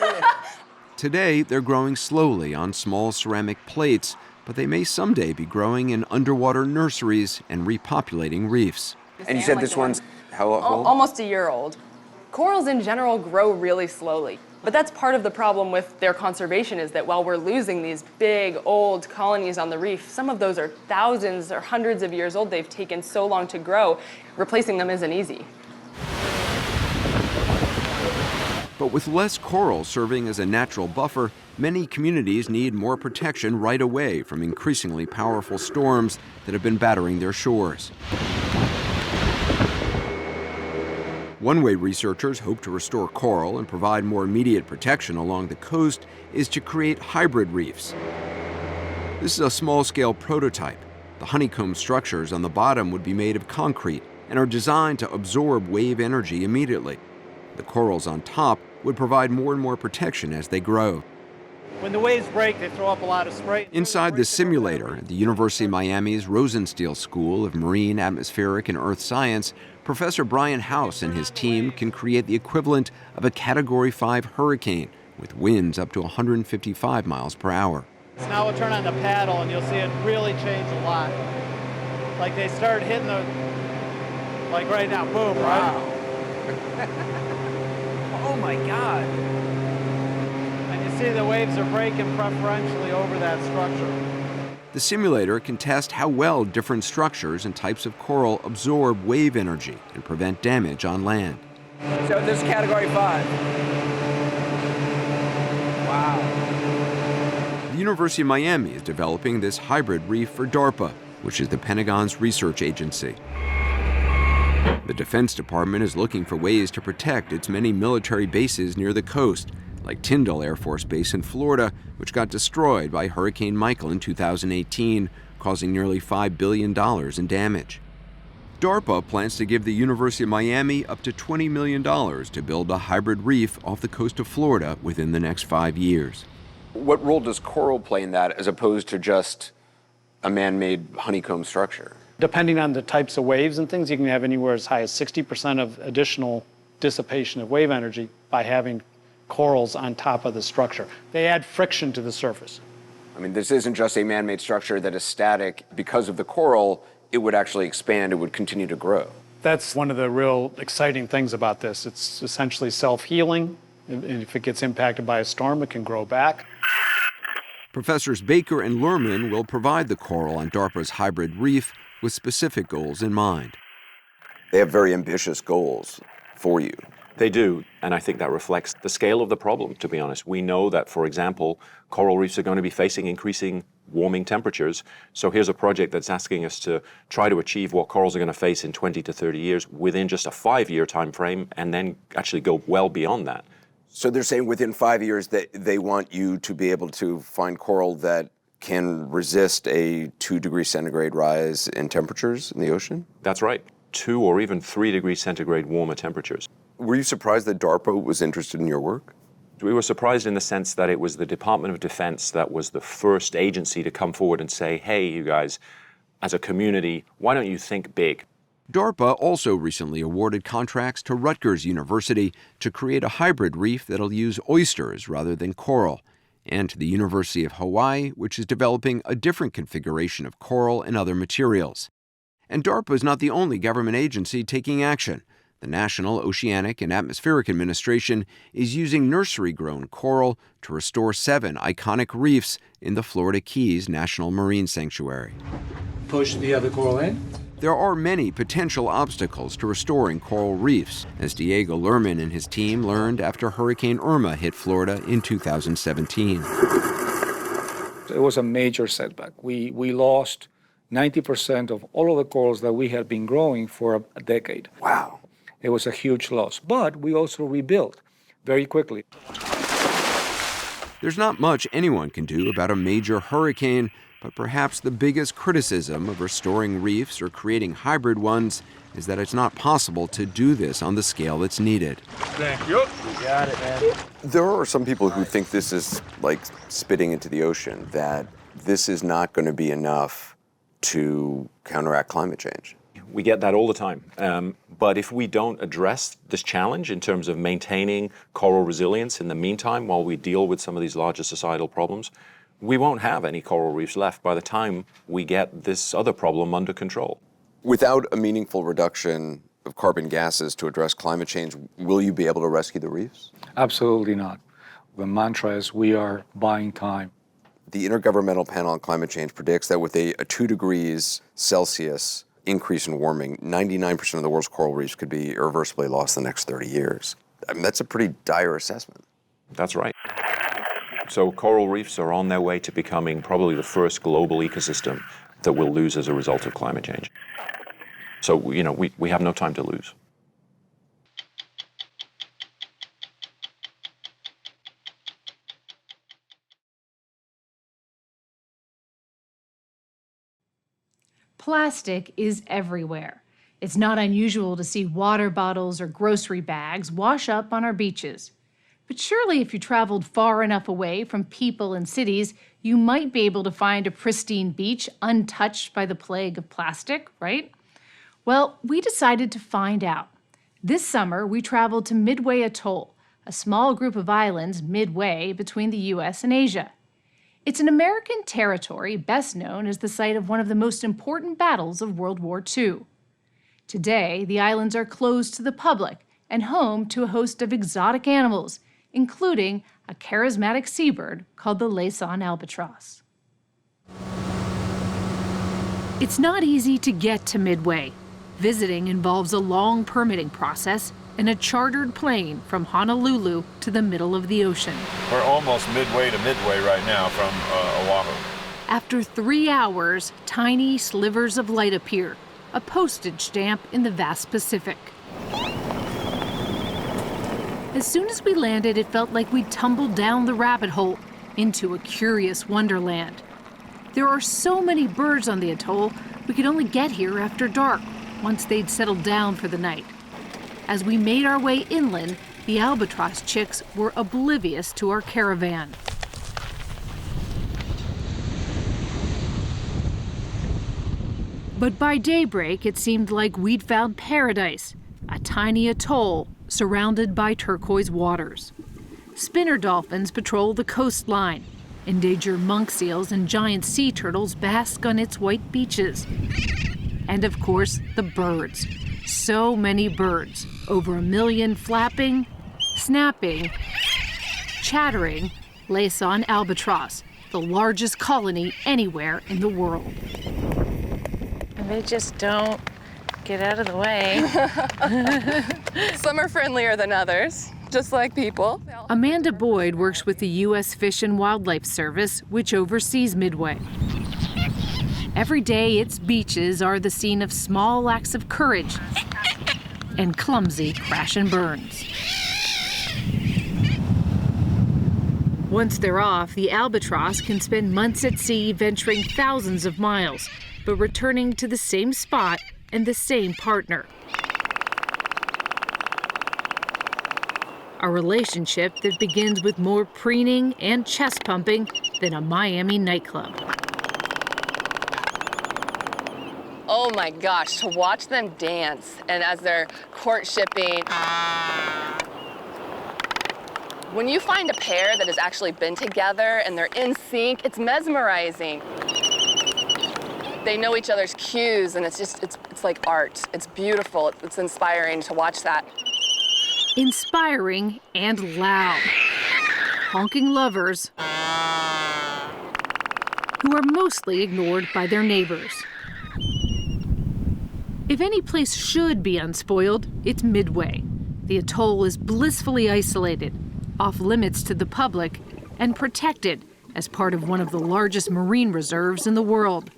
Today, they're growing slowly on small ceramic plates, but they may someday be growing in underwater nurseries and repopulating reefs. And you said this one's how old? Almost a year old. Corals in general grow really slowly. But that's part of the problem with their conservation, is that while we're losing these big, old colonies on the reef, some of those are thousands or hundreds of years old. They've taken so long to grow. Replacing them isn't easy. But with less coral serving as a natural buffer, many communities need more protection right away from increasingly powerful storms that have been battering their shores. One way researchers hope to restore coral and provide more immediate protection along the coast is to create hybrid reefs. This is a small-scale prototype. The honeycomb structures on the bottom would be made of concrete and are designed to absorb wave energy immediately. The corals on top would provide more and more protection as they grow. When the waves break, they throw up a lot of spray. Inside the simulator at the University of Miami's Rosenstiel School of Marine, Atmospheric, and Earth Science, Professor Brian House and his team can create the equivalent of a Category 5 hurricane with winds up to 155 miles per hour. So now we'll turn on the paddle and you'll see it really change a lot. Like they start hitting the, like right now, boom, right? Oh my God. And you see the waves are breaking preferentially over that structure. The simulator can test how well different structures and types of coral absorb wave energy and prevent damage on land. So this is Category 5. Wow. The University of Miami is developing this hybrid reef for DARPA, which is the Pentagon's research agency. The Defense Department is looking for ways to protect its many military bases near the coast, like Tyndall Air Force Base in Florida, which got destroyed by Hurricane Michael in 2018, causing nearly $5 billion in damage. DARPA plans to give the University of Miami up to $20 million to build a hybrid reef off the coast of Florida within the next 5 years. What role does coral play in that as opposed to just a man-made honeycomb structure? Depending on the types of waves and things, you can have anywhere as high as 60% of additional dissipation of wave energy by having corals on top of the structure. They add friction to the surface. I mean, this isn't just a man-made structure that is static. Because of the coral, it would actually expand, it would continue to grow. That's one of the real exciting things about this. It's essentially self-healing. And if it gets impacted by a storm, it can grow back. Professors Baker and Lerman will provide the coral on DARPA's hybrid reef with specific goals in mind. They have very ambitious goals for you. They do, and I think that reflects the scale of the problem, to be honest. We know that, for example, coral reefs are going to be facing increasing warming temperatures. So here's a project that's asking us to try to achieve what corals are going to face in 20 to 30 years within just a 5-year time frame, and then actually go well beyond that. So they're saying within 5 years that they want you to be able to find coral that can resist a 2 degrees centigrade rise in temperatures in the ocean? That's right. 2 or even 3 degrees centigrade warmer temperatures. Were you surprised that DARPA was interested in your work? We were surprised in the sense that it was the Department of Defense that was the first agency to come forward and say, hey, you guys, as a community, why don't you think big? DARPA also recently awarded contracts to Rutgers University to create a hybrid reef that'll use oysters rather than coral, and to the University of Hawaii, which is developing a different configuration of coral and other materials. And DARPA is not the only government agency taking action. The National Oceanic and Atmospheric Administration is using nursery-grown coral to restore 7 iconic reefs in the Florida Keys National Marine Sanctuary. Push the other coral in. There are many potential obstacles to restoring coral reefs, as Diego Lerman and his team learned after Hurricane Irma hit Florida in 2017. It was a major setback. We lost 90% of all of the corals that we had been growing for a decade. Wow. It was a huge loss. But we also rebuilt very quickly. There's not much anyone can do about a major hurricane, but perhaps the biggest criticism of restoring reefs or creating hybrid ones is that it's not possible to do this on the scale that's needed. Thank you. You got it, man. There are some people who think this is like spitting into the ocean, that this is not going to be enough to counteract climate change. We get that all the time. But if we don't address this challenge in terms of maintaining coral resilience in the meantime, while we deal with some of these larger societal problems, we won't have any coral reefs left by the time we get this other problem under control. Without a meaningful reduction of carbon gases to address climate change, will you be able to rescue the reefs? Absolutely not. The mantra is we are buying time. The Intergovernmental Panel on Climate Change predicts that with a 2 degrees Celsius increase in warming, 99% of the world's coral reefs could be irreversibly lost in the next 30 years. I mean, that's a pretty dire assessment. That's right. So coral reefs are on their way to becoming probably the first global ecosystem that we'll lose as a result of climate change. So, we have no time to lose. Plastic is everywhere. It's not unusual to see water bottles or grocery bags wash up on our beaches. But surely if you traveled far enough away from people and cities, you might be able to find a pristine beach untouched by the plague of plastic, right? Well, we decided to find out. This summer, we traveled to Midway Atoll, a small group of islands midway between the US and Asia. It's an American territory best known as the site of one of the most important battles of World War II. Today, the islands are closed to the public and home to a host of exotic animals, including a charismatic seabird called the Laysan albatross. It's not easy to get to Midway. Visiting involves a long permitting process and a chartered plane from Honolulu to the middle of the ocean. We're almost midway to Midway right now from Oahu. After 3 hours, tiny slivers of light appear, a postage stamp in the vast Pacific. As soon as we landed, it felt like we'd tumbled down the rabbit hole into a curious wonderland. There are so many birds on the atoll, we could only get here after dark, once they'd settled down for the night. As we made our way inland, the albatross chicks were oblivious to our caravan. But by daybreak, it seemed like we'd found paradise, a tiny atoll surrounded by turquoise waters. Spinner dolphins patrol the coastline. Endangered monk seals and giant sea turtles bask on its white beaches. And of course, the birds. So many birds, over 1 million flapping, snapping, chattering, Laysan albatross, the largest colony anywhere in the world. And they just don't get out of the way. Some are friendlier than others, just like people. Amanda Boyd works with the U.S. Fish and Wildlife Service, which oversees Midway. Every day, its beaches are the scene of small acts of courage and clumsy crash and burns. Once they're off, the albatross can spend months at sea venturing thousands of miles, but returning to the same spot and the same partner. A relationship that begins with more preening and chest pumping than a Miami nightclub. Oh my gosh, to watch them dance and as they're courtshiping. When you find a pair that has actually been together and they're in sync, it's mesmerizing. They know each other's cues and it's like art. It's beautiful, it's inspiring to watch that. Inspiring and loud. Honking lovers who are mostly ignored by their neighbors. If any place should be unspoiled, it's Midway. The atoll is blissfully isolated, off limits to the public, and protected as part of one of the largest marine reserves in the world.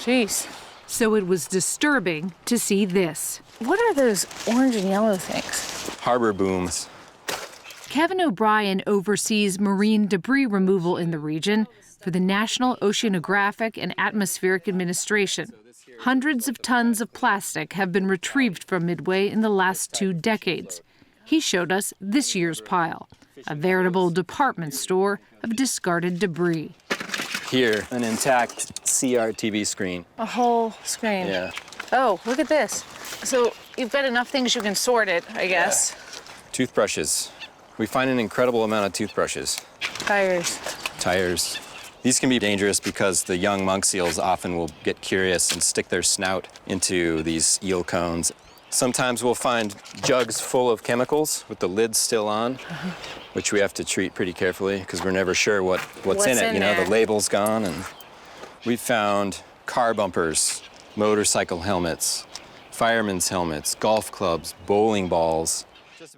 Jeez, So it was disturbing to see this. What are those orange and yellow things? Harbor booms. Kevin O'Brien oversees marine debris removal in the region for the National Oceanographic and Atmospheric Administration. Hundreds of tons of plastic have been retrieved from Midway in the last 2 decades. He showed us this year's pile, a veritable department store of discarded debris. Here, an intact CRTV screen. A whole screen. Yeah. Oh, look at this. So you've got enough things you can sort it, I guess. Yeah. Toothbrushes. We find an incredible amount of toothbrushes. Tires. Tires. These can be dangerous because the young monk seals often will get curious and stick their snout into these eel cones. Sometimes we'll find jugs full of chemicals with the lids still on, which we have to treat pretty carefully because we're never sure what's in it. You know, the label's gone. And we've found car bumpers, motorcycle helmets, firemen's helmets, golf clubs, bowling balls.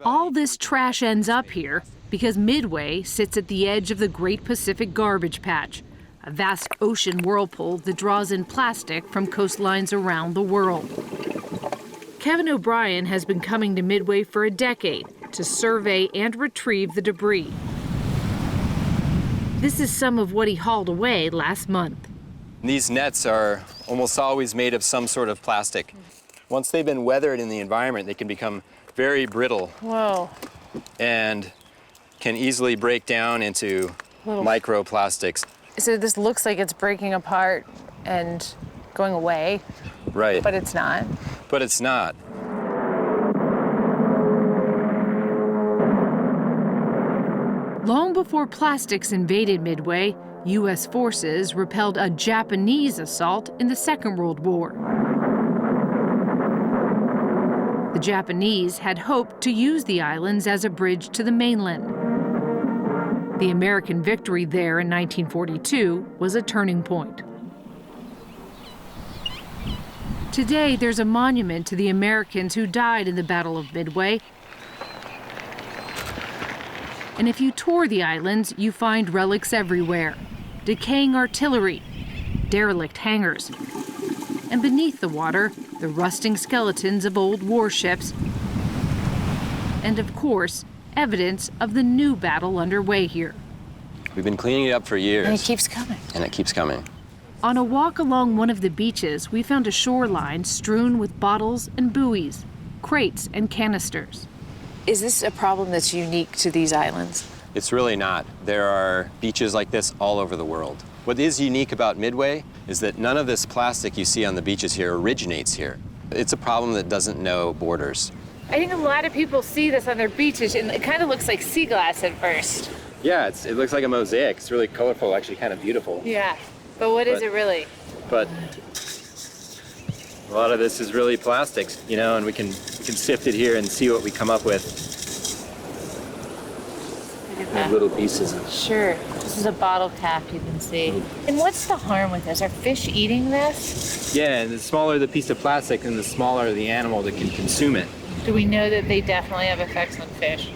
All this trash ends up here because Midway sits at the edge of the Great Pacific Garbage Patch, a vast ocean whirlpool that draws in plastic from coastlines around the world. Kevin O'Brien has been coming to Midway for a decade to survey and retrieve the debris. This is some of what he hauled away last month. These nets are almost always made of some sort of plastic. Once they've been weathered in the environment, they can become very brittle. Whoa. And can easily break down into microplastics. So this looks like it's breaking apart and going away. Right. But it's not. But it's not. Long before plastics invaded Midway, U.S. forces repelled a Japanese assault in the Second World War. The Japanese had hoped to use the islands as a bridge to the mainland. The American victory there in 1942 was a turning point. Today, there's a monument to the Americans who died in the Battle of Midway. And if you tour the islands, you find relics everywhere. Decaying artillery, derelict hangars, and beneath the water, the rusting skeletons of old warships, and of course, evidence of the new battle underway here. We've been cleaning it up for years. And it keeps coming. And it keeps coming. On a walk along one of the beaches, we found a shoreline strewn with bottles and buoys, crates and canisters. Is this a problem that's unique to these islands? It's really not. There are beaches like this all over the world. What is unique about Midway is that none of this plastic you see on the beaches here originates here. It's a problem that doesn't know borders. I think a lot of people see this on their beaches, and it kind of looks like sea glass at first. Yeah, it looks like a mosaic. It's really colorful, actually kind of beautiful. Yeah, but what is it really? But a lot of this is really plastics, you know, and we can sift it here and see what we come up with. Little pieces of. Sure. This is a bottle cap, you can see. And what's the harm with this? Are fish eating this? Yeah, and the smaller the piece of plastic, and the smaller the animal that can consume it. Do we know that they definitely have effects on fish?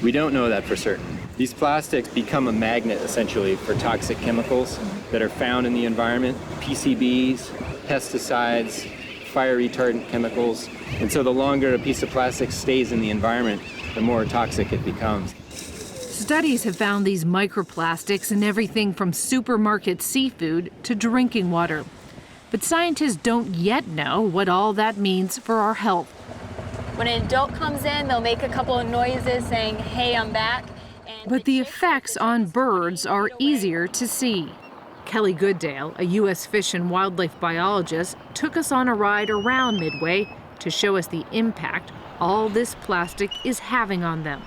We don't know that for certain. These plastics become a magnet, essentially, for toxic chemicals that are found in the environment. PCBs, pesticides, fire retardant chemicals. And so the longer a piece of plastic stays in the environment, the more toxic it becomes. Studies have found these microplastics in everything from supermarket seafood to drinking water. But scientists don't yet know what all that means for our health. When an adult comes in, they'll make a couple of noises saying, "Hey, I'm back." But the effects on birds are easier to see. Kelly Goodale, a U.S. fish and wildlife biologist, took us on a ride around Midway to show us the impact all this plastic is having on them.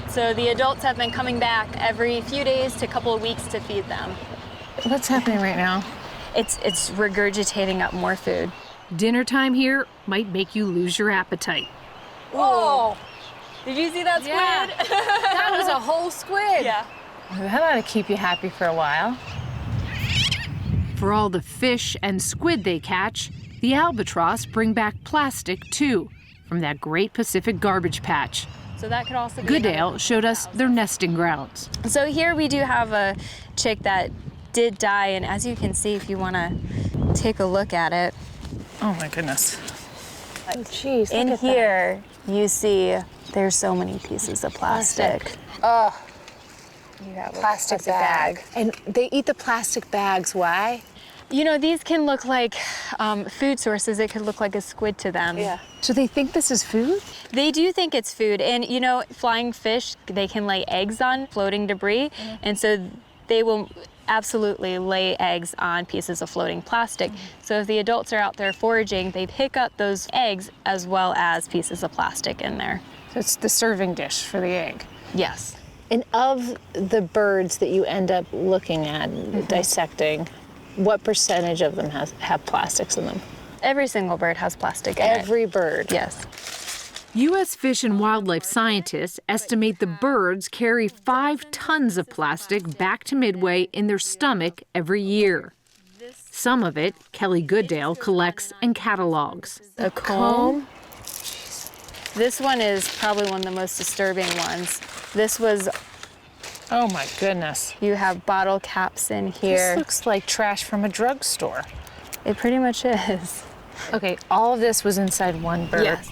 So the adults have been coming back every few days to a couple of weeks to feed them. What's happening right now? It's regurgitating up more food. Dinner time here might make you lose your appetite. Whoa! Did you see that squid? Yeah. That was a whole squid. Yeah. Well, that ought to keep you happy for a while. For all the fish and squid they catch, the albatross bring back plastic too, from that Great Pacific Garbage Patch. So that could also be Goodale showed us their nesting grounds. So here we do have a chick that did die, and as you can see, if you want to take a look at it. Oh my goodness. Oh, jeez. In here, you see there's so many pieces of plastic. Oh, You have a plastic bag. And they eat the plastic bags. Why? You know, these can look like food sources. It could look like a squid to them. Yeah. So they think this is food? They do think it's food. And, you know, flying fish, they can lay eggs on floating debris. Mm-hmm. And so they will absolutely lay eggs on pieces of floating plastic. So if the adults are out there foraging, they pick up those eggs as well as pieces of plastic in there. So it's the serving dish for the egg. Yes. And of the birds that you end up looking at, dissecting, what percentage of them have plastics in them? Every single bird has plastic in it. Every bird? Yes. U.S. Fish and Wildlife scientists estimate the birds carry 5 tons of plastic back to Midway in their stomach every year. Some of it, Kelly Goodale collects and catalogs. A comb. This one is probably one of the most disturbing ones. This was... Oh my goodness. You have bottle caps in here. This looks like trash from a drugstore. It pretty much is. Okay, all of this was inside one bird. Yes.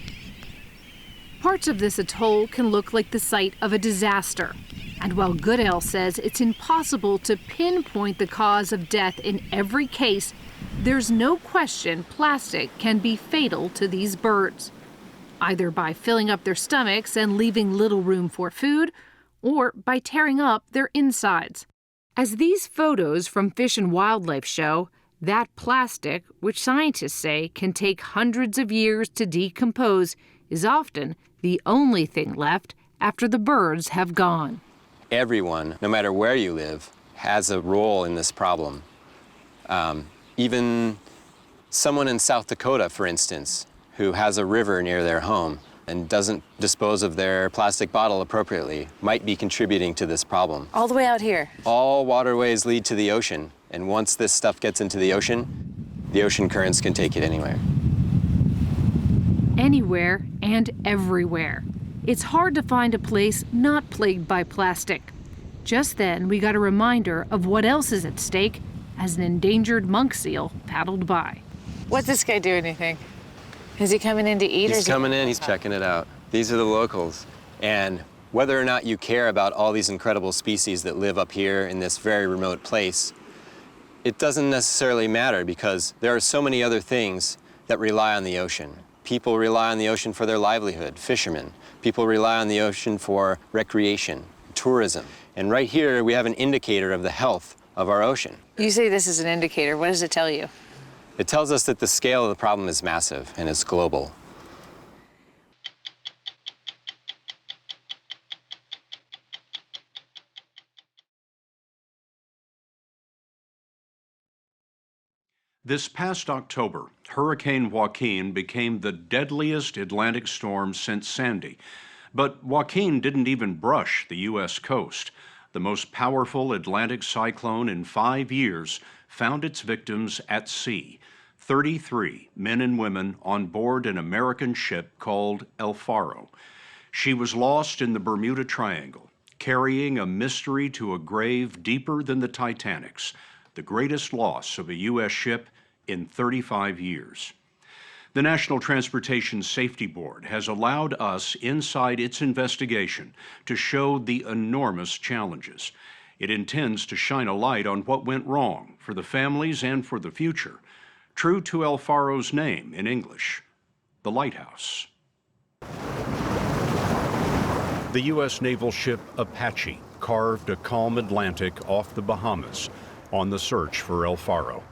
Parts of this atoll can look like the site of a disaster. And while Goodale says it's impossible to pinpoint the cause of death in every case, there's no question plastic can be fatal to these birds, either by filling up their stomachs and leaving little room for food, or by tearing up their insides. As these photos from Fish and Wildlife show, that plastic, which scientists say can take hundreds of years to decompose, is often the only thing left after the birds have gone. Everyone, no matter where you live, has a role in this problem. Even someone in South Dakota, for instance, who has a river near their home and doesn't dispose of their plastic bottle appropriately might be contributing to this problem. All the way out here. All waterways lead to the ocean, and once this stuff gets into the ocean currents can take it anywhere. Anywhere and everywhere. It's hard to find a place not plagued by plastic. Just then, we got a reminder of what else is at stake as an endangered monk seal paddled by. What's this guy doing, you think? Is he coming in to eat? He's coming in, he's checking it out. These are the locals. And whether or not you care about all these incredible species that live up here in this very remote place, it doesn't necessarily matter because there are so many other things that rely on the ocean. People rely on the ocean for their livelihood, fishermen. People rely on the ocean for recreation, tourism. And right here, we have an indicator of the health of our ocean. You say this is an indicator. What does it tell you? It tells us that the scale of the problem is massive and it's global. This past October, Hurricane Joaquin became the deadliest Atlantic storm since Sandy. But Joaquin didn't even brush the U.S. coast. The most powerful Atlantic cyclone in 5 years found its victims at sea. 33 men and women on board an American ship called El Faro. She was lost in the Bermuda Triangle, carrying a mystery to a grave deeper than the Titanic's, the greatest loss of a U.S. ship in 35 years. The National Transportation Safety Board has allowed us inside its investigation to show the enormous challenges. It intends to shine a light on what went wrong for the families and for the future. True to El Faro's name in English, the Lighthouse. The U.S. naval ship Apache carved a calm Atlantic off the Bahamas on the search for El Faro.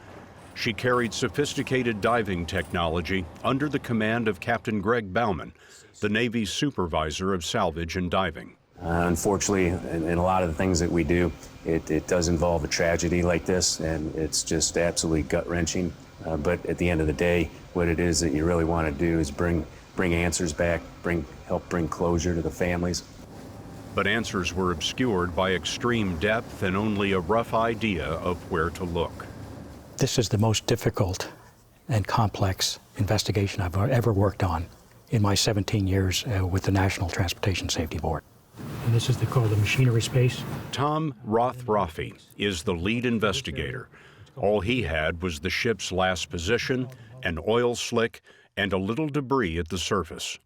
She carried sophisticated diving technology under the command of Captain Greg Bauman, the Navy's supervisor of salvage and diving. Unfortunately, in a lot of the things that we do, it does involve a tragedy like this, and it's just absolutely gut-wrenching. But at the end of the day, what it is that you really want to do is bring answers back, help bring closure to the families. But answers were obscured by extreme depth and only a rough idea of where to look. This is the most difficult and complex investigation I've ever worked on in my 17 years with the National Transportation Safety Board. And this is called the machinery space. Tom Rothroffy is the lead investigator. All he had was the ship's last position, an oil slick, and a little debris at the surface.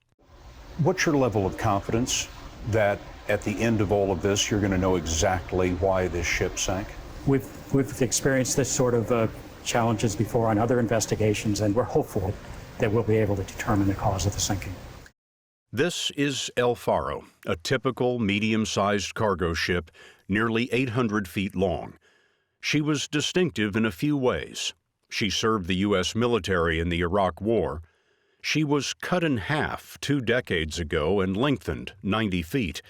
What's your level of confidence that at the end of all of this, you're going to know exactly why this ship sank? We've experienced this sort of challenges before on other investigations, and we're hopeful that we'll be able to determine the cause of the sinking. This is El Faro, a typical medium-sized cargo ship, nearly 800 feet long. She was distinctive in a few ways. She served the U.S. military in the Iraq War. She was cut in half 2 decades ago and lengthened 90 feet.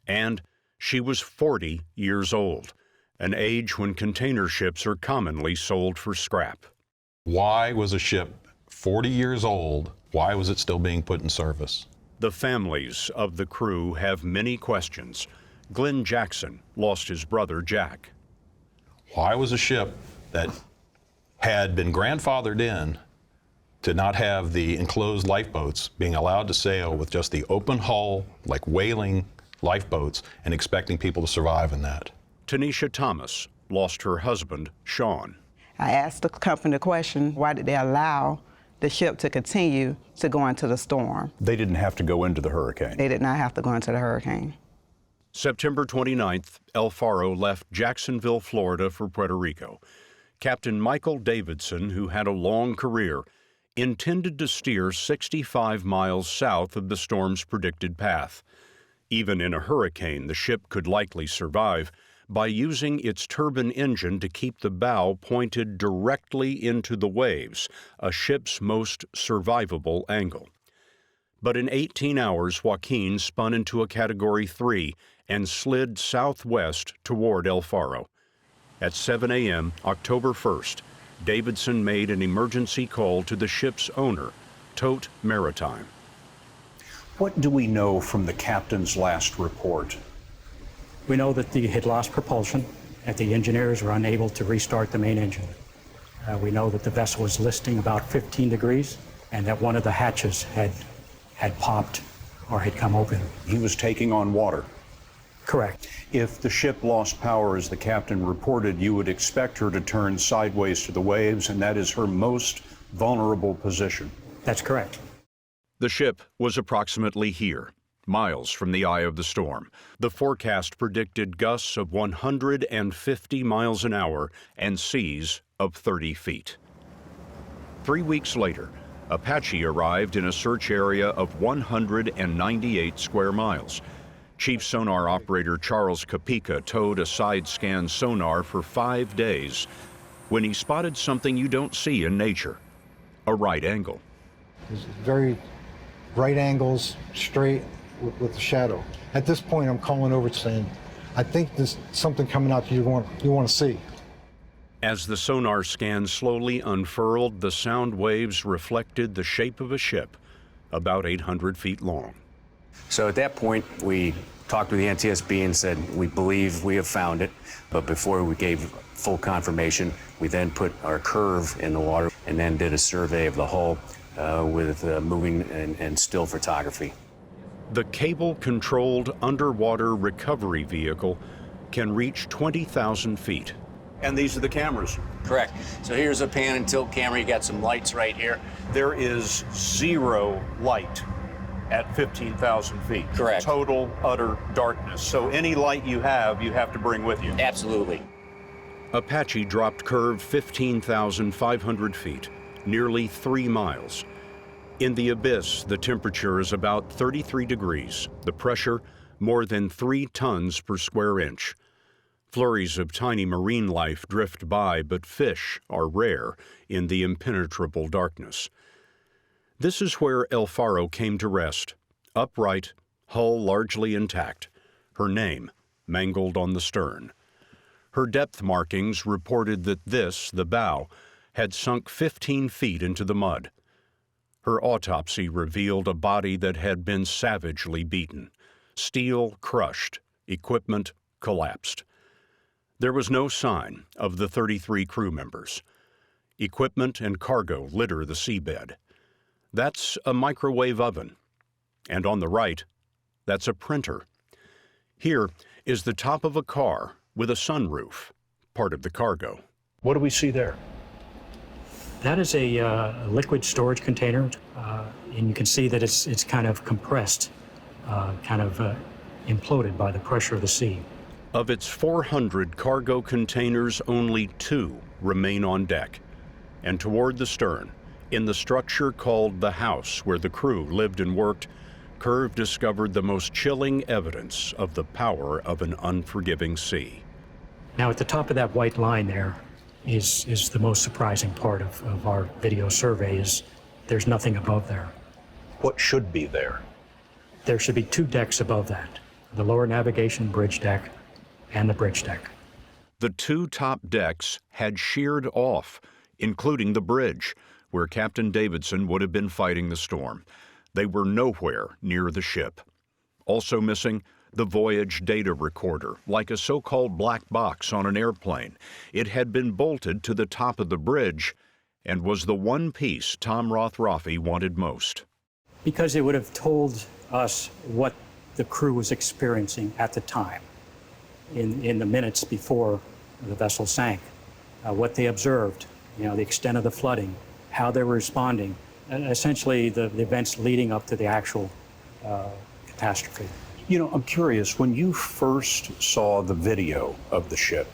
And she was 40 years old, an age when container ships are commonly sold for scrap. Why was a ship 40 years old? Why was it still being put in service? The families of the crew have many questions. Glenn Jackson lost his brother Jack. Why was a ship that had been grandfathered in to not have the enclosed lifeboats being allowed to sail with just the open hull, like whaling lifeboats, and expecting people to survive in that? Tanisha Thomas lost her husband, Sean. I asked the company the question, why did they allow the ship to continue to go into the storm? They didn't have to go into the hurricane. They did not have to go into the hurricane. September 29th, El Faro left Jacksonville, Florida for Puerto Rico. Captain Michael Davidson, who had a long career, intended to steer 65 miles south of the storm's predicted path. Even in a hurricane, the ship could likely survive by using its turbine engine to keep the bow pointed directly into the waves, a ship's most survivable angle. But in 18 hours, Joaquin spun into a Category 3 and slid southwest toward El Faro. At 7 a.m., October 1st, Davidson made an emergency call to the ship's owner, Tote Maritime. What do we know from the captain's last report? We know that he had lost propulsion, that the engineers were unable to restart the main engine. We know that the vessel was listing about 15 degrees, and that one of the hatches had popped or had come open. He was taking on water. Correct. If the ship lost power, as the captain reported, you would expect her to turn sideways to the waves, and that is her most vulnerable position. That's correct. The ship was approximately here, miles from the eye of the storm. The forecast predicted gusts of 150 miles an hour and seas of 30 feet. 3 weeks later, Apache arrived in a search area of 198 square miles. Chief sonar operator Charles Kapika towed a side-scan sonar for 5 days when he spotted something you don't see in nature, a right angle. There's very right angles, straight with the shadow. At this point, I'm calling over saying, I think there's something coming out you want to see. As the sonar scan slowly unfurled, the sound waves reflected the shape of a ship about 800 feet long. So at that point, we talked with the NTSB and said, we believe we have found it. But before we gave full confirmation, we then put our curve in the water and then did a survey of the hull with moving and still photography. The cable-controlled underwater recovery vehicle can reach 20,000 feet. And these are the cameras. Correct. So here's a pan and tilt camera. You got some lights right here. There is zero light at 15,000 feet. Correct. Total, utter darkness. So any light you have to bring with you. Absolutely. Apache dropped curve 15,500 feet, nearly 3 miles. In the abyss, the temperature is about 33 degrees, the pressure more than 3 tons per square inch. Flurries of tiny marine life drift by, but fish are rare in the impenetrable darkness. This is where El Faro came to rest, upright, hull largely intact, her name mangled on the stern. Her depth markings reported that this, the bow, had sunk 15 feet into the mud. Her autopsy revealed a body that had been savagely beaten. Steel crushed, equipment collapsed. There was no sign of the 33 crew members. Equipment and cargo litter the seabed. That's a microwave oven. And on the right, that's a printer. Here is the top of a car with a sunroof, part of the cargo. What do we see there? That is a liquid storage container, and you can see that it's kind of compressed, imploded by the pressure of the sea. Of its 400 cargo containers, only 2 remain on deck. And toward the stern, in the structure called the house where the crew lived and worked, Curve discovered the most chilling evidence of the power of an unforgiving sea. Now, at the top of that white line there is the most surprising part of our video survey is there's nothing above there. What should be there? There should be 2 decks above that, the lower navigation bridge deck and the bridge deck. The 2 top decks had sheared off, including the bridge, where Captain Davidson would have been fighting the storm. They were nowhere near the ship. Also missing, the voyage data recorder, like a so-called black box on an airplane. It had been bolted to the top of the bridge and was the one piece Tom Rothroffy wanted most. Because it would have told us what the crew was experiencing at the time, in the minutes before the vessel sank, what they observed, the extent of the flooding, how they were responding, essentially the events leading up to the actual catastrophe. I'm curious, when you first saw the video of the ship,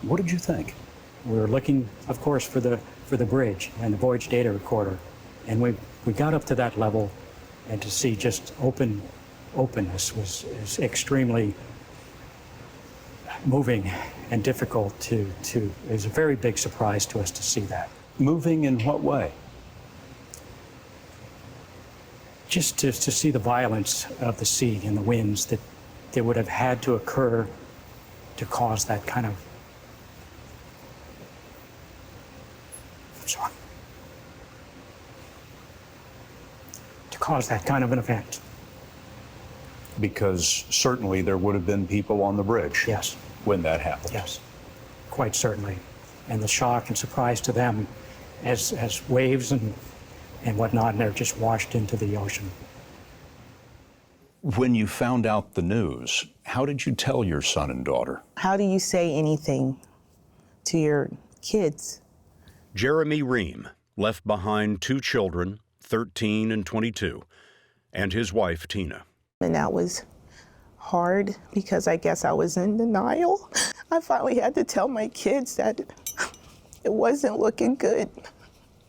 what did you think? We were looking, of course, for the bridge and the voyage data recorder, and we got up to that level, and to see just openness is extremely moving and difficult to. It was a very big surprise to us to see that. Moving in what way? Just to see the violence of the sea and the winds that would have had to occur to cause that kind of. To cause that kind of an event. Because certainly there would have been people on the bridge. Yes. When that happened. Yes, quite certainly. And the shock and surprise to them as waves and whatnot, and they're just washed into the ocean. When you found out the news, how did you tell your son and daughter? How do you say anything to your kids? Jeremy Ream left behind 2 children, 13 and 22, and his wife, Tina. And that was hard because I guess I was in denial. I finally had to tell my kids that it wasn't looking good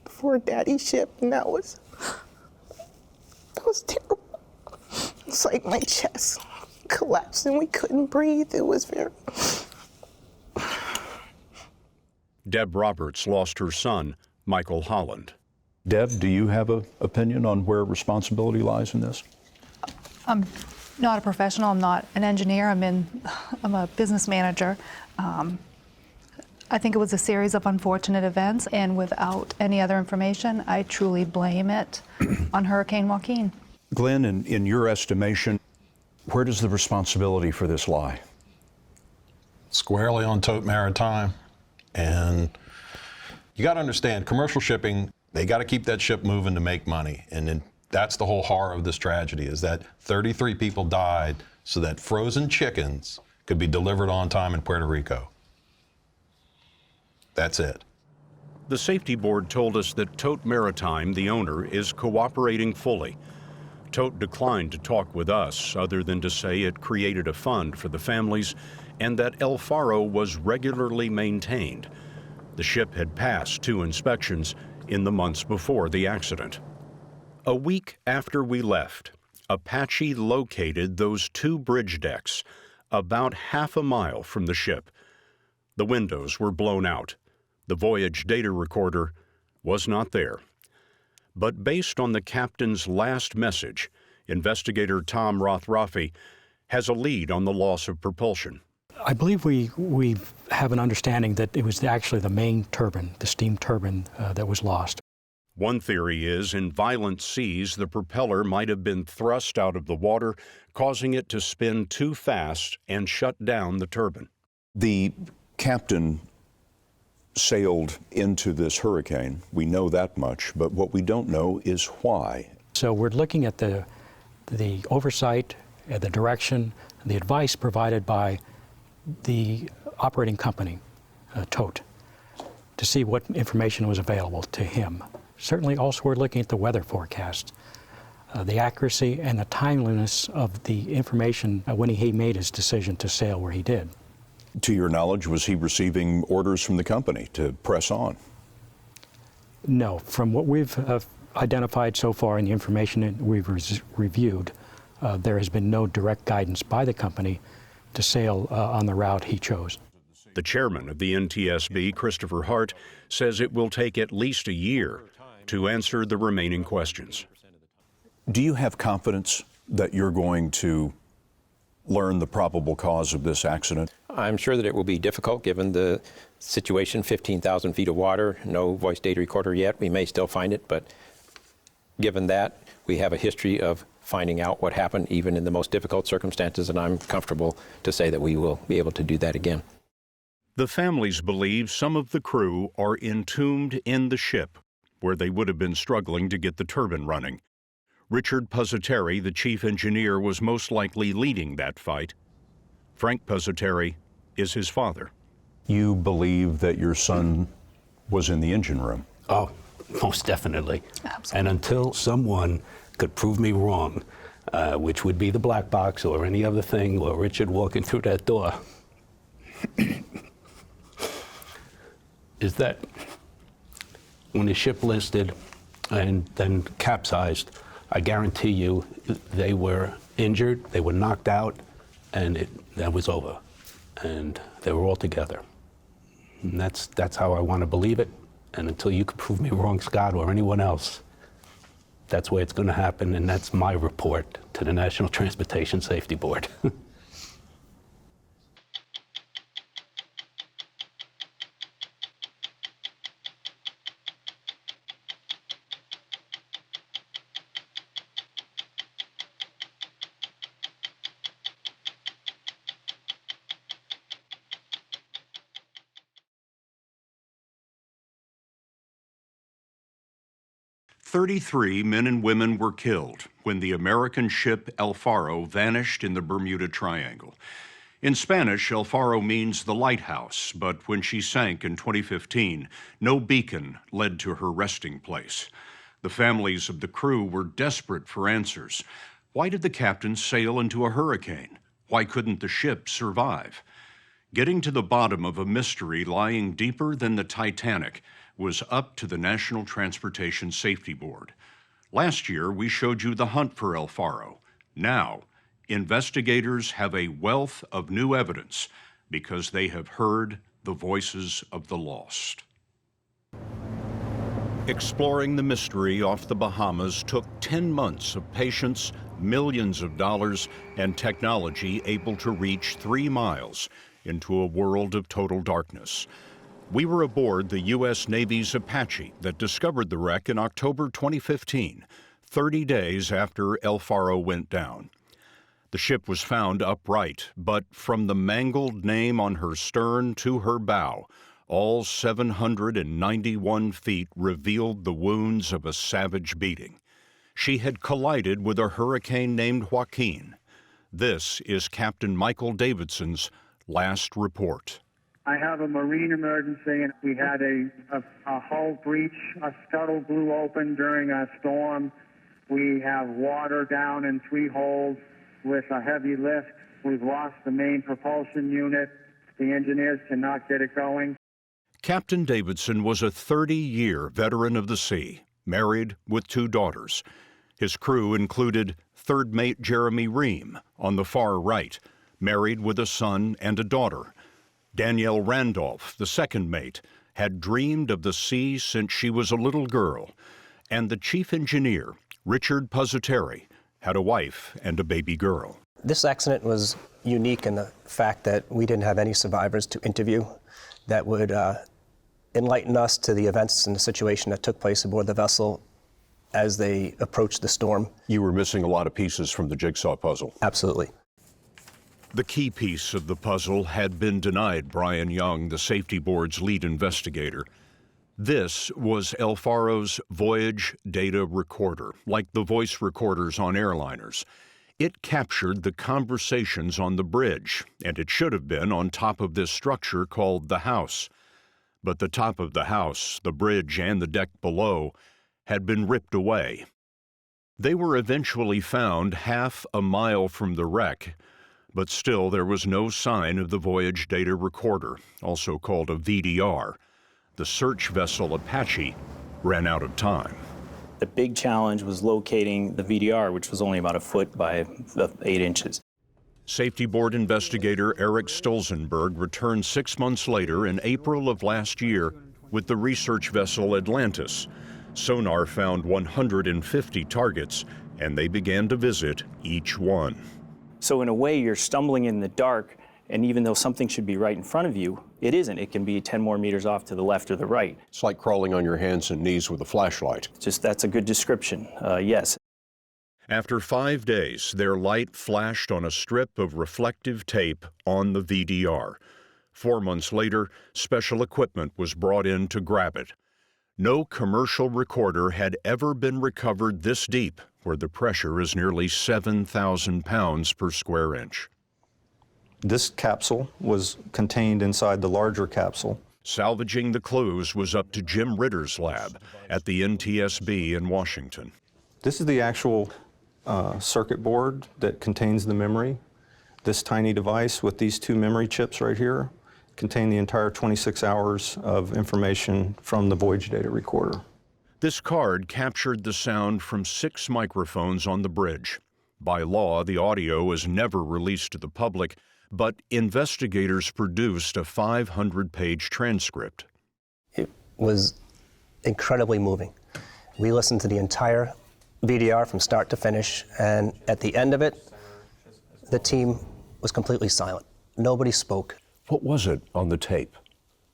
for Daddy's ship, and that was terrible. It's like my chest collapsed and we couldn't breathe. It was very. Deb Roberts lost her son, Michael Holland. Deb, do you have an opinion on where responsibility lies in this? I'm not a professional. I'm not an engineer. I'm a business manager. I think it was a series of unfortunate events, and without any other information, I truly blame it on Hurricane Joaquin. Glenn, in your estimation, where does the responsibility for this lie? Squarely on Tote Maritime. And you got to understand, commercial shipping, they got to keep that ship moving to make money. And then that's the whole horror of this tragedy, is that 33 people died so that frozen chickens could be delivered on time in Puerto Rico. That's it. The safety board told us that Tote Maritime, the owner, is cooperating fully. Tote declined to talk with us, other than to say it created a fund for the families and that El Faro was regularly maintained. The ship had passed 2 inspections in the months before the accident. A week after we left, Apache located those 2 bridge decks about half a mile from the ship. The windows were blown out. The voyage data recorder was not there. But based on the captain's last message, investigator Tom Rothroffy has a lead on the loss of propulsion. I believe we have an understanding that it was actually the main turbine, the steam turbine, that was lost. One theory is, in violent seas, the propeller might have been thrust out of the water, causing it to spin too fast and shut down the turbine. The captain sailed into this hurricane. We know that much, but what we don't know is why. So we're looking at the oversight, the direction, the advice provided by the operating company, Tote. to see what information was available to him. Certainly also we're looking at the weather forecast, the accuracy and the timeliness of the information when he made his decision to sail where he did. To your knowledge, was he receiving orders from the company to press on? No. From what we've identified so far in the information that we've reviewed, there has been no direct guidance by the company to sail on the route he chose. The chairman of the NTSB, Christopher Hart, says it will take at least a year to answer the remaining questions. Do you have confidence that you're going to learn the probable cause of this accident? I'm sure that it will be difficult given the situation, 15,000 feet of water, no voice data recorder yet. We may still find it, but given that, we have a history of finding out what happened even in the most difficult circumstances, and I'm comfortable to say that we will be able to do that again. The families believe some of the crew are entombed in the ship, where they would have been struggling to get the turbine running. Richard Puzzateri, the chief engineer, was most likely leading that fight. Frank Puzzateri is his father. You believe that your son was in the engine room? Oh, most definitely. Absolutely. And until someone could prove me wrong, which would be the black box or any other thing, or Richard walking through that door, is that when the ship listed and then capsized, I guarantee you they were injured, they were knocked out, and that was over. And they were all together. And that's how I want to believe it. And until you can prove me wrong, Scott, or anyone else, that's where it's going to happen, and that's my report to the National Transportation Safety Board. "33 men and women were killed when the American ship El Faro vanished in the Bermuda Triangle. In Spanish, El Faro means the lighthouse, but when she sank in 2015, no beacon led to her resting place. The families of the crew were desperate for answers. Why did the captain sail into a hurricane? Why couldn't the ship survive? Getting to the bottom of a mystery lying deeper than the Titanic was up to the National Transportation Safety Board. Last year, we showed you the hunt for El Faro. Now, investigators have a wealth of new evidence because they have heard the voices of the lost. Exploring the mystery off the Bahamas took 10 months of patience, millions of dollars, and technology able to reach 3 miles into a world of total darkness. We were aboard the U.S. Navy's Apache that discovered the wreck in October 2015, 30 days after El Faro went down. The ship was found upright, but from the mangled name on her stern to her bow, all 791 feet revealed the wounds of a savage beating. She had collided with a hurricane named Joaquin. This is Captain Michael Davidson's last report. I have a marine emergency, and we had a hull breach. A scuttle blew open during a storm. We have water down in 3 holes with a heavy lift. We've lost the main propulsion unit. The engineers cannot get it going. Captain Davidson was a 30-year veteran of the sea, married with 2 daughters. His crew included third mate Jeremy Ream on the far right, married with a son and a daughter. Danielle Randolph, the second mate, had dreamed of the sea since she was a little girl. And the chief engineer, Richard Puzzateri, had a wife and a baby girl. This accident was unique in the fact that we didn't have any survivors to interview that would enlighten us to the events and the situation that took place aboard the vessel as they approached the storm. You were missing a lot of pieces from the jigsaw puzzle. Absolutely. The key piece of the puzzle had been denied Brian Young, the safety board's lead investigator. This was El Faro's voyage data recorder, like the voice recorders on airliners. It captured the conversations on the bridge, and it should have been on top of this structure called the house. But the top of the house, the bridge, and the deck below had been ripped away. They were eventually found half a mile from the wreck, but still there was no sign of the voyage data recorder, also called a VDR. The search vessel Apache ran out of time. The big challenge was locating the VDR, which was only about a foot by 8 inches. Safety Board investigator Eric Stolzenberg returned 6 months later in April of last year with the research vessel Atlantis. Sonar found 150 targets, and they began to visit each one. So in a way, you're stumbling in the dark, and even though something should be right in front of you, it isn't. It can be 10 more meters off to the left or the right. It's like crawling on your hands and knees with a flashlight. That's a good description, yes. After 5 days, their light flashed on a strip of reflective tape on the VDR. 4 months later, special equipment was brought in to grab it. No commercial recorder had ever been recovered this deep, where the pressure is nearly 7,000 pounds per square inch. This capsule was contained inside the larger capsule. Salvaging the clues was up to Jim Ritter's lab at the NTSB in Washington. This is the actual circuit board that contains the memory. This tiny device with these 2 memory chips right here contain the entire 26 hours of information from the voyage data recorder. This card captured the sound from 6 microphones on the bridge. By law, the audio is never released to the public, but investigators produced a 500-page transcript. It was incredibly moving. We listened to the entire VDR from start to finish, and at the end of it, the team was completely silent. Nobody spoke. What was it on the tape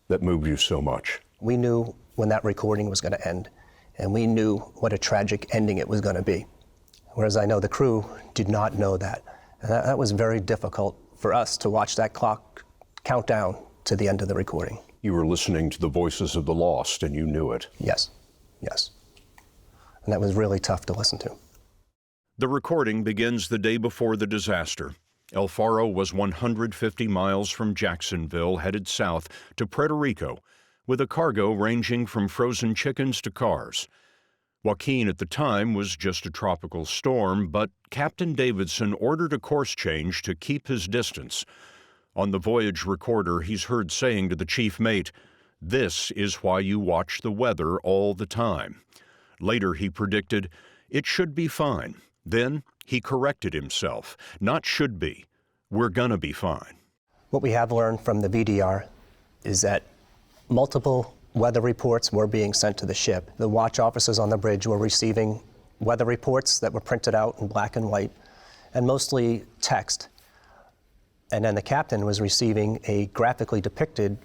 that moved you so much? We knew when that recording was going to end, and we knew what a tragic ending it was going to be. Whereas I know the crew did not know that. And that was very difficult for us to watch that clock count down to the end of the recording. You were listening to the voices of the lost, and you knew it. Yes, yes. And that was really tough to listen to. The recording begins the day before the disaster. El Faro was 150 miles from Jacksonville, headed south to Puerto Rico, with a cargo ranging from frozen chickens to cars. Joaquin at the time was just a tropical storm, but Captain Davidson ordered a course change to keep his distance. On the voyage recorder, he's heard saying to the chief mate, "This is why you watch the weather all the time." Later, he predicted, "It should be fine." Then he corrected himself. Not should be. We're gonna be fine. What we have learned from the VDR is that multiple weather reports were being sent to the ship. The watch officers on the bridge were receiving weather reports that were printed out in black and white, and mostly text. And then the captain was receiving a graphically depicted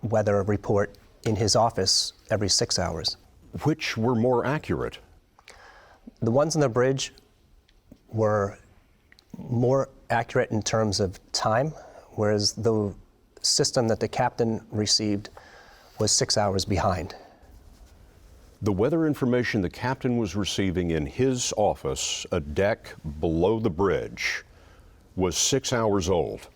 weather report in his office every 6 hours. Which were more accurate? The ones on the bridge were more accurate in terms of time, whereas the system that the captain received was 6 hours behind. The weather information the captain was receiving in his office, a deck below the bridge, was 6 hours old.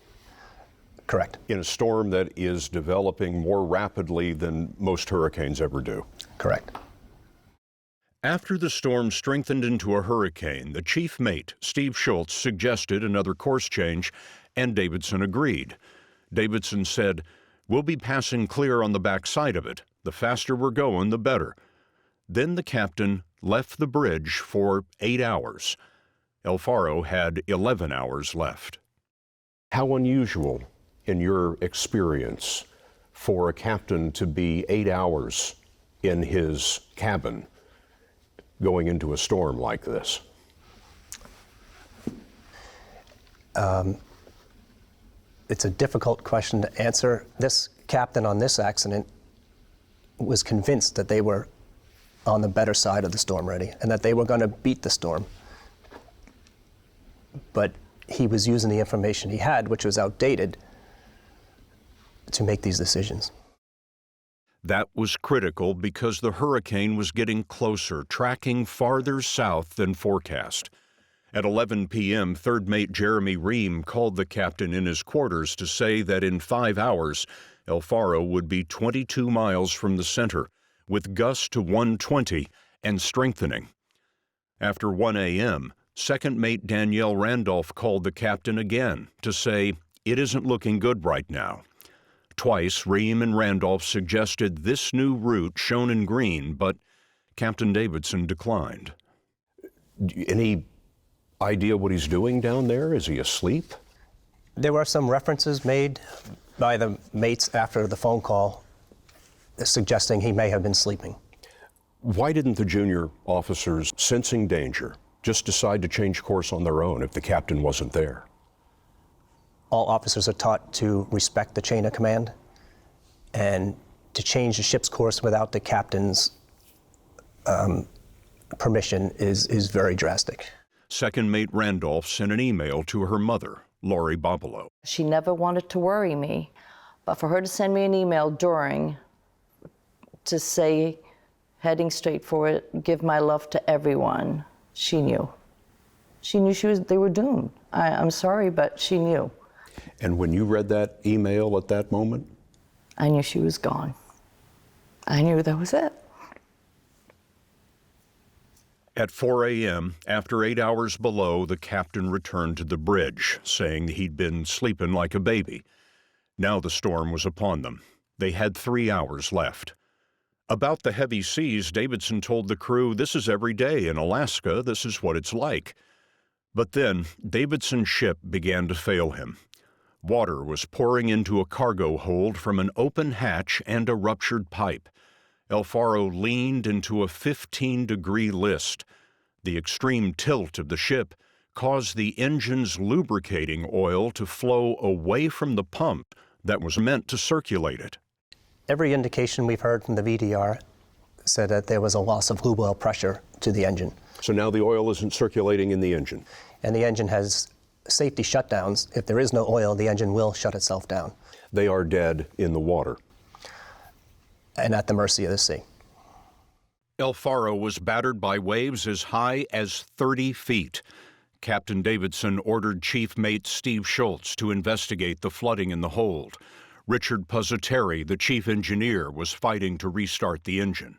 Correct. In a storm that is developing more rapidly than most hurricanes ever do. Correct. After the storm strengthened into a hurricane, the chief mate, Steve Schultz, suggested another course change, and Davidson agreed. Davidson said, "We'll be passing clear on the backside of it. The faster we're going, the better." Then the captain left the bridge for 8 hours. El Faro had 11 hours left. How unusual, in your experience, for a captain to be 8 hours in his cabin going into a storm like this? It's a difficult question to answer. This captain on this accident was convinced that they were on the better side of the storm ready and that they were going to beat the storm. But he was using the information he had, which was outdated, to make these decisions. That was critical because the hurricane was getting closer, tracking farther south than forecast. At 11 p.m., third mate Jeremy Ream called the captain in his quarters to say that in 5 hours, El Faro would be 22 miles from the center, with gusts to 120 and strengthening. After 1 a.m., second mate Danielle Randolph called the captain again to say, "It isn't looking good right now." Twice, Ream and Randolph suggested this new route shown in green, but Captain Davidson declined. Any idea what he's doing down there? Is he asleep? There were some references made by the mates after the phone call suggesting he may have been sleeping. Why didn't the junior officers, sensing danger, just decide to change course on their own if the captain wasn't there? All officers are taught to respect the chain of command, and to change the ship's course without the captain's permission is very drastic. Second mate Randolph sent an email to her mother, Lori Bobolo. She never wanted to worry me, but for her to send me an email during to say, heading straight for it, give my love to everyone, she knew. She knew they were doomed. I'm sorry, but she knew. And when you read that email at that moment? I knew she was gone. I knew that was it. At 4 a.m., after 8 hours below, the captain returned to the bridge, saying he'd been sleeping like a baby. Now the storm was upon them. They had 3 hours left. About the heavy seas, Davidson told the crew, "This is every day in Alaska. This is what it's like." But then Davidson's ship began to fail him. Water was pouring into a cargo hold from an open hatch and a ruptured pipe. El Faro leaned into a 15-degree list. The extreme tilt of the ship caused the engine's lubricating oil to flow away from the pump that was meant to circulate it. Every indication we've heard from the VDR said that there was a loss of lube oil pressure to the engine. So now the oil isn't circulating in the engine? And the engine has safety shutdowns. If there is no oil, the engine will shut itself down. They are dead in the water. And at the mercy of the sea. El Faro was battered by waves as high as 30 feet. Captain Davidson ordered Chief Mate Steve Schultz to investigate the flooding in the hold. Richard Puzzateri, the chief engineer, was fighting to restart the engine.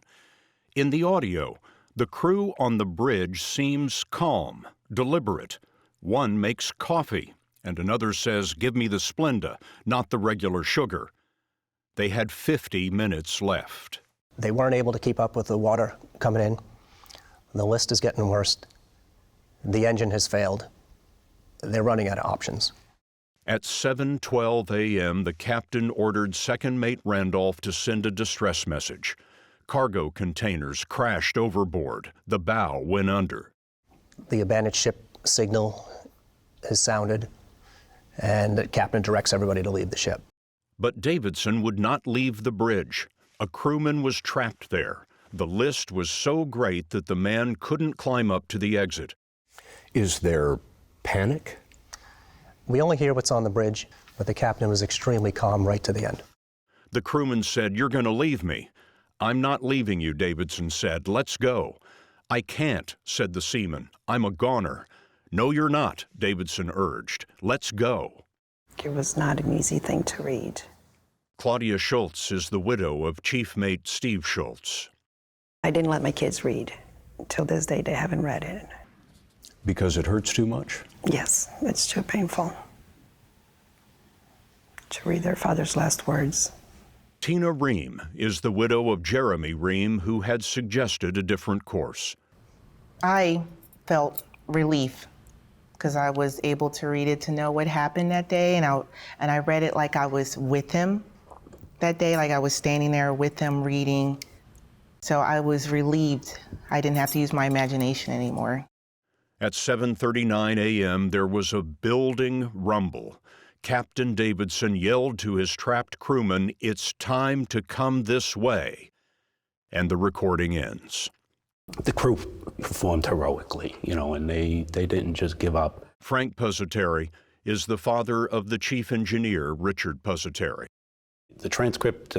In the audio, the crew on the bridge seems calm, deliberate. One makes coffee, and another says, "Give me the Splenda, not the regular sugar." They had 50 minutes left. They weren't able to keep up with the water coming in. The list is getting worse. The engine has failed. They're running out of options. At 7:12 a.m., the captain ordered Second Mate Randolph to send a distress message. Cargo containers crashed overboard. The bow went under. The abandoned ship signal has sounded, and the captain directs everybody to leave the ship. But Davidson would not leave the bridge. A crewman was trapped there. The list was so great that the man couldn't climb up to the exit. Is there panic? We only hear what's on the bridge, but the captain was extremely calm right to the end. The crewman said, "You're going to leave me." "I'm not leaving you," Davidson said. "Let's go." "I can't," said the seaman. "I'm a goner." "No, you're not," Davidson urged. "Let's go." It was not an easy thing to read. Claudia Schultz is the widow of Chief Mate Steve Schultz. I didn't let my kids read. Till this day, they haven't read it. Because it hurts too much? Yes, it's too painful to read their father's last words. Tina Ream is the widow of Jeremy Ream, who had suggested a different course. I felt relief because I was able to read it to know what happened that day, and I read it like I was with him that day, like I was standing there with him reading. So I was relieved. I didn't have to use my imagination anymore. At 7:39 a.m., there was a building rumble. Captain Davidson yelled to his trapped crewmen, "It's time to come this way." And the recording ends. The crew performed heroically, and they didn't just give up. Frank Puzzateri is the father of the chief engineer, Richard Puzzateri. The transcript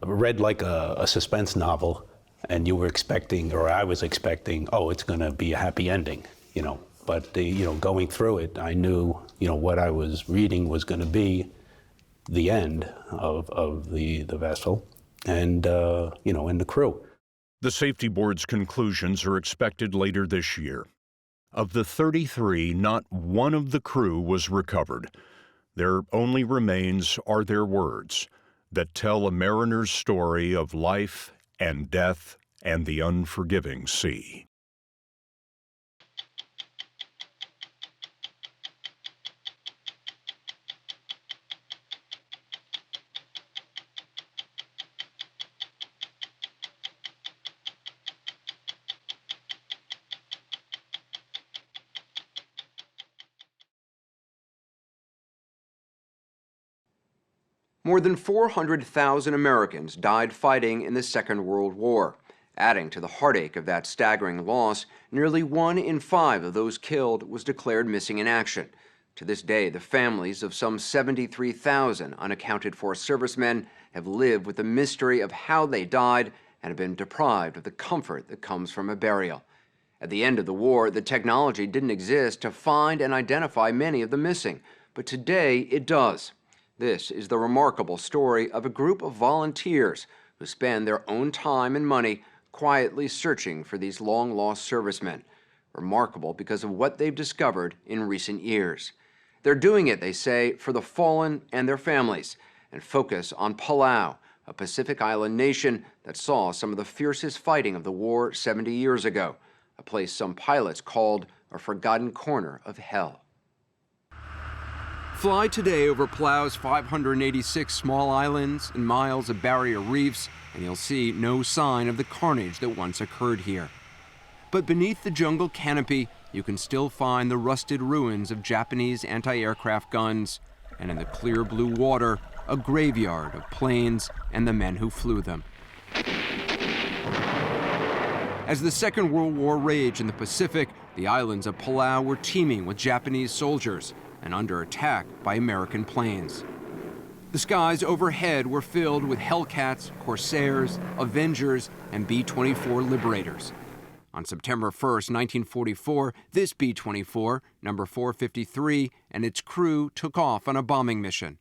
read like a suspense novel, and you were expecting, or I was expecting, oh, it's going to be a happy ending, But going through it, I knew, what I was reading was going to be the end of the vessel and, and the crew. The safety board's conclusions are expected later this year. Of the 33, not one of the crew was recovered. Their only remains are their words that tell a mariner's story of life and death and the unforgiving sea. More than 400,000 Americans died fighting in the Second World War. Adding to the heartache of that staggering loss, nearly 1 in 5 of those killed was declared missing in action. To this day, the families of some 73,000 unaccounted for servicemen have lived with the mystery of how they died and have been deprived of the comfort that comes from a burial. At the end of the war, the technology didn't exist to find and identify many of the missing, but today it does. This is the remarkable story of a group of volunteers who spend their own time and money quietly searching for these long-lost servicemen. Remarkable because of what they've discovered in recent years. They're doing it, they say, for the fallen and their families, and focus on Palau, a Pacific island nation that saw some of the fiercest fighting of the war 70 years ago, a place some pilots called a forgotten corner of hell. Fly today over Palau's 586 small islands and miles of barrier reefs, and you'll see no sign of the carnage that once occurred here. But beneath the jungle canopy, you can still find the rusted ruins of Japanese anti-aircraft guns, and in the clear blue water, a graveyard of planes and the men who flew them. As the Second World War raged in the Pacific, the islands of Palau were teeming with Japanese soldiers and under attack by American planes. The skies overhead were filled with Hellcats, Corsairs, Avengers, and B-24 Liberators. On September 1st, 1944, this B-24, number 453, and its crew took off on a bombing mission.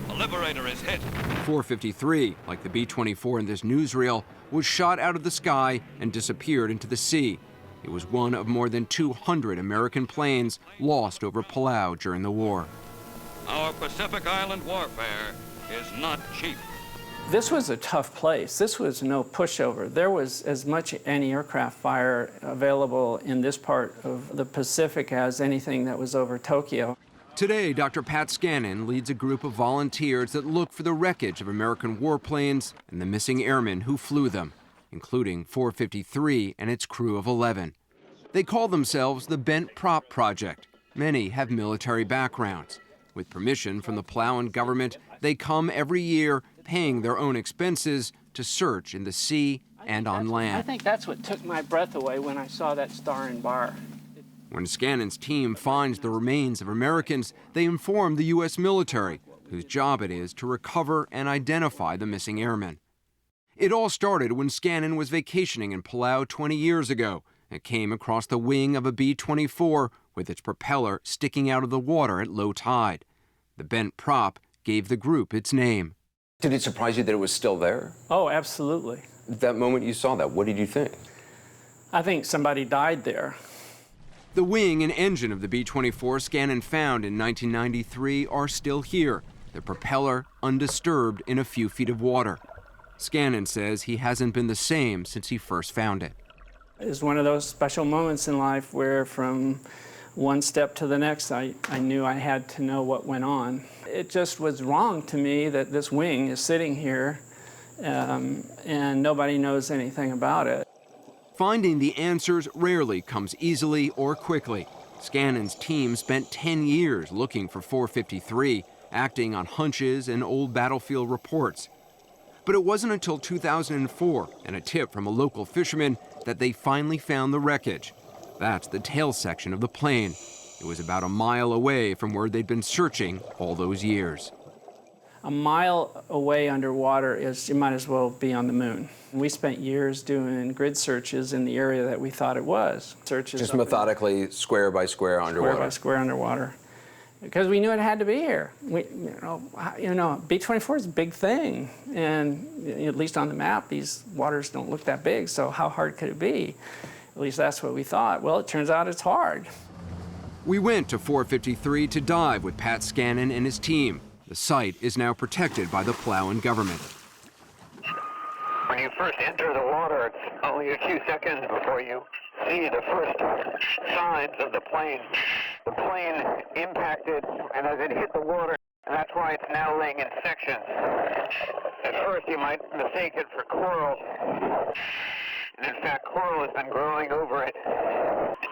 The Liberator is hit. 453, like the B-24 in this newsreel, was shot out of the sky and disappeared into the sea. It was one of more than 200 American planes lost over Palau during the war. Our Pacific Island warfare is not cheap. This was a tough place. This was no pushover. There was as much anti-aircraft fire available in this part of the Pacific as anything that was over Tokyo. Today, Dr. Pat Scannon leads a group of volunteers that look for the wreckage of American warplanes and the missing airmen who flew them, including 453 and its crew of 11. They call themselves the Bent Prop Project. Many have military backgrounds. With permission from the Palauan government, they come every year, paying their own expenses to search in the sea and on land. I think that's what took my breath away when I saw that star and bar. When Scannon's team finds the remains of Americans, they inform the U.S. military, whose job it is to recover and identify the missing airmen. It all started when Scannon was vacationing in Palau 20 years ago and came across the wing of a B-24 with its propeller sticking out of the water at low tide. The bent prop gave the group its name. Did it surprise you that it was still there? Oh, absolutely. That moment you saw that, what did you think? I think somebody died there. The wing and engine of the B-24 Scannon found in 1993 are still here, the propeller undisturbed in a few feet of water. Scannon says he hasn't been the same since he first found it. It was one of those special moments in life where from one step to the next, I knew I had to know what went on. It just was wrong to me that this wing is sitting here and nobody knows anything about it. Finding the answers rarely comes easily or quickly. Scannon's team spent 10 years looking for 453, acting on hunches and old battlefield reports. But it wasn't until 2004 and a tip from a local fisherman that they finally found the wreckage. That's the tail section of the plane. It was about a mile away from where they'd been searching all those years. A mile away underwater is, you might as well be on the moon. We spent years doing grid searches in the area that we thought it was. Searches just methodically, square by square underwater. Square by square underwater. because we knew it had to be here. B-24 is a big thing, and at least on the map, these waters don't look that big, so how hard could it be? At least that's what we thought. Well, it turns out it's hard. We went to 453 to dive with Pat Scannon and his team. The site is now protected by the Palauan government. When you first enter the water, it's only a few seconds before you see the first signs of the plane. The plane impacted, and as it hit the water, that's why it's now laying in sections. At first, you might mistake it for coral. And in fact, coral has been growing over it.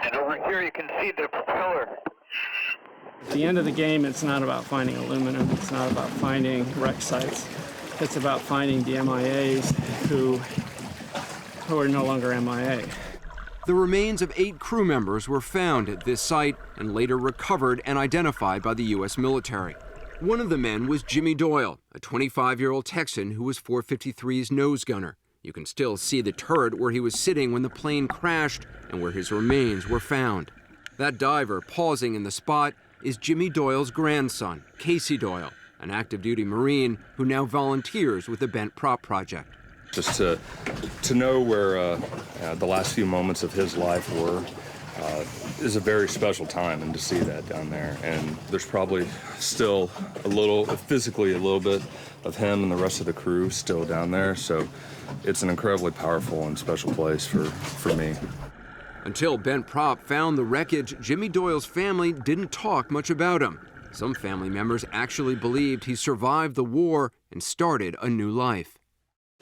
And over here, you can see the propeller. At the end of the game, it's not about finding aluminum. It's not about finding wreck sites. It's about finding the MIAs who are no longer MIA. The remains of 8 crew members were found at this site and later recovered and identified by the U.S. military. One of the men was Jimmy Doyle, a 25-year-old Texan who was 453's nose gunner. You can still see the turret where he was sitting when the plane crashed and where his remains were found. That diver pausing in the spot is Jimmy Doyle's grandson, Casey Doyle, an active-duty Marine who now volunteers with the Bent Prop Project. Just to know where the last few moments of his life were is a very special time, and to see that down there. And there's probably still physically a little bit of him and the rest of the crew still down there, so it's an incredibly powerful and special place for me. Until Bent Prop found the wreckage, Jimmy Doyle's family didn't talk much about him. Some family members actually believed he survived the war and started a new life.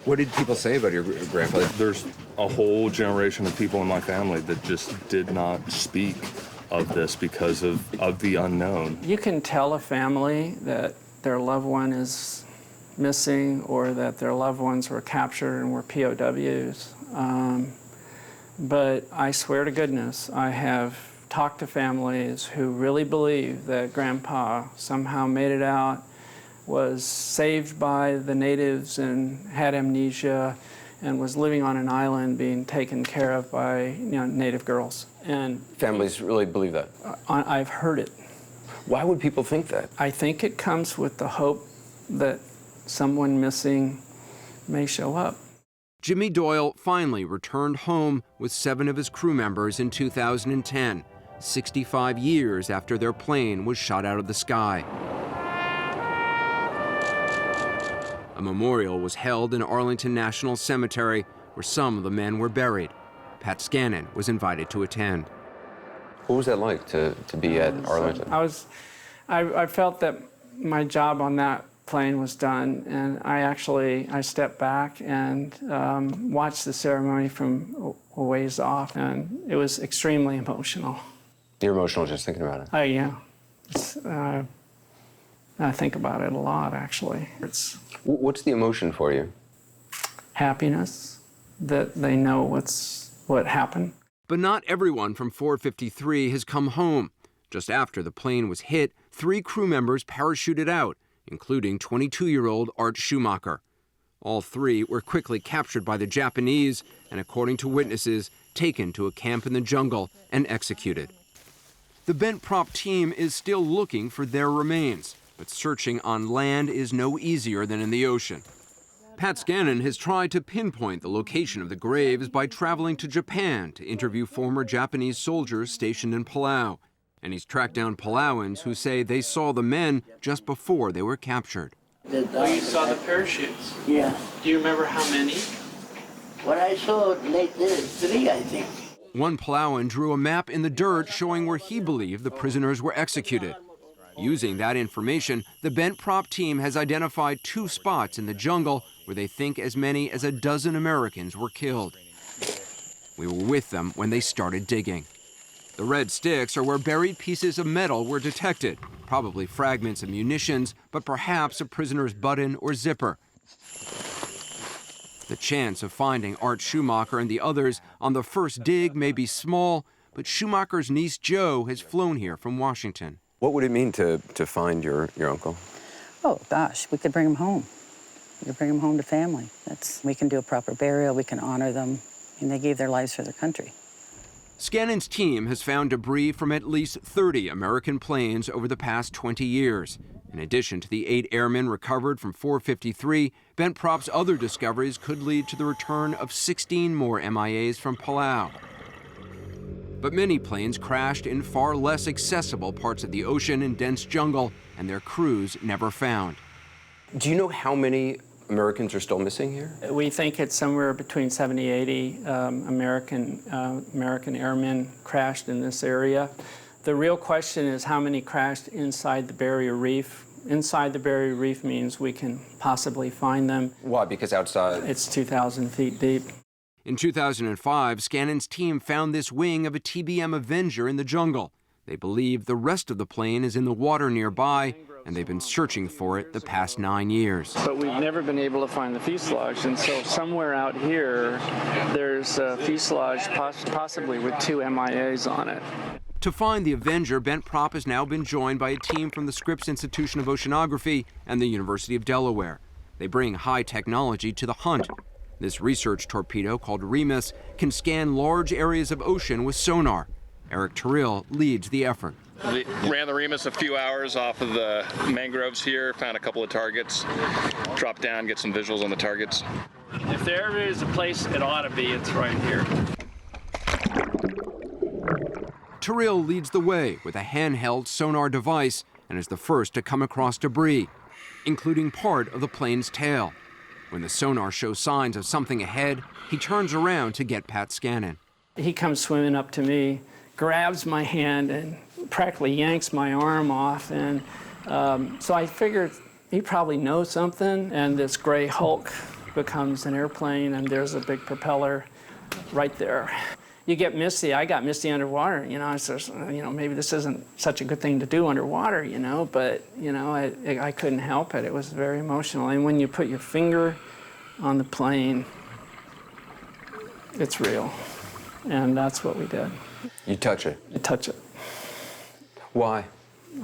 What did people say about your grandfather? There's a whole generation of people in my family that just did not speak of this because of the unknown. You can tell a family that their loved one is missing or that their loved ones were captured and were POWs. But I swear to goodness, I have talked to families who really believe that Grandpa somehow made it out, was saved by the natives and had amnesia and was living on an island being taken care of by native girls. And families really believe that? I've heard it. Why would people think that? I think it comes with the hope that someone missing may show up. Jimmy Doyle finally returned home with 7 of his crew members in 2010, 65 years after their plane was shot out of the sky. A memorial was held in Arlington National Cemetery, where some of the men were buried. Pat Scannon was invited to attend. What was that like to be at Arlington? I felt that my job on that plane was done, and I stepped back and watched the ceremony from a ways off, and it was extremely emotional. You're emotional just thinking about it? Yeah. I think about it a lot, actually. What's the emotion for you? Happiness that they know what happened. But not everyone from 453 has come home. Just after the plane was hit, 3 crew members parachuted out, including 22-year-old Art Schumacher. All 3 were quickly captured by the Japanese and, according to witnesses, taken to a camp in the jungle and executed. The Bent Prop team is still looking for their remains, but searching on land is no easier than in the ocean. Pat Scannon has tried to pinpoint the location of the graves by traveling to Japan to interview former Japanese soldiers stationed in Palau. And he's tracked down Palauans who say they saw the men just before they were captured. Oh, you saw the parachutes? Yeah. Do you remember how many? What I saw, like 3, I think. One Palauan drew a map in the dirt showing where he believed the prisoners were executed. Using that information, the Bent Prop team has identified 2 spots in the jungle where they think as many as 12 Americans were killed. We were with them when they started digging. The red sticks are where buried pieces of metal were detected, probably fragments of munitions, but perhaps a prisoner's button or zipper. The chance of finding Art Schumacher and the others on the first dig may be small, but Schumacher's niece Jo has flown here from Washington. What would it mean to find your uncle? Oh, gosh, we could bring him home. We could bring him home to family. We can do a proper burial, we can honor them, and they gave their lives for their country. Scannon's team has found debris from at least 30 American planes over the past 20 years. In addition to the 8 airmen recovered from 453, Bent Prop's other discoveries could lead to the return of 16 more MIAs from Palau. But many planes crashed in far less accessible parts of the ocean and dense jungle, and their crews never found. Do you know how many Americans are still missing here? We think it's somewhere between 70, 80 American airmen crashed in this area. The real question is how many crashed inside the barrier reef. Inside the barrier reef means we can possibly find them. Why? Because outside? It's 2,000 feet deep. In 2005, Scannon's team found this wing of a TBM Avenger in the jungle. They believe the rest of the plane is in the water nearby, and they've been searching for it the past 9 years. But we've never been able to find the fuselage, and so somewhere out here, there's a fuselage possibly with 2 MIAs on it. To find the Avenger, Bent Prop has now been joined by a team from the Scripps Institution of Oceanography and the University of Delaware. They bring high technology to the hunt. This research torpedo, called Reefs, can scan large areas of ocean with sonar. Eric Terrell leads the effort. We ran the Reefs a few hours off of the mangroves here, found a couple of targets, dropped down, get some visuals on the targets. If there is a place it ought to be, it's right here. Terrell leads the way with a handheld sonar device and is the first to come across debris, including part of the plane's tail. When the sonar shows signs of something ahead, he turns around to get Pat Scannon. He comes swimming up to me, grabs my hand, and practically yanks my arm off. And so I figured he probably knows something, and this gray hulk becomes an airplane, and there's a big propeller right there. You get misty. I got misty underwater, I said, maybe this isn't such a good thing to do underwater, but, I couldn't help it. It was very emotional. And when you put your finger on the plane, it's real. And that's what we did. You touch it? You touch it. Why?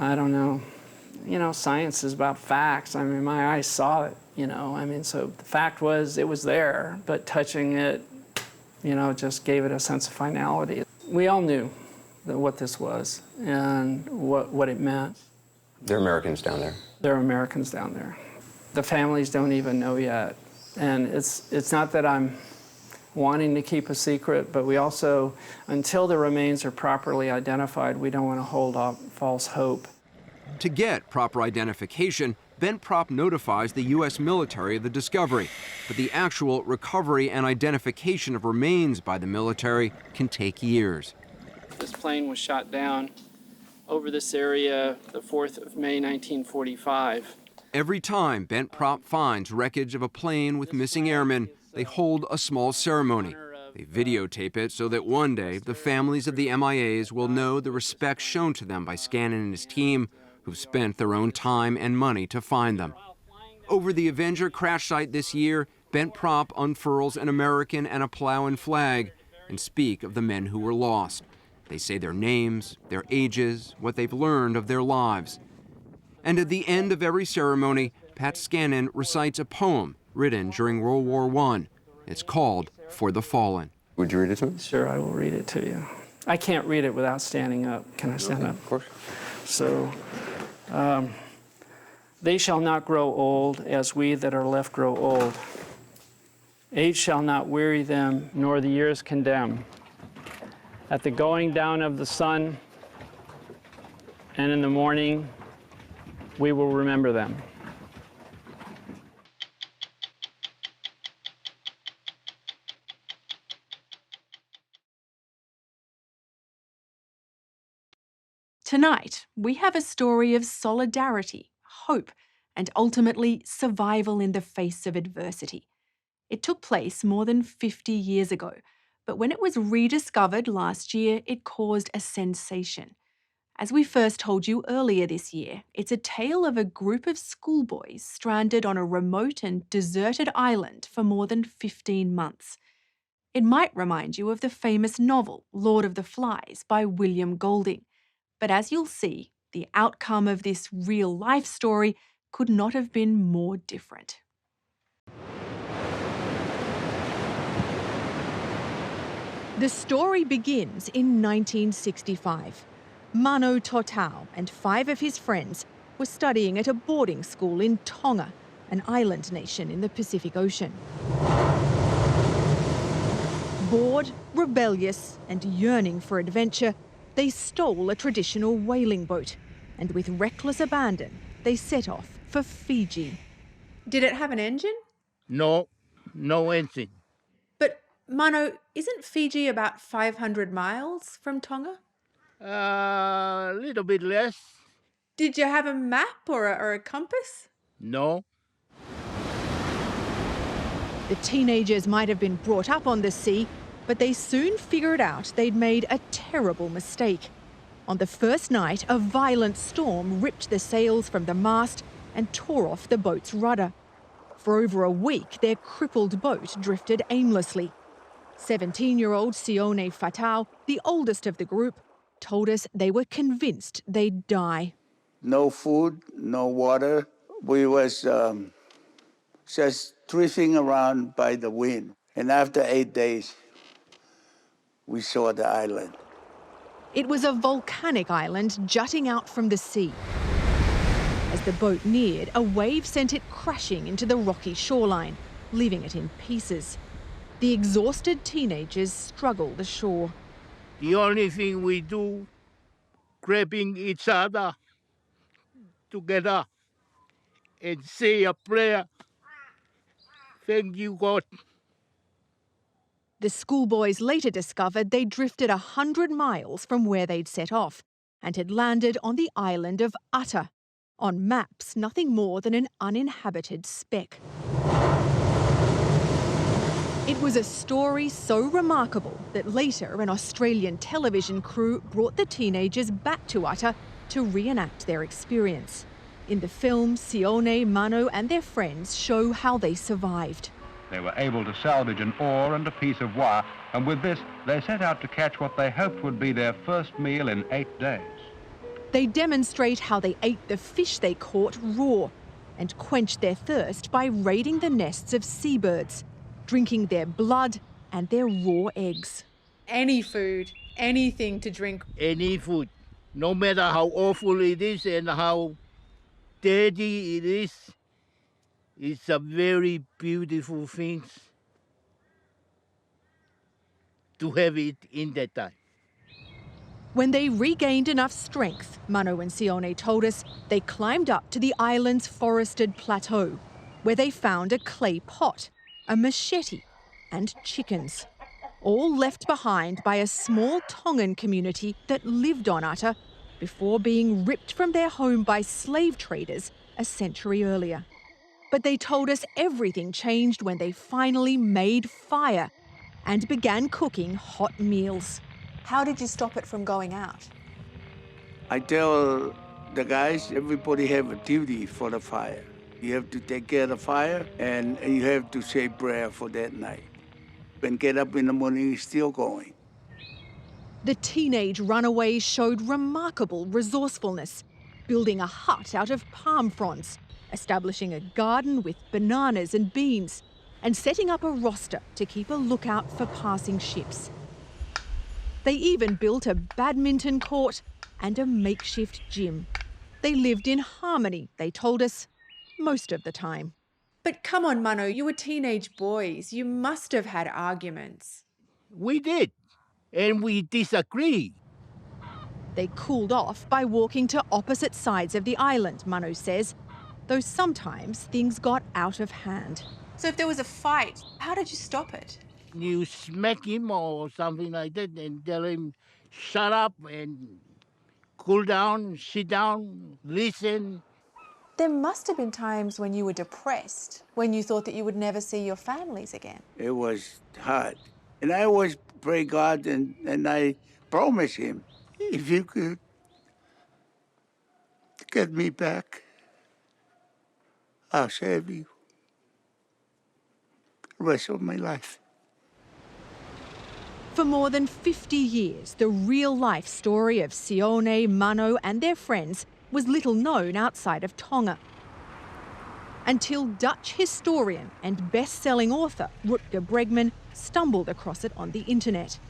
I don't know. Science is about facts. I mean, my eyes saw it, so the fact was it was there, but touching it, just gave it a sense of finality. We all knew what this was and what it meant. There are Americans down there. There are Americans down there. The families don't even know yet. And it's not that I'm wanting to keep a secret, but we also, until the remains are properly identified, we don't want to hold up false hope. To get proper identification, Bent Prop notifies the U.S. military of the discovery, but the actual recovery and identification of remains by the military can take years. This plane was shot down over this area the 4th of May, 1945. Every time Bent Prop finds wreckage of a plane with missing airmen, they hold a small ceremony. They videotape it so that one day the families of the MIAs will know the respect shown to them by Scannon and his team, who've spent their own time and money to find them. Over the Avenger crash site this year, Bent Prop unfurls an American and a Palauan flag and speak of the men who were lost. They say their names, their ages, what they've learned of their lives. And at the end of every ceremony, Pat Scannon recites a poem written during World War I. It's called For the Fallen. Would you read it to me? Sure, I will read it to you. I can't read it without standing up. Can I stand up? Of course. So, they shall not grow old as we that are left grow old. Age shall not weary them, nor the years condemn. At the going down of the sun and in the morning, we will remember them. Tonight, we have a story of solidarity, hope, and ultimately survival in the face of adversity. It took place more than 50 years ago, but when it was rediscovered last year, it caused a sensation. As we first told you earlier this year, it's a tale of a group of schoolboys stranded on a remote and deserted island for more than 15 months. It might remind you of the famous novel Lord of the Flies by William Golding. But as you'll see, the outcome of this real-life story could not have been more different. The story begins in 1965. Mano Totau and 5 of his friends were studying at a boarding school in Tonga, an island nation in the Pacific Ocean. Bored, rebellious and yearning for adventure, they stole a traditional whaling boat and with reckless abandon, they set off for Fiji. Did it have an engine? No, no engine. But, Mano, isn't Fiji about 500 miles from Tonga? A little bit less. Did you have a map or a compass? No. The teenagers might have been brought up on the sea, but they soon figured out they'd made a terrible mistake. On the first night, a violent storm ripped the sails from the mast and tore off the boat's rudder. For over a week, their crippled boat drifted aimlessly. 17-year-old Sione Fatau, the oldest of the group, told us they were convinced they'd die. No food, no water. We was just drifting around by the wind. And after 8 days, we saw the island. It was a volcanic island jutting out from the sea. As the boat neared, a wave sent it crashing into the rocky shoreline, leaving it in pieces. The exhausted teenagers struggled ashore. The only thing we do, grabbing each other together and say a prayer. Thank you, God. The schoolboys later discovered they drifted 100 miles from where they'd set off and had landed on the island of Utter, on maps nothing more than an uninhabited speck. It was a story so remarkable that later an Australian television crew brought the teenagers back to Utter to reenact their experience. In the film, Sione, Mano and their friends show how they survived. They were able to salvage an oar and a piece of wire, and with this, they set out to catch what they hoped would be their first meal in 8 days. They demonstrate how they ate the fish they caught raw and quenched their thirst by raiding the nests of seabirds, drinking their blood and their raw eggs. Any food, anything to drink. Any food, no matter how awful it is and how dirty it is, it's a very beautiful thing to have it in that time. When they regained enough strength, Mano and Sione told us, they climbed up to the island's forested plateau, where they found a clay pot, a machete and chickens, all left behind by a small Tongan community that lived on Utter before being ripped from their home by slave traders a century earlier. But they told us everything changed when they finally made fire and began cooking hot meals. How did you stop it from going out? I tell the guys, everybody have a duty for the fire. You have to take care of the fire and you have to say prayer for that night. And get up in the morning, it's still going. The teenage runaways showed remarkable resourcefulness, building a hut out of palm fronds, establishing a garden with bananas and beans, and setting up a roster to keep a lookout for passing ships. They even built a badminton court and a makeshift gym. They lived in harmony, they told us, most of the time. But come on, Mano, you were teenage boys. You must have had arguments. We did, and we disagreed. They cooled off by walking to opposite sides of the island, Mano says, though sometimes things got out of hand. So if there was a fight, how did you stop it? You smack him or something like that and tell him, shut up and cool down, sit down, listen. There must have been times when you were depressed, when you thought that you would never see your families again. It was hard. And I always pray God and I promise him, if you could get me back, I'll save you the rest of my life. For more than 50 years, the real-life story of Sione, Mano and their friends was little known outside of Tonga. Until Dutch historian and best-selling author Rutger Bregman stumbled across it on the internet.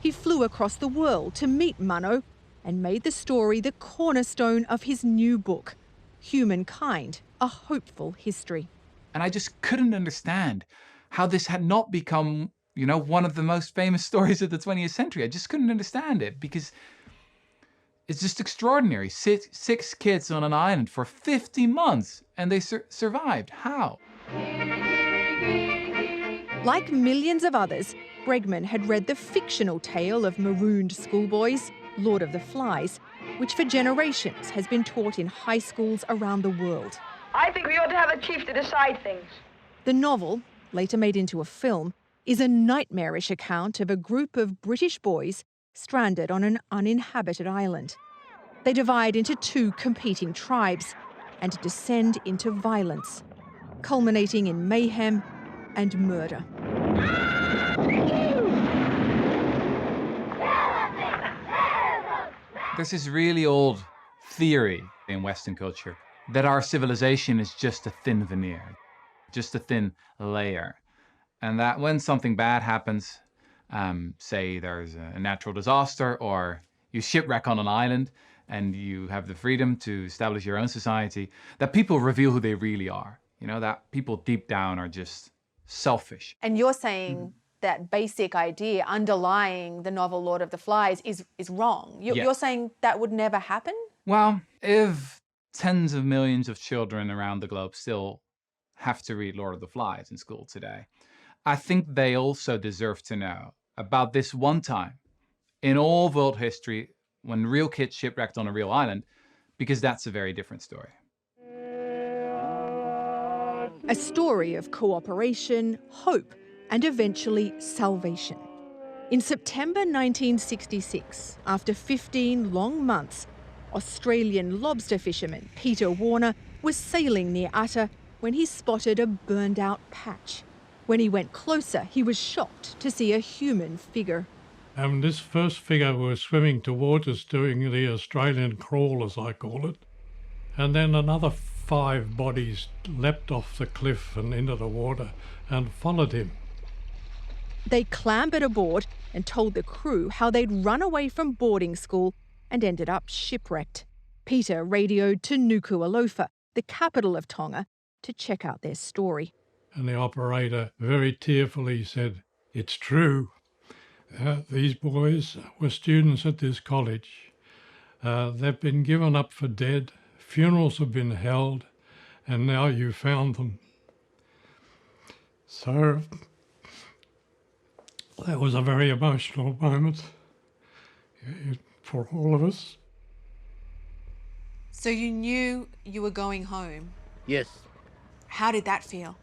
he flew across the world to meet Mano and made the story the cornerstone of his new book, Humankind, A Hopeful History. And I just couldn't understand how this had not become, one of the most famous stories of the 20th century. I just couldn't understand it because it's just extraordinary. Six kids on an island for 50 months and they survived. How? Like millions of others, Bregman had read the fictional tale of marooned schoolboys, Lord of the Flies, which for generations has been taught in high schools around the world. I think we ought to have a chief to decide things. The novel, later made into a film, is a nightmarish account of a group of British boys stranded on an uninhabited island. They divide into two competing tribes and descend into violence, culminating in mayhem and murder. There's this really old theory in Western culture that our civilization is just a thin veneer, just a thin layer. And that when something bad happens, say there's a natural disaster or you shipwreck on an island and you have the freedom to establish your own society, that people reveal who they really are. That people deep down are just selfish. And you're saying that basic idea underlying the novel Lord of the Flies is wrong. You're saying that would never happen? Well, if tens of millions of children around the globe still have to read Lord of the Flies in school today, I think they also deserve to know about this one time in all world history when real kids shipwrecked on a real island, because that's a very different story. A story of cooperation, hope, and eventually salvation. In September 1966, after 15 long months, Australian lobster fisherman Peter Warner was sailing near Atta when he spotted a burned-out patch. When he went closer, he was shocked to see a human figure. This first figure was swimming towards us doing the Australian crawl, as I call it. And then another 5 bodies leapt off the cliff and into the water and followed him. They clambered aboard and told the crew how they'd run away from boarding school and ended up shipwrecked. Peter radioed to Nuku'alofa, the capital of Tonga, to check out their story. And the operator very tearfully said, "It's true. These boys were students at this college. They've been given up for dead. Funerals have been held, and now you found them." So that was a very emotional moment for all of us. So you knew you were going home? Yes, How did that feel?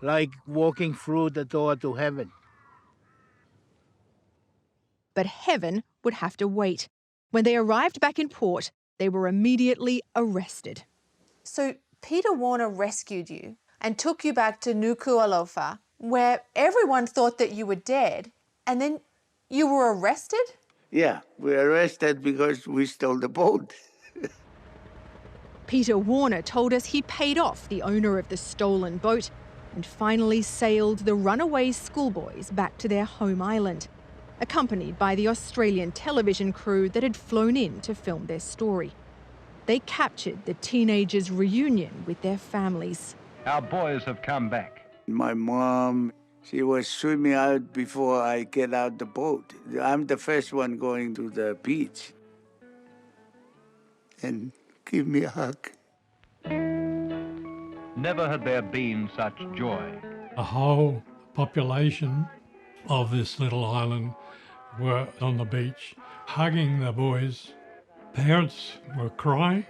like walking through the door to heaven. But heaven would have to wait. When they arrived back in port, they were immediately arrested. So Peter Warner rescued you and took you back to Nuku'alofa, where everyone thought that you were dead, and then you were arrested? Yeah, we were arrested because we stole the boat. Peter Warner told us he paid off the owner of the stolen boat and finally sailed the runaway schoolboys back to their home island, accompanied by the Australian television crew that had flown in to film their story. They captured the teenagers' reunion with their families. Our boys have come back. My mom, she was swimming out before I get out the boat. I'm the first one going to the beach. And give me a hug. Never had there been such joy. The whole population of this little island were on the beach, hugging the boys. Parents were crying.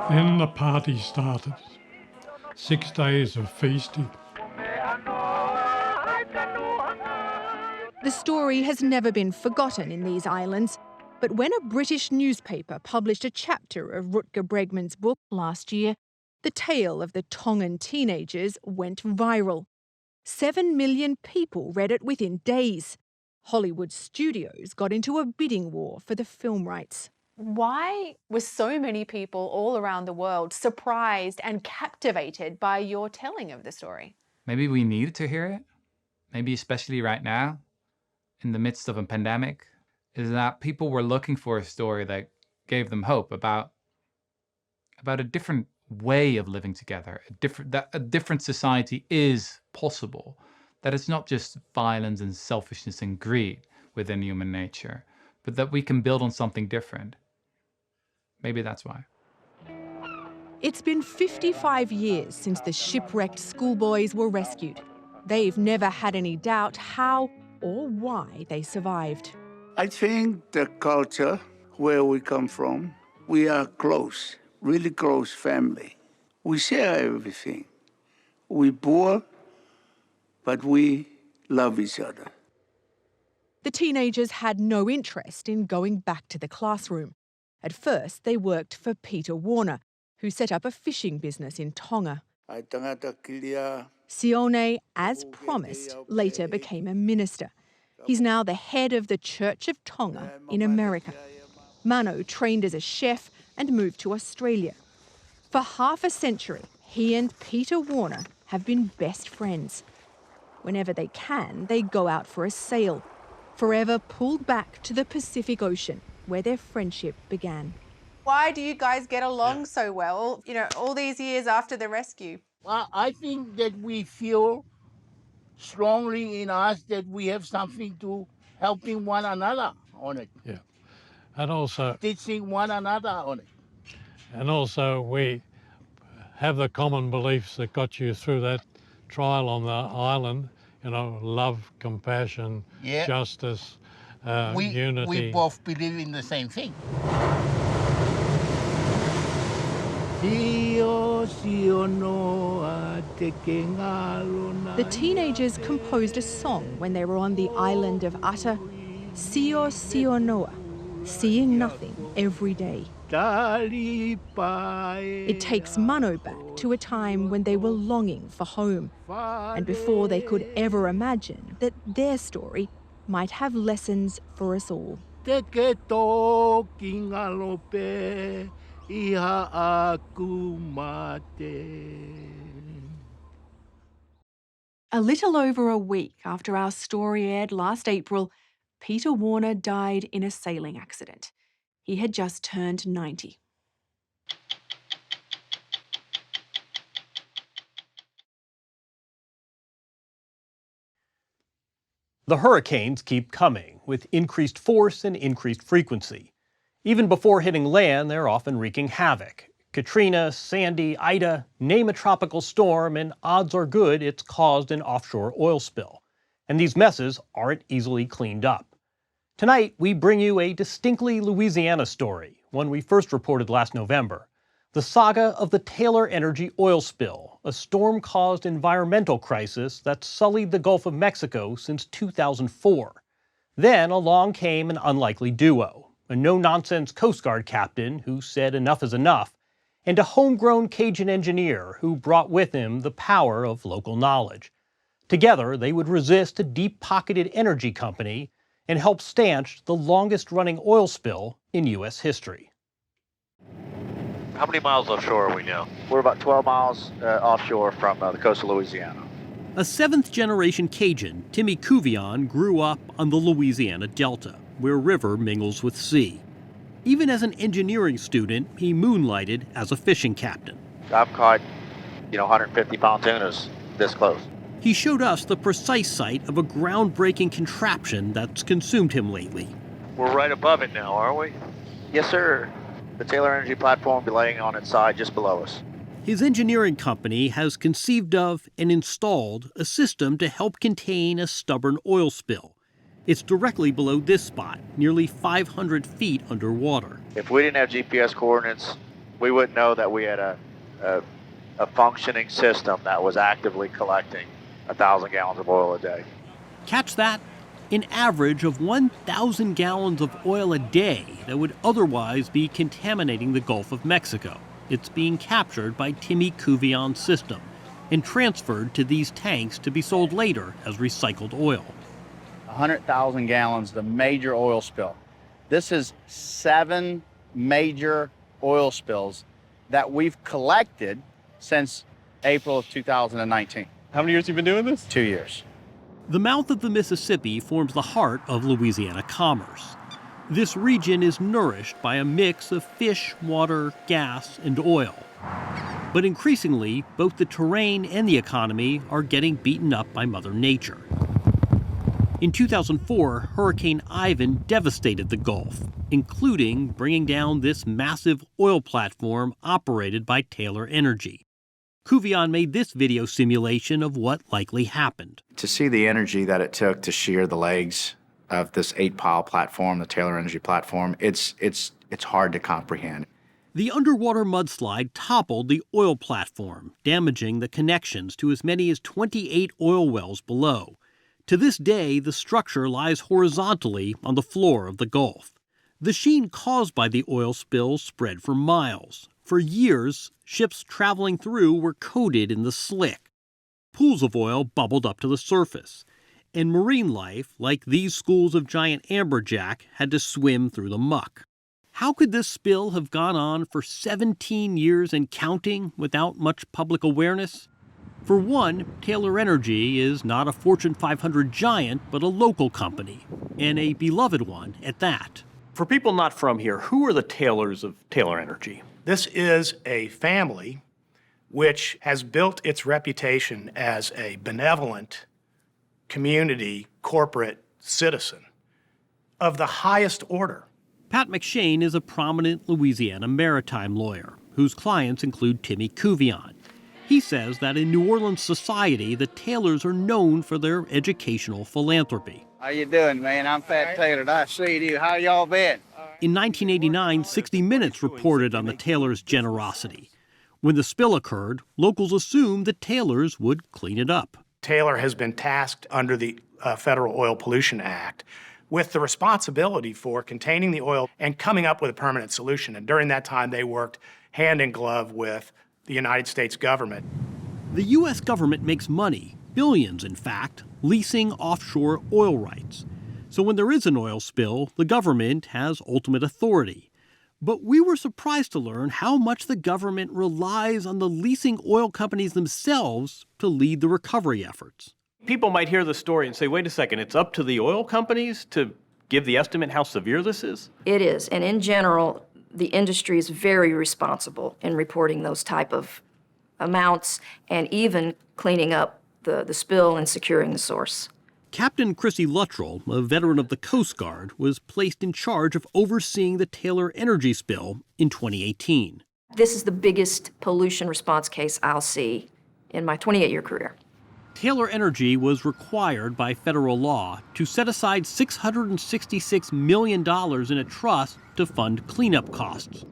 Then the party started. 6 days of feasting. The story has never been forgotten in these islands, but when a British newspaper published a chapter of Rutger Bregman's book last year, the tale of the Tongan teenagers went viral. 7 million people read it within days. Hollywood studios got into a bidding war for the film rights. Why were so many people all around the world surprised and captivated by your telling of the story? Maybe we needed to hear it. maybe especially right now, in the midst of a pandemic, is that people were looking for a story that gave them hope about a different way of living together, that a different society is possible, that it's not just violence and selfishness and greed within human nature, but that we can build on something different. Maybe that's why. It's been 55 years since the shipwrecked schoolboys were rescued. They've never had any doubt how or why they survived. I think the culture where we come from, we are close, really close family. We share everything. We poor, but we love each other. The teenagers had no interest in going back to the classroom. At first, they worked for Peter Warner, who set up a fishing business in Tonga. Sione, as promised, later became a minister. He's now the head of the Church of Tonga in America. Mano trained as a chef and moved to Australia. For half a century, he and Peter Warner have been best friends. Whenever they can, they go out for a sail, forever pulled back to the Pacific Ocean, where their friendship began. Why do you guys get along so well, all these years after the rescue? Well, I think that we feel strongly in us that we have something to helping one another on it. Yeah. And also, teaching one another on it. And also we have the common beliefs that got you through that trial on the island, love, compassion, justice, unity. We both believe in the same thing. The teenagers composed a song when they were on the island of Ata, Sio Sio Noa, seeing nothing every day. It takes Mano back to a time when they were longing for home, and before they could ever imagine that their story might have lessons for us all. A little over a week after our story aired last April, Peter Warner died in a sailing accident. He had just turned 90. The hurricanes keep coming with increased force and increased frequency. Even before hitting land, they're often wreaking havoc. Katrina, Sandy, Ida, name a tropical storm, and odds are good it's caused an offshore oil spill. And these messes aren't easily cleaned up. Tonight, we bring you a distinctly Louisiana story, one we first reported last November. The saga of the Taylor Energy oil spill, a storm-caused environmental crisis that sullied the Gulf of Mexico since 2004. Then along came an unlikely duo, a no-nonsense Coast Guard captain who said enough is enough, and a homegrown Cajun engineer who brought with him the power of local knowledge. Together, they would resist a deep-pocketed energy company and help stanch the longest-running oil spill in U.S. history. How many miles offshore are we now? We're about 12 miles offshore from the coast of Louisiana. A seventh-generation Cajun, Timmy Cuvion, grew up on the Louisiana Delta, where river mingles with sea. Even as an engineering student, he moonlighted as a fishing captain. I've caught, 150-pound tunas this close. He showed us the precise site of a groundbreaking contraption that's consumed him lately. We're right above it now, aren't we? Yes, sir. The Taylor Energy platform will be laying on its side just below us. His engineering company has conceived of and installed a system to help contain a stubborn oil spill. It's directly below this spot, nearly 500 feet underwater. If we didn't have GPS coordinates, we wouldn't know that we had a functioning system that was actively collecting 1,000 gallons of oil a day. Catch that? An average of 1,000 gallons of oil a day that would otherwise be contaminating the Gulf of Mexico. It's being captured by Timmy Cuvion's system and transferred to these tanks to be sold later as recycled oil. 100,000 gallons, the major oil spill. This is 7 major oil spills that we've collected since April of 2019. How many years have you been doing this? 2 years. The mouth of the Mississippi forms the heart of Louisiana commerce. This region is nourished by a mix of fish, water, gas, and oil. But increasingly, both the terrain and the economy are getting beaten up by Mother Nature. In 2004, Hurricane Ivan devastated the Gulf, including bringing down this massive oil platform operated by Taylor Energy. Kuvion made this video simulation of what likely happened. To see the energy that it took to shear the legs of this 8-pile platform, the Taylor Energy platform, it's hard to comprehend. The underwater mudslide toppled the oil platform, damaging the connections to as many as 28 oil wells below. To this day, the structure lies horizontally on the floor of the Gulf. The sheen caused by the oil spill spread for miles. For years, ships traveling through were coated in the slick. Pools of oil bubbled up to the surface. And marine life, like these schools of giant amberjack, had to swim through the muck. How could this spill have gone on for 17 years and counting without much public awareness? For one, Taylor Energy is not a Fortune 500 giant, but a local company, and a beloved one at that. For people not from here, who are the Taylors of Taylor Energy? This is a family which has built its reputation as a benevolent community corporate citizen of the highest order. Pat McShane is a prominent Louisiana maritime lawyer whose clients include Timmy Kuvion. He says that in New Orleans society, the Taylors are known for their educational philanthropy. How you doing, man? I'm Fat Taylor. Nice to see you. How y'all been? In 1989, 60 Minutes reported on the Taylors' generosity. When the spill occurred, locals assumed the Taylors would clean it up. Taylor has been tasked under the Federal Oil Pollution Act with the responsibility for containing the oil and coming up with a permanent solution. And during that time, they worked hand in glove with the United States government. The U.S. government makes money, billions in fact, leasing offshore oil rights. So when there is an oil spill, the government has ultimate authority. But we were surprised to learn how much the government relies on the leasing oil companies themselves to lead the recovery efforts. People might hear the story and say, wait a second, it's up to the oil companies to give the estimate how severe this is? It is, and in general, the industry is very responsible in reporting those type of amounts and even cleaning up the spill and securing the source. Captain Chrissy Luttrell, a veteran of the Coast Guard, was placed in charge of overseeing the Taylor Energy spill in 2018. This is the biggest pollution response case I'll see in my 28-year career. Taylor Energy was required by federal law to set aside $666 million in a trust to fund cleanup costs.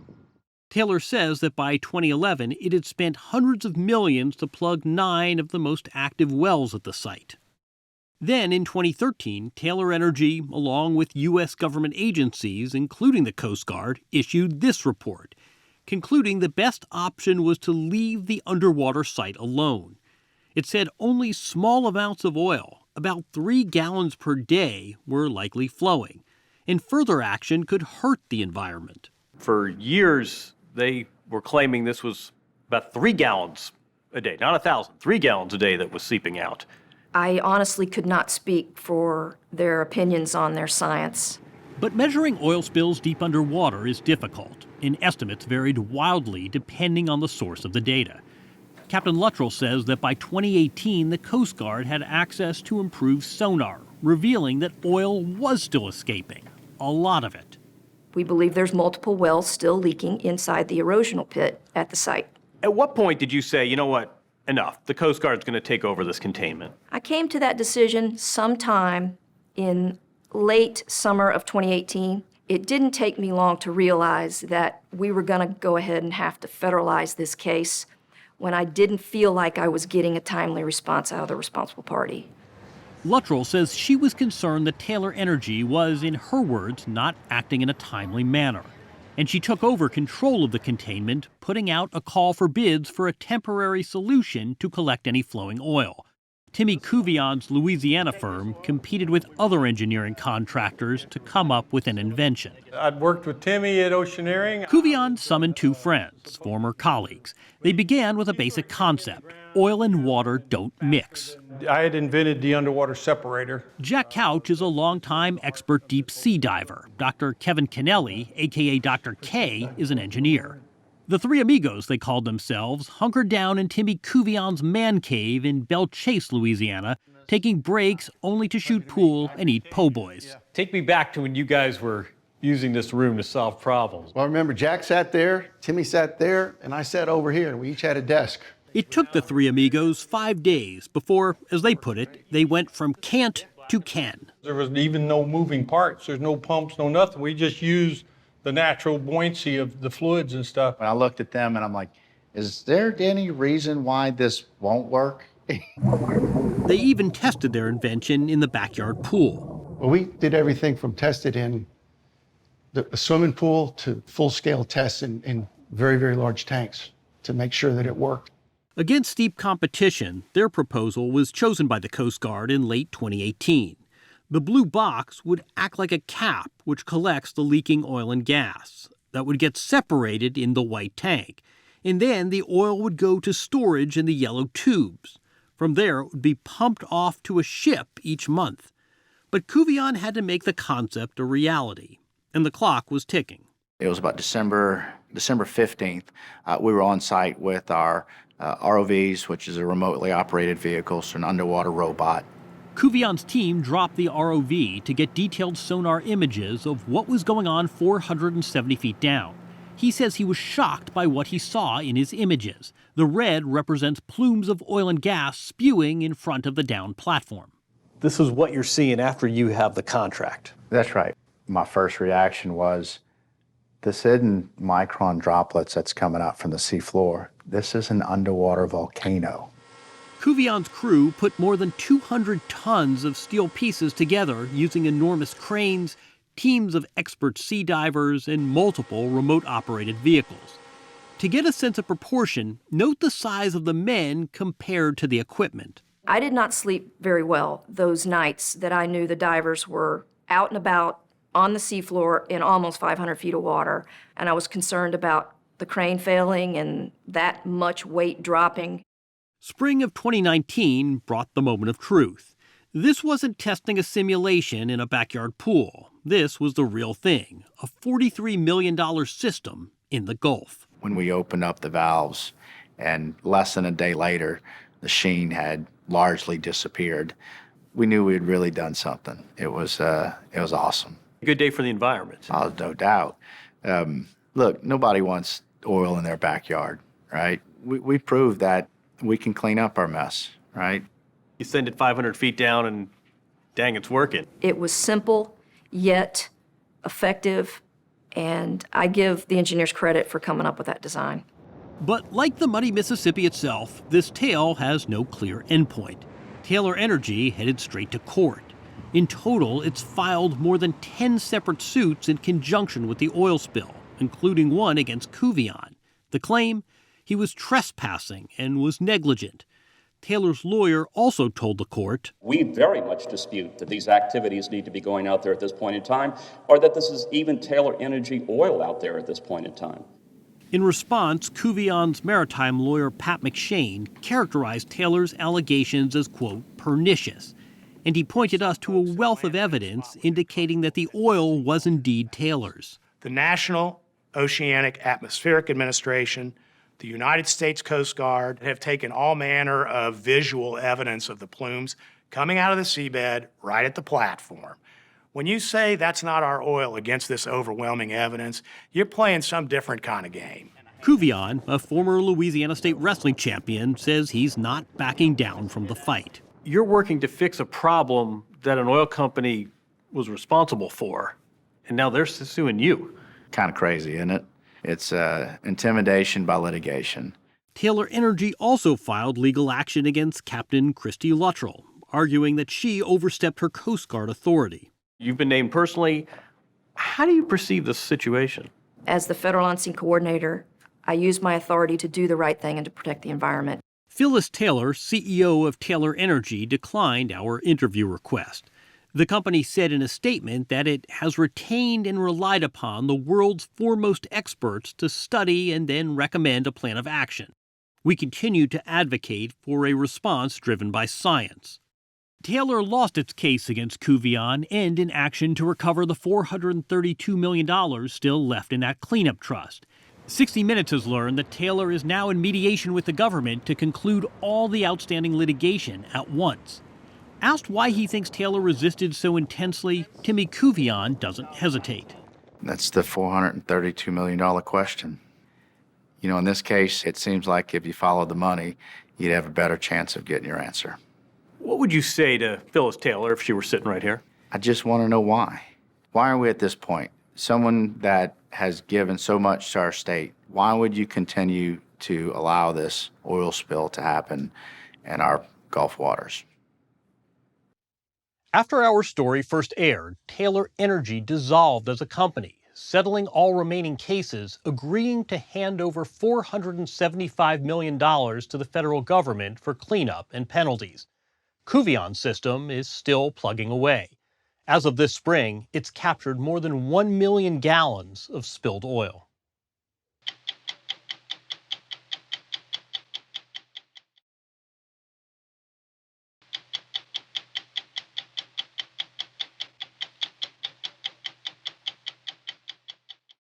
Taylor says that by 2011, it had spent hundreds of millions to plug 9 of the most active wells at the site. Then in 2013, Taylor Energy, along with U.S. government agencies, including the Coast Guard, issued this report, concluding the best option was to leave the underwater site alone. It said only small amounts of oil, about 3 gallons per day, were likely flowing, and further action could hurt the environment. For years, they were claiming this was about 3 gallons a day, not 1,000, 3 gallons a day that was seeping out. I honestly could not speak for their opinions on their science. But measuring oil spills deep underwater is difficult, and estimates varied wildly depending on the source of the data. Captain Luttrell says that by 2018, the Coast Guard had access to improved sonar, revealing that oil was still escaping, a lot of it. We believe there's multiple wells still leaking inside the erosional pit at the site. At what point did you say, you know what, enough, the Coast Guard's going to take over this containment? I came to that decision sometime in late summer of 2018. It didn't take me long to realize that we were going to go ahead and have to federalize this case when I didn't feel like I was getting a timely response out of the responsible party. Luttrell says she was concerned that Taylor Energy was, in her words, not acting in a timely manner. And she took over control of the containment, putting out a call for bids for a temporary solution to collect any flowing oil. Timmy Couvillon's Louisiana firm competed with other engineering contractors to come up with an invention. I'd worked with Timmy at Oceaneering. Couvillon summoned two friends, former colleagues. They began with a basic concept: oil and water don't mix. I had invented the underwater separator. Jack Couch is a longtime expert deep sea diver. Dr. Kevin Kennelly, a.k.a. Dr. K, is an engineer. The three amigos, they called themselves, hunkered down in Timmy Couvillon's man cave in Belle Chase, Louisiana, taking breaks only to shoot pool and eat po' boys. Take me back to when you guys were using this room to solve problems. Well, remember, Jack sat there, Timmy sat there, and I sat over here, and we each had a desk. It took the three amigos 5 days before, as they put it, they went from can't to can. There was even no moving parts. There's no pumps, no nothing. We just used the natural buoyancy of the fluids and stuff. When I looked at them and I'm like, is there any reason why this won't work? They even tested their invention in the backyard pool. Well, we did everything from tested in the swimming pool to full-scale tests in very, very large tanks to make sure that it worked. Against steep competition, their proposal was chosen by the Coast Guard in late 2018. The blue box would act like a cap which collects the leaking oil and gas that would get separated in the white tank, and then the oil would go to storage in the yellow tubes. From there, it would be pumped off to a ship each month. But Couvillon had to make the concept a reality, and the clock was ticking. It was about December 15th. We were on site with our ROVs, which is a remotely operated vehicle, so an underwater robot. Couvillon's team dropped the ROV to get detailed sonar images of what was going on 470 feet down. He says he was shocked by what he saw in his images. The red represents plumes of oil and gas spewing in front of the downed platform. This is what you're seeing after you have the contract. That's right. My first reaction was, this isn't micron droplets that's coming out from the seafloor. This is an underwater volcano. Couvillon's crew put more than 200 tons of steel pieces together using enormous cranes, teams of expert sea divers, and multiple remote-operated vehicles. To get a sense of proportion, note the size of the men compared to the equipment. I did not sleep very well those nights that I knew the divers were out and about on the seafloor in almost 500 feet of water, and I was concerned about the crane failing and that much weight dropping. Spring of 2019 brought the moment of truth. This wasn't testing a simulation in a backyard pool. This was the real thing, a $43 million system in the Gulf. When we opened up the valves, and less than a day later, the sheen had largely disappeared, we knew we had really done something. It was awesome. A good day for the environment. Oh, no doubt. Look, nobody wants oil in their backyard, right? We proved that we can clean up our mess, right? You send it 500 feet down and dang, it's working. It was simple, yet effective, and I give the engineers credit for coming up with that design. But like the muddy Mississippi itself, this tale has no clear endpoint. Taylor Energy headed straight to court. In total, it's filed more than 10 separate suits in conjunction with the oil spill, including one against Couvillon. The claim? He was trespassing and was negligent. Taylor's lawyer also told the court, "We very much dispute that these activities need to be going out there at this point in time, or that this is even Taylor Energy oil out there at this point in time." In response, Couvillon's maritime lawyer Pat McShane characterized Taylor's allegations as, quote, pernicious, and he pointed us to a wealth of evidence indicating that the oil was indeed Taylor's. The National Oceanic Atmospheric Administration, the United States Coast Guard have taken all manner of visual evidence of the plumes coming out of the seabed right at the platform. When you say that's not our oil against this overwhelming evidence, you're playing some different kind of game. Couvillon, a former Louisiana State wrestling champion, says he's not backing down from the fight. You're working to fix a problem that an oil company was responsible for, and now they're suing you. Kind of crazy, isn't it? It's intimidation by litigation. Taylor Energy also filed legal action against Captain Christy Luttrell, arguing that she overstepped her Coast Guard authority. You've been named personally. How do you perceive this situation? As the federal on-scene coordinator, I use my authority to do the right thing and to protect the environment. Phyllis Taylor, CEO of Taylor Energy, declined our interview request. The company said in a statement that it has retained and relied upon the world's foremost experts to study and then recommend a plan of action. We continue to advocate for a response driven by science. Taylor lost its case against Kuvion and in action to recover the $432 million still left in that cleanup trust. 60 Minutes has learned that Taylor is now in mediation with the government to conclude all the outstanding litigation at once. Asked why he thinks Taylor resisted so intensely, Timmy Kuvion doesn't hesitate. That's the $432 million question. You know, in this case, it seems like if you followed the money, you'd have a better chance of getting your answer. What would you say to Phyllis Taylor if she were sitting right here? I just want to know why. Why are we at this point? Someone that has given so much to our state, why would you continue to allow this oil spill to happen in our Gulf waters? After our story first aired, Taylor Energy dissolved as a company, settling all remaining cases, agreeing to hand over $475 million to the federal government for cleanup and penalties. Kuvion's system is still plugging away. As of this spring, it's captured more than 1 million gallons of spilled oil.